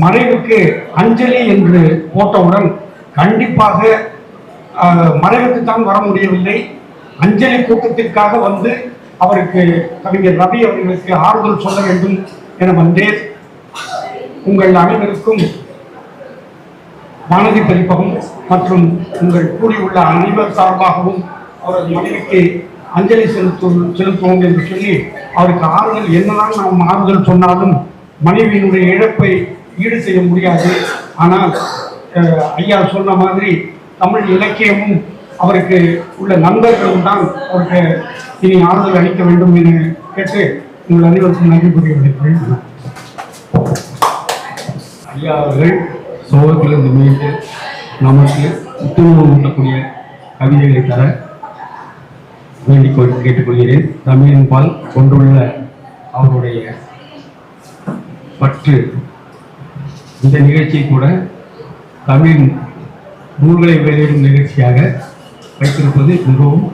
மறைவுக்கு அஞ்சலி என்று போட்டவுடன் கண்டிப்பாக மறைவுக்கு தான் வர முடியவில்லை, அஞ்சலி கூட்டத்திற்காக வந்து அவருக்கு கவிஞர் ரவி அவர்களுக்கு ஆறுதல் சொல்ல வேண்டும் என வந்தேன். உங்கள் அனைவருக்கும் வானதி பதிப்பகம் மற்றும் உங்கள் கூடியுள்ள அனைவர் சார்பாகவும் அவரது மனைவிக்கு அஞ்சலி செலுத்துவோம் என்று சொல்லி அவருக்கு ஆறுதல், என்னதான் நாம் ஆறுதல் சொன்னாலும் மனைவியினுடைய இழப்பை ஈடு செய்ய முடியாது. ஆனால் ஐயா சொன்ன மாதிரி தமிழ் இலக்கியமும் அவருக்கு உள்ள நண்பர்களும் தான் அவருக்கு இனி ஆறுதல் அளிக்க வேண்டும் என கேட்டு உங்கள் அனைவருக்கும் நன்றி கூறி விடுகிறேன். ஐயா அவர்கள் சோகத்திலிருந்து மீண்டு நமக்கு புத்துணர்வு ஊட்டக்கூடிய கவிதைகளை தர வேண்டிக் கேட்டுக்கொள்கிறேன். தமிழின் பால் கொண்டுள்ள அவருடைய பற்று இந்த நிகழ்ச்சியை கூட தமிழ் நூல்களை வெளியிடும் நிகழ்ச்சியாக வைத்திருப்பது மிகவும்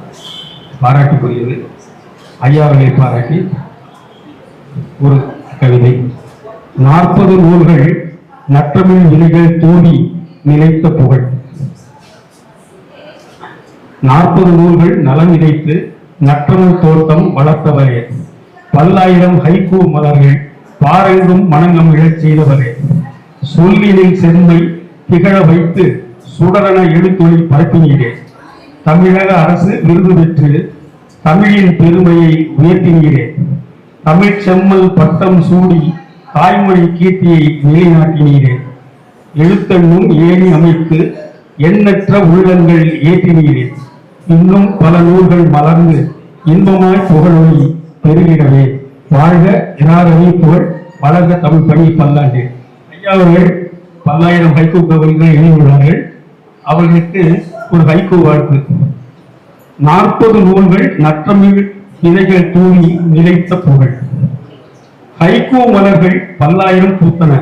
பாராட்டுக்குரியது. ஐயாவர்களை பாராட்டி ஒரு கவிதை. 40 நூல்கள் நற்றமிழ் விழிகள் தூவி நிலைத்த புகழ். 40 நூல்கள் நலம் நினைத்து நற்றமிழ் தோட்டம் வளர்த்தவரே, பல்லாயிரம் ஹைக்கூ மலர்கள் பாரெங்கும் மனங்கமிழச் செய்தவரே, சொல்லினில் செம்மை திகழ வைத்து சுடரன எழுத்தொழில் பரப்பினீரே, தமிழக அரசு விருது பெற்று தமிழின் பெருமையை உயர்த்தினீரே, தமிழ் செம்மல் பட்டம் சூடி தாய்மொழி கீர்த்தியை நிலைநாட்டினீரே, எழுத்தெண்ணும் ஏணி அமைத்து எண்ணற்ற உள்ளங்கள் ஏற்றினீரே, இன்னும் பல நூல்கள் மலர்ந்து இன்பமாய் புகழொலி பெருகிடவே, வாழ்க இராரவி புகழ் வளர்க தமிழ் பணி பல்லாண்டு. ஐயா அவர்கள் பல்லாயிரம் ஹைக்கூ கவிதைகளை எழுதியுள்ளார்கள். அவர்களுக்கு ஒரு ஹைக்கூ வாழ்த்து. 40 நூல்கள் நற்றமிழ் விதைகள் தூவி நிலைத்த புகழ். ஹைக்கூ மலர்கள் பல்லாயிரம் பூத்தன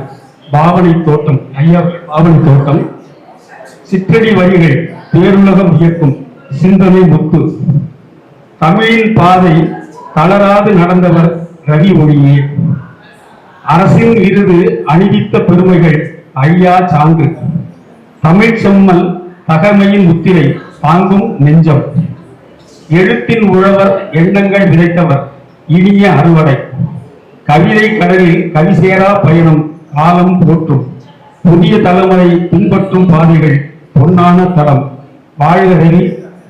பாவனை தோட்டம். ஐயா பாவனை தோட்டம். சிற்றடி வரிகள் பேருலகம் இயக்கும் சிந்தனை முத்து. தமிழின் பாதை தளராது நடந்தவர் ரவி ஒளியே. அரசின் விருது அணிவித்த பெருமைகள் ஐயா சான்று. தமிழ் செம்மல் தகமையின் முத்திரை தாங்கும் நெஞ்சம். எழுத்தின் உழவர் எண்ணங்கள் விதைத்தவர் இனிய அறுவடை. கவிதை கடலில் கவிசேரா பயணம் காலம் போற்றும். புதிய தலைமுறை பின்பற்றும் பாதைகள் பொன்னான தரம். வாழ்க ரவி,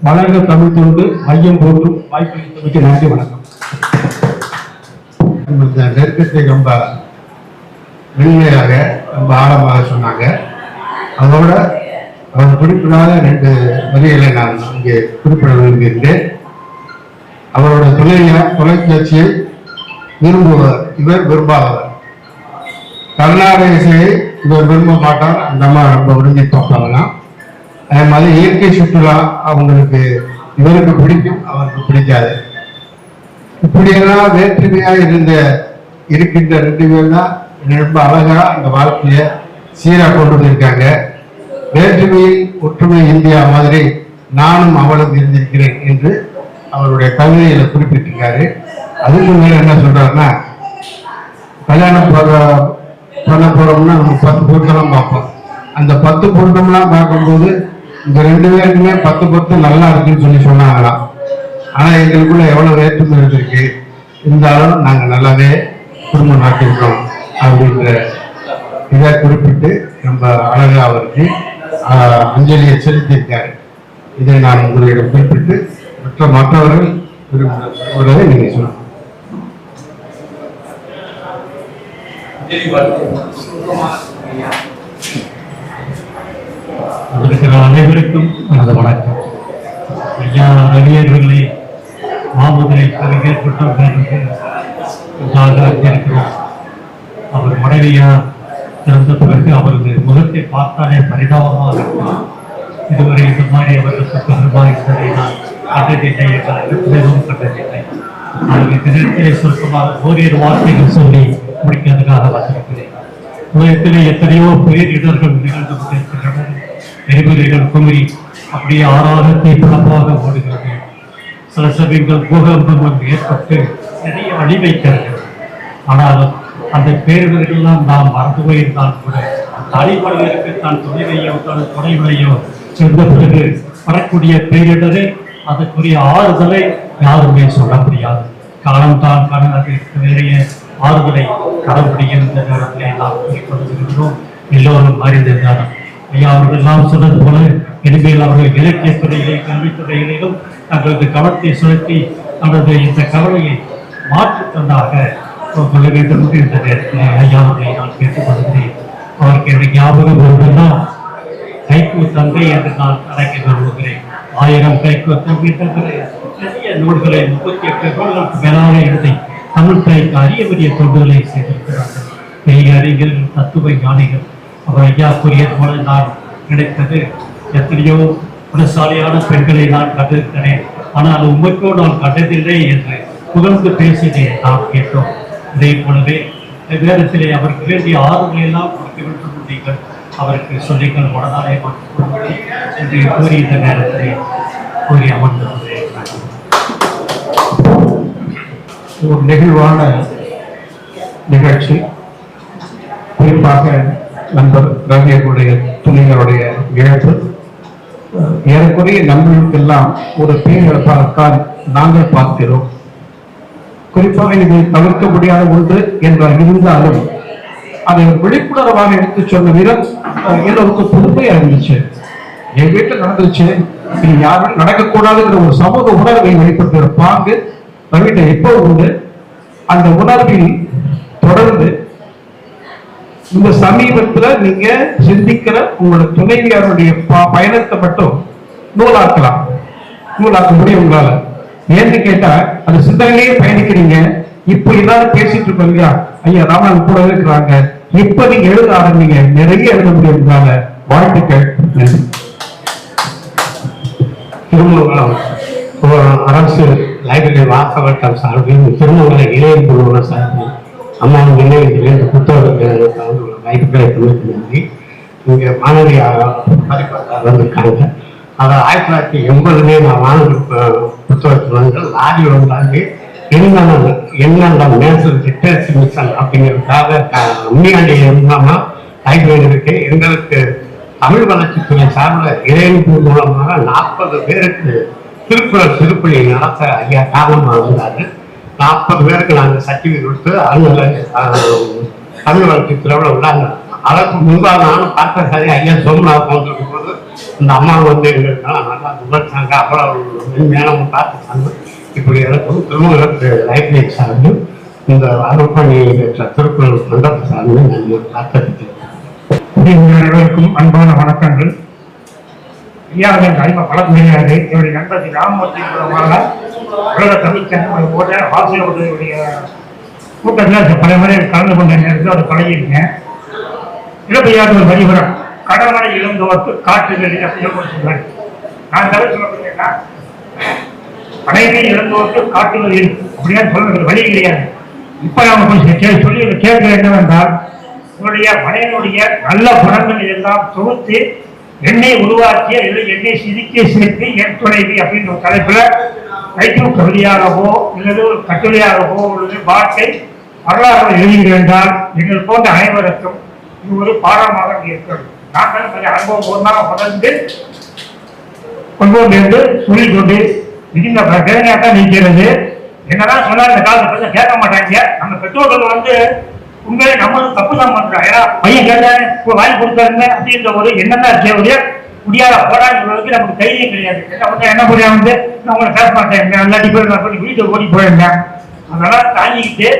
வளர்க தமிழ் தொண்டு, மையம் போற்றும். வாய்ப்பு நன்றி, வணக்கம். இந்த நெருக்கத்தை ரொம்ப மென்மையாக ரொம்ப ஆழமாக சொன்னாங்க. அதோட அவர் குறிப்பிடாத 2 வரிகளை நான் இங்கே குறிப்பிட விரும்புகின்றேன். அவரோட தொலைக்காட்சியை விரும்புவர், இவர் விரும்பாதவர். கர்நாடக இசையை இவர் விரும்ப மாட்டார், அந்த அம்மா ரொம்ப விரும்பி பார்ப்பாங்களாம். அதே மாதிரி இயற்கை சுற்றுலா அவங்களுக்கு இவருக்கு பிடிக்கும், அவருக்கு பிடிக்காது. இப்படியெல்லாம் வேற்றுமையாக இருக்கின்ற 2 பேர் தான் ரொம்ப அழகா அந்த வாழ்க்கைய சீரா கொண்டு வந்திருக்காங்க. வேற்றுமையில் ஒற்றுமை இந்தியா மாதிரி நானும் அவளும் இருந்திருக்கிறேன் என்று அவருடைய கவிதையில குறிப்பிட்டிருக்காரு. அதுக்கு மேல என்ன சொல்றாருன்னா, கல்யாணம் பண்ண போறோம்னா நம்ம 10 பொருத்தெல்லாம் பார்ப்போம். அந்த 10 பொருத்தம்லாம் பார்க்கும்போது இந்த 2 பேருக்குமே 10 பொருத்தம் நல்லா இருக்குன்னு சொல்லி சொன்னாங்களாம். ஆனா எங்களுக்குள்ள எவ்வளவு வேற்றுமை இருந்திருக்கு, இருந்தாலும் நாங்க நல்லாவே குடும்பம் நடத்திருக்கோம் அப்படின்ற இதை குறிப்பிட்டு ரொம்ப அழகா அவருக்கு அஞ்சலியை செலுத்தியிருக்காரு. இதை நான் உங்களிடம் குறிப்பிட்டு மற்றவர்கள் விரும்புவதை நீங்க சொல்லணும். இருக்கிற அனைவருக்கும் எனது வணக்கம். ஐயா ரவியர்களே, மாமுதலை கவிஞர் குற்றத்திற்கு இருக்கிறோம். அவர் மனைவியார் இறந்த பிறகு அவரது முகத்தை பார்த்தாலே பரிதாபமாக இருக்கும். இதுவரை இந்த மாதிரி அவர்களுக்கு பெருமாள் இருந்ததை நான் கண்டதில்லை என்றும் கண்டதில்லை. அவர்கள் தினத்திலே சுருக்கமாக ஓரிரு வார்த்தைகள் சொல்லி முடிக்கிறதுக்காக வந்திருக்கிறேன். உலகத்திலே எத்தனையோ பேர் இடர்கள் நிகழ்ந்து கொண்டிருக்கின்றன. எரிமலைகள் குமரி அப்படியே ஆறாரத்தை பலமாக ஓடுகிறது. சில சமயங்கள் பூகம்பம் ஏற்பட்டு நிறைய அழிவைக்கிறது. ஆனாலும் அந்த பேரிடர்களெல்லாம் நாம் மறந்து போயிருந்தால் கூட அடிப்படையிற்கு தான் துணைவையோ தன் துணைவரையோ சென்ற பிறகு வரக்கூடிய பேரிடரை அதற்குரிய ஆறுதலை யாருமே சொல்ல முடியாது. காலம்தான் அதற்கு நிறைய ஆறுதலை தர முடியும். இந்த நேரத்திலே நாம் குறிப்பிடுகின்றோம். எல்லோரும் அறிந்திருந்தாலும் ஐயா அவர்கள் எல்லாம் சொன்னது போல இனிமேல் அவர்கள் இலக்கியத் துறையிலே கல்வித்துறையிலும் தங்களது கவனத்தை செலுத்தி தனது இந்த கவலையை மாற்றுத்தந்தாக சொல்ல வேண்டும் என்று இந்த நேரத்தில் ஐயாவதை நான் கேட்டுக்கொள்கிறேன். அவருக்கு என்னுடைய ஞாபகம் வருவதெல்லாம் கைக்கு தந்தை என்று நான் அழைக்க விரும்புகிறேன். 1000 கைக்கு தந்தை தவிர நிறைய நூல்களை 38 நூல்களுக்கு மேலாக எழுதி தமிழ் தாய்க்கு அரிய பெரிய தொண்டுகளை செய்திருக்கிறார்கள். பெரிய அறிஞர்கள், தத்துவ ஞானிகள். அவர் ஐயா கூறியது போல நான் நினைத்தது எத்தனையோ புலசாலியான பெண்களை நான் கண்டிருக்கிறேன், ஆனால் உண்மைக்கோ நான் கண்டதில்லை என்று புகழ்ந்து பேசியதை நாம் கேட்டோம். இதே போலவே நேரத்திலே அவருக்கு வேண்டிய ஆறுதலை எல்லாம் கொடுக்க வேண்டும் நீங்கள் அவருக்கு சொல்லிகள் உடனாலே என்று கூறி இந்த நேரத்திலே கூறி அமர்ந்திருக்கிறேன். ஒரு நெகிழ்வான நிகழ்ச்சி. குறிப்பாக நண்பர் ரவியர்களுடைய துணிகளுடைய இழப்பு ஏறக்குறைய நம்மளுக்கெல்லாம் ஒரு பேரிழப்பாகத்தான் நாங்கள் பார்க்கிறோம். குறிப்பாக இது தவிர்க்க முடியாத ஒன்று என்று இருந்தாலும் அதை விழிப்புணர்வாக எடுத்து சொன்ன விதம் எல்லோருக்கும் புதுமையா இருந்துச்சு. என் வீட்டில் நடந்துச்சு, இது யாரும் நடக்கக்கூடாதுங்கிற ஒரு சமூக உணர்வை வெளிப்படுத்துகிற பாங்கு வீட்டை எப்போ உண்டு. அந்த உணர்வில் தொடர்ந்து இந்த சமீபத்துல நீங்க சிந்திக்கிற உங்களோட துணைவியாருடைய பயணத்தை மட்டும் நூலாக்க முடியும் உங்களால. ஏன்னு கேட்டா அந்த சிந்தனையிலேயே பயணிக்கிறீங்க. இப்ப எல்லாரும் பேசிட்டு இருக்கோம் இல்லையா, ஐயா ராமன் கூட இருக்கிறாங்க. இப்ப நீங்க எழுத ஆரம்பிங்க, நிறைய எழுத முடியும் உங்களால. வாழ்த்துக்கள். திருமங்கலம் அரசு லைப்ரரி வாசகர்கள் சார்பில் திருமங்கல இளைஞர் குழுவின சார்பில் அம்மாவின் நினைவுகள் என்ற புத்தகங்கள் வாய்ப்புகளை தமிழுக்கு நன்றி. இங்கே மாணவி வந்திருக்காங்க. அதை 1980 நான் மாணவர் புத்தகத்தில் வந்து லாரி வந்தாங்க. என்னென்ன நேஷனல் லிட்டரேசி மிஷன் அப்படிங்கிறதுக்காக உண்மையாண்டி இருந்தாமல் லைப்ரரி இருக்கு. எங்களுக்கு தமிழ் வளர்ச்சித்துறை சார்பில் இளைஞர் மூலமாக 40 பேருக்கு திருக்குறள் திருப்பலி நடத்த ஐயா காரணமாக இருந்தாரு. 40 பேருக்கு நாங்கள் சர்டிஃபிகேட் கொடுத்து தமிழ் வளர்ச்சித்துறையில் உள்ளாங்க. அதற்கு முன்பாக நானும் பார்த்த சரி ஐயா சோமநாத் வந்திருக்கும் போது இந்த அம்மா வந்து எங்களுக்கெல்லாம் நல்லா விமர்சாங்க. அப்புறம் மென்மேலும் பார்த்துட்டாங்க. இப்படி இருக்கும் திருமணத்து லைப்ரரி சார்ந்து இந்த அருப்பணி பெற்ற திருக்குறள் மண்டபத்தை சார்ந்து நான் பார்த்திருக்கேன். அனைவருக்கும் அன்பான வணக்கங்கள். ஐயாவின் அறிமுக பழங்குடியினரு என்னுடைய நண்பர் ராமமூர்த்தி மூலமாக உலக தமிழ்ச்சங்கம் போட்ட ஆசிரியர்களுடைய கூட்டத்தில் பல முறை கலந்து கொண்ட நேரத்தில் அதை பழகியிருக்கேன். இளப்பையார் ஒரு வரிபுறம் கடமனை இழந்தோர்க்கு காற்றுகளில் அப்படின்னு சொல்றாரு. நான் தவிர சொல்லப்படுறேன்னா படைமை இழந்தோர்க்கு காட்டுகளில் அப்படின்னு சொல்றது வழி கிடையாது. இப்ப நாம கொஞ்சம் சொல்லி கேட்க என்னவென்றால், உங்களுடைய படையினுடைய நல்ல குணங்கள் எல்லாம் தொகுத்து எண்ணெய் உருவாக்கிய எண்ணெய் சிரிக்க சேர்த்து என் துணைவி அப்படின்ற ஒரு தலைப்புல கைத்து கவிதையாகவோ அல்லது ஒரு கட்டுரையாகவோ ஒரு பாட்டை வரலாறு எழுதுகிறேன் என்றால் எங்கள் போன்ற அனைவருக்கும் இது ஒரு பாடமாக இருக்கிறது. நாங்கள் கொஞ்சம் அனுபவம் ஒன்றாக தொடர்ந்து கொண்டு என்று சொல்லிக்கொண்டு இந்த வேதனையாக தான் நிற்கிறது. என்னதான் சொன்னா இந்த காலத்தை கேட்க மாட்டாங்க. நம்ம பெற்றோர்கள் வந்து உண்மையிலே நம்மளும் தப்பு தான் பண்றோம். ஏன்னா பையன் கேட்டாரு வாங்கி கொடுத்தாருங்க அப்படின்ற ஒரு என்னதான் தேவையோ முடியாத போராடுறதுக்கு நமக்கு தைரியம் கிடையாது. என்ன புரியா வந்து நான் உங்களை பேச மாட்டேன், எல்லாட்டி போய் வீட்டுக்கு ஓடி போயிருந்தேன். அதெல்லாம் தாங்கிக்கிட்டு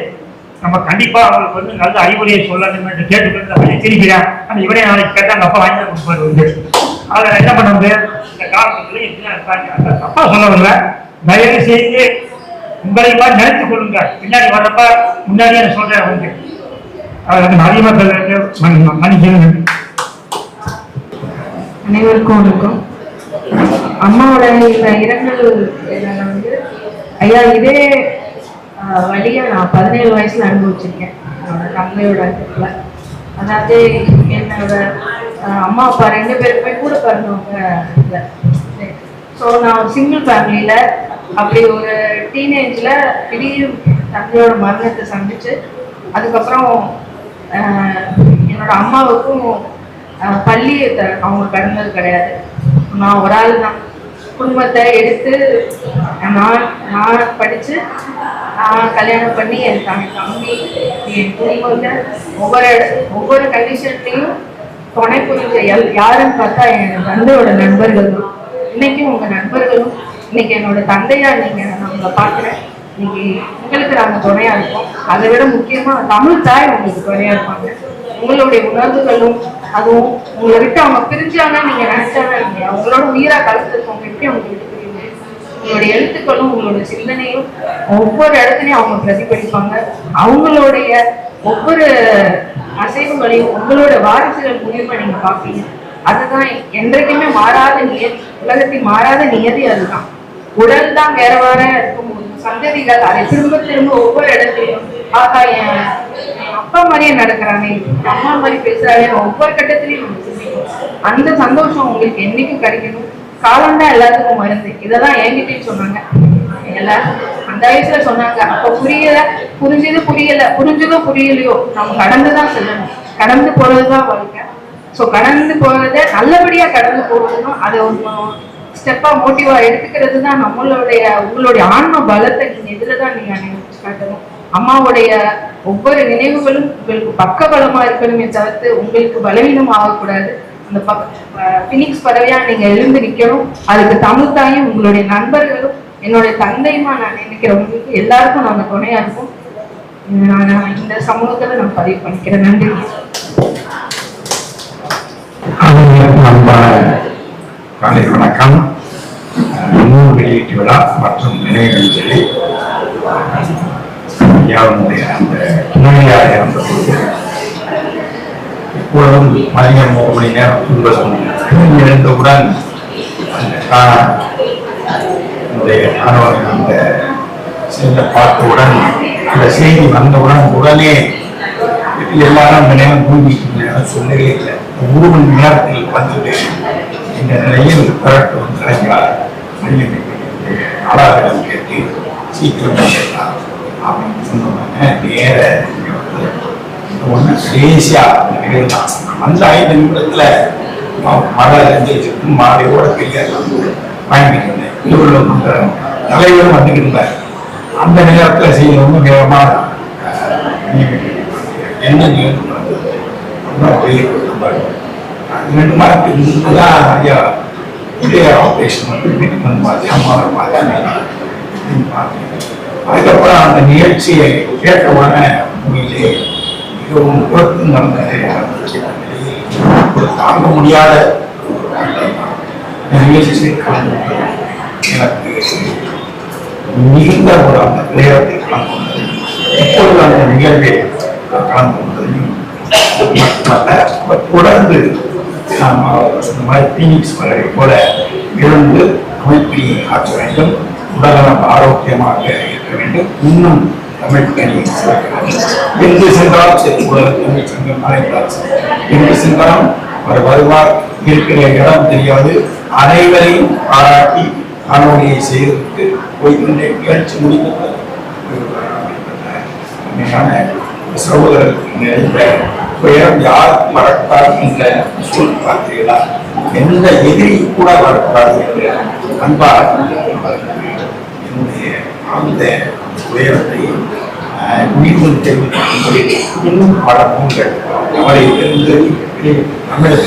நம்ம கண்டிப்பா அவங்களுக்கு வந்து நல்ல அறிவுரையை சொல்லணும் என்று கேட்டுக்கிட்டு திரிக்கிறேன். அந்த இவரே நாளைக்கு கேட்டா அந்த அப்பா வாங்கி தான் கொடுப்பாரு வந்து. அதில் என்ன பண்ண முடியாது. இந்த காலத்துல எப்படிதான் இருக்காங்க தப்பா சொல்லவில்லை. தயவு செய்து உங்களை மாதிரி நினைத்துக் கொள்ளுங்க. பின்னாடி வர்றப்ப முன்னாடியே சொல்றேன் வந்து நிறைய மன்னிக்கணும். அனைவருக்கும் வணக்கம். அம்மாவோட இந்த இரங்கல் வந்து ஐயா இதே வழியை நான் 17 வயசுல அனுபவிச்சிருக்கேன் என்னோட தந்தையோட இடத்துல. அதாவது என்னோட அம்மா அப்பா 2 பேருக்குமே கூட பிறந்தவங்க இல்லை. ஸோ நான் சிங்கிள் ஃபேமிலியில் அப்படி ஒரு டீனேஜில் திடீர் தந்தையோட மரணத்தை சந்திச்சு அதுக்கப்புறம் என்னோட அம்மாவுக்கும் பள்ளி அவங்க கடந்தது கிடையாது. நான் ஒரு ஆள் தான் குடும்பத்தை எடுத்து நான் படித்து நான் கல்யாணம் பண்ணி என் தம்பி என் குடும்பத்தில் ஒவ்வொரு கண்டிஷன்லையும் துணை புரிஞ்ச யாருன்னு பார்த்தா என் தந்தையோட நண்பர்கள் தான். இன்னைக்கும் உங்கள் நண்பர்களும் இன்னைக்கு என்னோட தந்தையா நீங்கள் நான் உங்களை பார்க்குறேன். இன்னைக்கு உங்களுக்கு நாங்கள் துணையாக இருக்கோம். அதை விட முக்கியமாக தமிழ் தாய் உங்களுக்கு துணையாக இருப்பாங்க. உங்களுடைய உணர்வுகளும் அதுவும் உங்களை விட்டு அவங்க பிரிஞ்சாங்க நீங்கள் நினைச்சாங்க இல்லையா அவங்களோட உயிராக கலந்துருக்கவங்க எப்படி அவங்க விட்டு பிரியுங்க. உங்களுடைய எழுத்துக்களும் உங்களோட சிந்தனையும் ஒவ்வொரு இடத்துலையும் அவங்க பிரதிபலிப்பாங்க. அவங்களுடைய ஒவ்வொரு அசைவுகளையும் உங்களோட வாரிசுகள் மூலியமா நீங்க பார்ப்பீங்க. அதுதான் என்றைக்குமே மாறாத நியதி, உலகத்தின் மாறாத நியதி. அதுதான் உடல் தான் வேற வேற இருக்கும்போது சந்ததிகள் அதை திரும்ப திரும்ப ஒவ்வொரு இடத்துலையும் ஆகா என் அப்பா மாதிரியே நடக்கிறானே அம்மா மாதிரி பேசுறானே ஒவ்வொரு கட்டத்திலையும் அந்த சந்தோஷம் உங்களுக்கு என்னைக்கும் கிடைக்கணும். காலம்தான் எல்லாத்துக்கும் மருந்து. இதெல்லாம் என்கிட்டயும் சொன்னாங்க எல்லாரும் அந்த வயசுல சொன்னாங்க. அப்ப புரிஞ்சதோ புரியலையோ நம்ம கடந்துதான் செல்லணும். கடந்து போறதுதான் வாழ்க்கை. ஸோ கடந்து போறத நல்லபடியா கடந்து போறதுன்னா அதை ஸ்டெப்பா மோட்டிவா எடுத்துக்கிறது தான் உங்களுடைய ஆன்ம பலத்தை நீங்க இதுலதான் நீங்க நினைச்சு காட்டணும். அம்மாவுடைய ஒவ்வொரு நினைவுகளும் உங்களுக்கு பக்க பலமா இருக்கணுமே தவிர்த்து உங்களுக்கு பலவீனம் ஆகக்கூடாது. அந்த பினிக்ஸ் பறவையா நீங்க எழுந்து நிக்கணும். அதுக்கு தமிழ் தாயும் உங்களுடைய நண்பர்களும் என்னுடைய தந்தையுமா நான் நினைக்கிறவங்களுக்கு எல்லாருக்கும் நாங்கள் துணையா இருக்கும். நான் இந்த சமூகத்துல நான் பதிவு பண்ணிக்கிறேன். நன்றி. காலை வணக்கம். நூல் வெளியீட்டு விழா மற்றும் நினைவஞ்சலி ஐயாவுடைய அந்த துணையாக இருந்தபோது இப்பொழுதும் மதியம் 1 மணி நேரம் தூங்கலாம் எழுந்தவுடன் அந்த செல்ல பார்த்தவுடன் அந்த செய்தி வந்தவுடன் உடனே எல்லாரும் அந்த நேரம் தூங்கிட்டு சொல்லவே இல்லை. 1 மணி நேரத்தில் வந்துட்டு இந்த நிலையில் பிறகு கலைஞர் ஆளாரிடம் கேட்டு சீக்கிரம் அப்படின்னு சொன்னோடனே நேர ஒன்று கடைசியா நிகழ்ந்தான். அந்த 5 நிமிடத்துல மழை இருந்துச்சு மாலையோட பெரிய வாங்கிட்டு இருந்தேன். இவர்களும் தலைவரும் வந்துட்டு இருந்தார். அந்த நேரத்தில் செய்யணும்னு வேகமாக என்ன நிகழ்வு 2 மாதத்துக்கு முன்புதான் ஐயா இதே ஆப்ரேஷன் வீட்டுக்கு வந்து பார்த்து அம்மாவை பார்த்தேன். அதுக்கப்புறம் அந்த நிகழ்ச்சியை கேட்ட உடனே உண்மையிலே மிகவும் பொறுத்து நடந்தது. ஒரு தாங்க முடியாத நிகழ்ச்சி எனக்கு மிகுந்த ஒரு அந்த விளையாட்டை கலந்து கொண்டது. இப்பொழுது அந்த நிகழ்வை கலந்து கொண்டதையும் மட்டுமல்ல தொடர்ந்து இந்த மாதிரி பீனிக்ஸ் பறவை போல எழுந்து அமைப்பினை ஆற்ற வேண்டும். உடல்நலம் ஆரோக்கியமாக இருக்க வேண்டும். இன்னும் தமிழ் பணி எங்கு சென்றாலும் சரி உலக தமிழ் சங்கம் அழைத்தால் எங்கு சென்றாலும் வருவார். இருக்கிற இடம் தெரியாது. அனைவரையும் பாராட்டி காணொலியை செய்வதற்கு போய்கொண்டே நிகழ்ச்சி முடிந்தது. சகோதரருக்கு நிறைந்த துயரம் யாருக்கு வரக்கூடாது என்ற சூழல் பார்த்தீர்களா? எந்த எதிரி கூட வரக்கூடாது என்ற அன்பாக என்னுடைய அந்த துயரத்தை மீண்டும் தெரிவிக்கும்படி இன்னும் பல நூல்கள் அவரை இருந்து தமிழக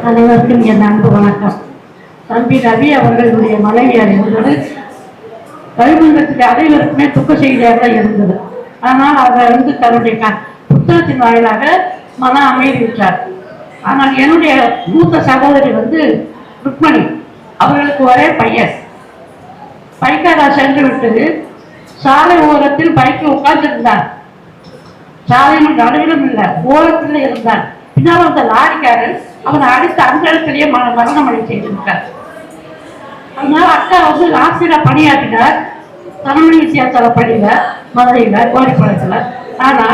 அனைவருக்கும் என் அன்பு வணக்கம். தம்பி ரவி அவர்களுடைய மனைவியார் இருந்தது கல்விமன்றத்தில் அனைவருக்குமே துக்க செய்தியாக தான் இருந்தது. ஆனால் அவர் தன்னுடைய புத்தகத்தின் வாயிலாக மன அமைதிவிட்டார். ஆனால் என்னுடைய மூத்த சகோதரி ருக்மணி அவர்களுக்கு ஒரே பையன் பைக்காரா சென்று விட்டது. சாலை ஓரத்தில் பைக்கு உட்கார்ந்திருந்தார். சாலையின் நடுவிலும் இல்லை, ஓரத்தில் இருந்தார். பின்னால் வந்த லாரிக்காரர் அவனை அடித்து அந்த இடத்திலேயே மரணம் அடை செய்திருக்கார். அதனால அக்கா வந்து ஆசிரியர் பணியாற்றினார் தமிழ் வித்தியாசார பள்ளியில, மதுரையில, கோரிப்பாளையத்துல. ஆனா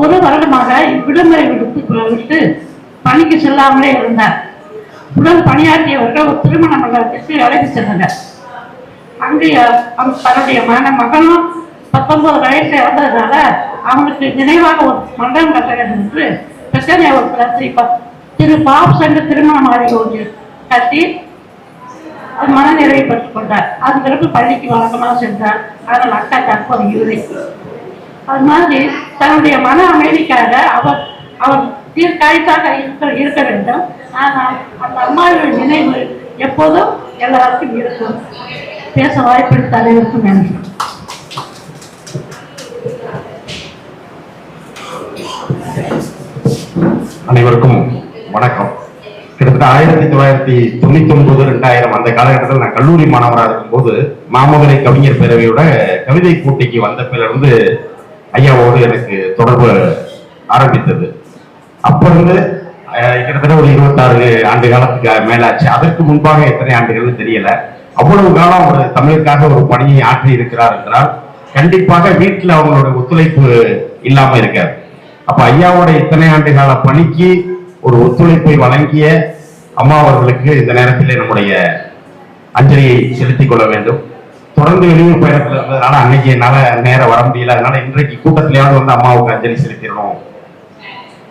ஒரு வருடமாக விடுமுறை விட்டு பணிக்கு செல்லாமலே இருந்தார். உடல் பணியாற்றியவர்கள் ஒரு திருமண மண்டலத்திற்கு அழைத்து சென்றனர். அங்கே தன்னுடைய மகனும் 19 வயசுல இறந்ததுனால அவனுக்கு நினைவாக ஒரு மண்டபம் கட்ட வேண்டும் என்று பிரச்சனை திரு பாப் சங்க திருமண மாளிகை ஒன்று கட்டி மனநிறைவை பெற்றுக் கொண்டார். அதன் பிறகு பள்ளிக்கு வழக்கமாக சென்றார். ஆனால் அக்கா தற்போது இல்லை. அது மாதிரி தன்னுடைய மன அமைதிக்காக அவர் தீர்க்காய்த்தாக இருக்க வேண்டும். ஆனால் அந்த அம்மாவின் நினைவு எப்போதும் எல்லாருக்கும் இருக்கும். பேச வாய்ப்பு தலைவருக்கும் நன்றி. அனைவருக்கும் வணக்கம். கிட்டத்தட்ட 1999-2000 அந்த காலகட்டத்தில் நான் கல்லூரி மாணவராக இருக்கும்போது மாமதுரை கவிஞர் பேரவையோட கவிதை போட்டிக்கு வந்த பிறகு ஐயாவோடு எனக்கு தொடர்பு ஆரம்பித்தது. அப்ப இருந்து கிட்டத்தட்ட ஒரு 26 ஆண்டு காலத்துக்கு மேலாச்சு. அதற்கு முன்பாக எத்தனை ஆண்டுகள்னு தெரியல. அவ்வளவு காலம் ஒரு தமிழுக்காக ஒரு பணியை ஆற்றி இருக்கிறார் என்றால் கண்டிப்பாக வீட்டில் அவங்களோட ஒத்துழைப்பு இல்லாம இருக்காது. அப்ப ஐயாவோட இத்தனை ஆண்டு கால பணிக்கு ஒரு ஒத்துழைப்பை வழங்கிய அம்மா அவர்களுக்கு இந்த நேரத்தில் நம்முடைய அஞ்சலியை செலுத்திக் கொள்ள வேண்டும். தொடர்ந்து வெளியூர் பயணத்தில் இருந்ததுனால அன்னைக்கு என்னால நேரம் வர முடியல. அதனால இன்றைக்கு கூட்டத்திலேயாவது வந்து அம்மாவுக்கு அஞ்சலி செலுத்திடணும்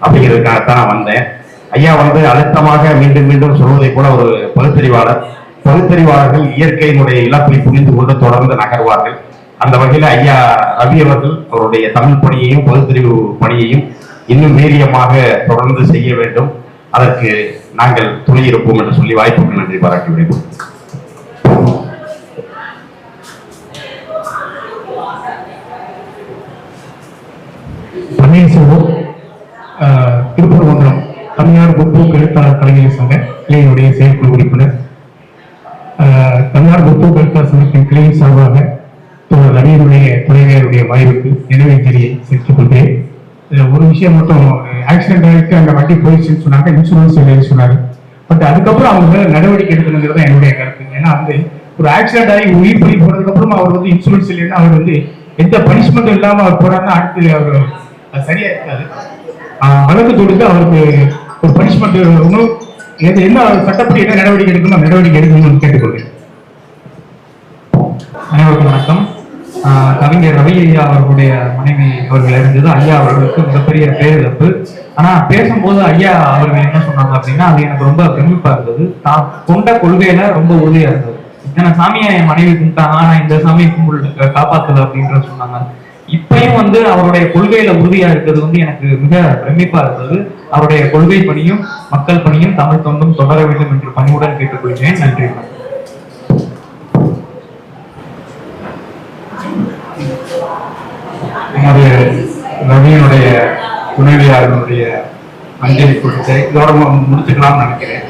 அப்படிங்கிறதுக்காகத்தான் நான் வந்தேன். ஐயா அழுத்தமாக மீண்டும் மீண்டும் சொல்வதை போல ஒரு பகுத்தறிவாளர். பகுத்தறிவாளர்கள் இயற்கையினுடைய இழப்பை புரிந்து கொண்டு தொடர்ந்து நகர்வார்கள். அந்த வகையில் ஐயா ரவி அவர்கள் அவருடைய தமிழ் பணியையும் பகுத்தறிவு பணியையும் இன்னும் வீரியமாக தொடர்ந்து செய்ய வேண்டும். அதற்கு நாங்கள் துணை இருப்போம் என்று சொல்லி வாய்ப்புக்கு நன்றி பாராட்டி விடுவோம். பன்னீர்செல்வம், திருப்பரங்குன்றம் தமிழ்நாடு முற்போக்கு எழுத்தாளர் கலைஞர் சங்க கிளையினுடைய செயற்குழு உறுப்பினர். தமிழ்நாடு முற்போக்கு எழுத்தாளர் சங்கத்தின் கிளையின் சார்பாக ரவியினுடைய துணைவியருடைய மறைவுக்கு நினைவஞ்சலியை செலுத்திக் கொண்டேன். ஒரு விஷயம் மட்டும், ஆக்சிடென்ட் ஆகிட்டு அந்த வண்டி போயிடுச்சுன்னு சொன்னாங்க, இன்சூரன்ஸ் இல்லைன்னு சொன்னாங்க. பட் அதுக்கப்புறம் அவங்க நடவடிக்கை எடுக்கணுங்கிறது என்னுடைய கருத்து. ஏன்னா ஒரு ஆக்சிடென்ட் ஆகி உயிர் பலி போனதுக்கு அப்புறம் அவர் இன்சூரன்ஸ் இல்லைன்னா அவர் எந்த பனிஷ்மெண்ட்டும் இல்லாம அவர் போறாருன்னா அடுத்து அவர் சரியா இருக்காது. வழக்கு தொடுத்து அவருக்கு ஒரு பனிஷ்மெண்ட் இன்னும் என்ன சட்டப்படி என்ன நடவடிக்கை எடுக்கணும் நடவடிக்கை எடுக்கணும்னு கேட்டுக்கொள்கிறேன். அனைவருக்கும் வணக்கம். கவிஞர் ரவி ஐயா அவர்களுடைய மனைவி அவர்கள் இருந்தது ஐயா அவர்களுக்கு மிகப்பெரிய பேரிழப்பு. ஆனா பேசும்போது ஐயா அவர்கள் என்ன சொன்னாங்க அப்படின்னா, அது எனக்கு ரொம்ப பிரமிப்பா இருந்தது. தான் கொண்ட கொள்கையில ரொம்ப உறுதியா இருந்தது. இத்தனை சாமியை என் மனைவி கும்பிட்டாங்க, ஆனா இந்த சாமியை காப்பாத்தல அப்படின்ற சொன்னாங்க. இப்பயும் அவருடைய கொள்கையில உறுதியா இருக்கிறது எனக்கு மிக பிரமிப்பா இருந்தது. அவருடைய கொள்கை பணியும் மக்கள் பணியும் தமிழ் தொண்டும் தொடர வேண்டும் என்று பணிவுடன் கேட்டுக்கொள்கிறேன். நன்றி. நமது ரவியினுடைய துணைவியாளர்களுடைய அஞ்சலி கொடுத்து இதோட முடிச்சுக்கலாம்னு நினைக்கிறேன்.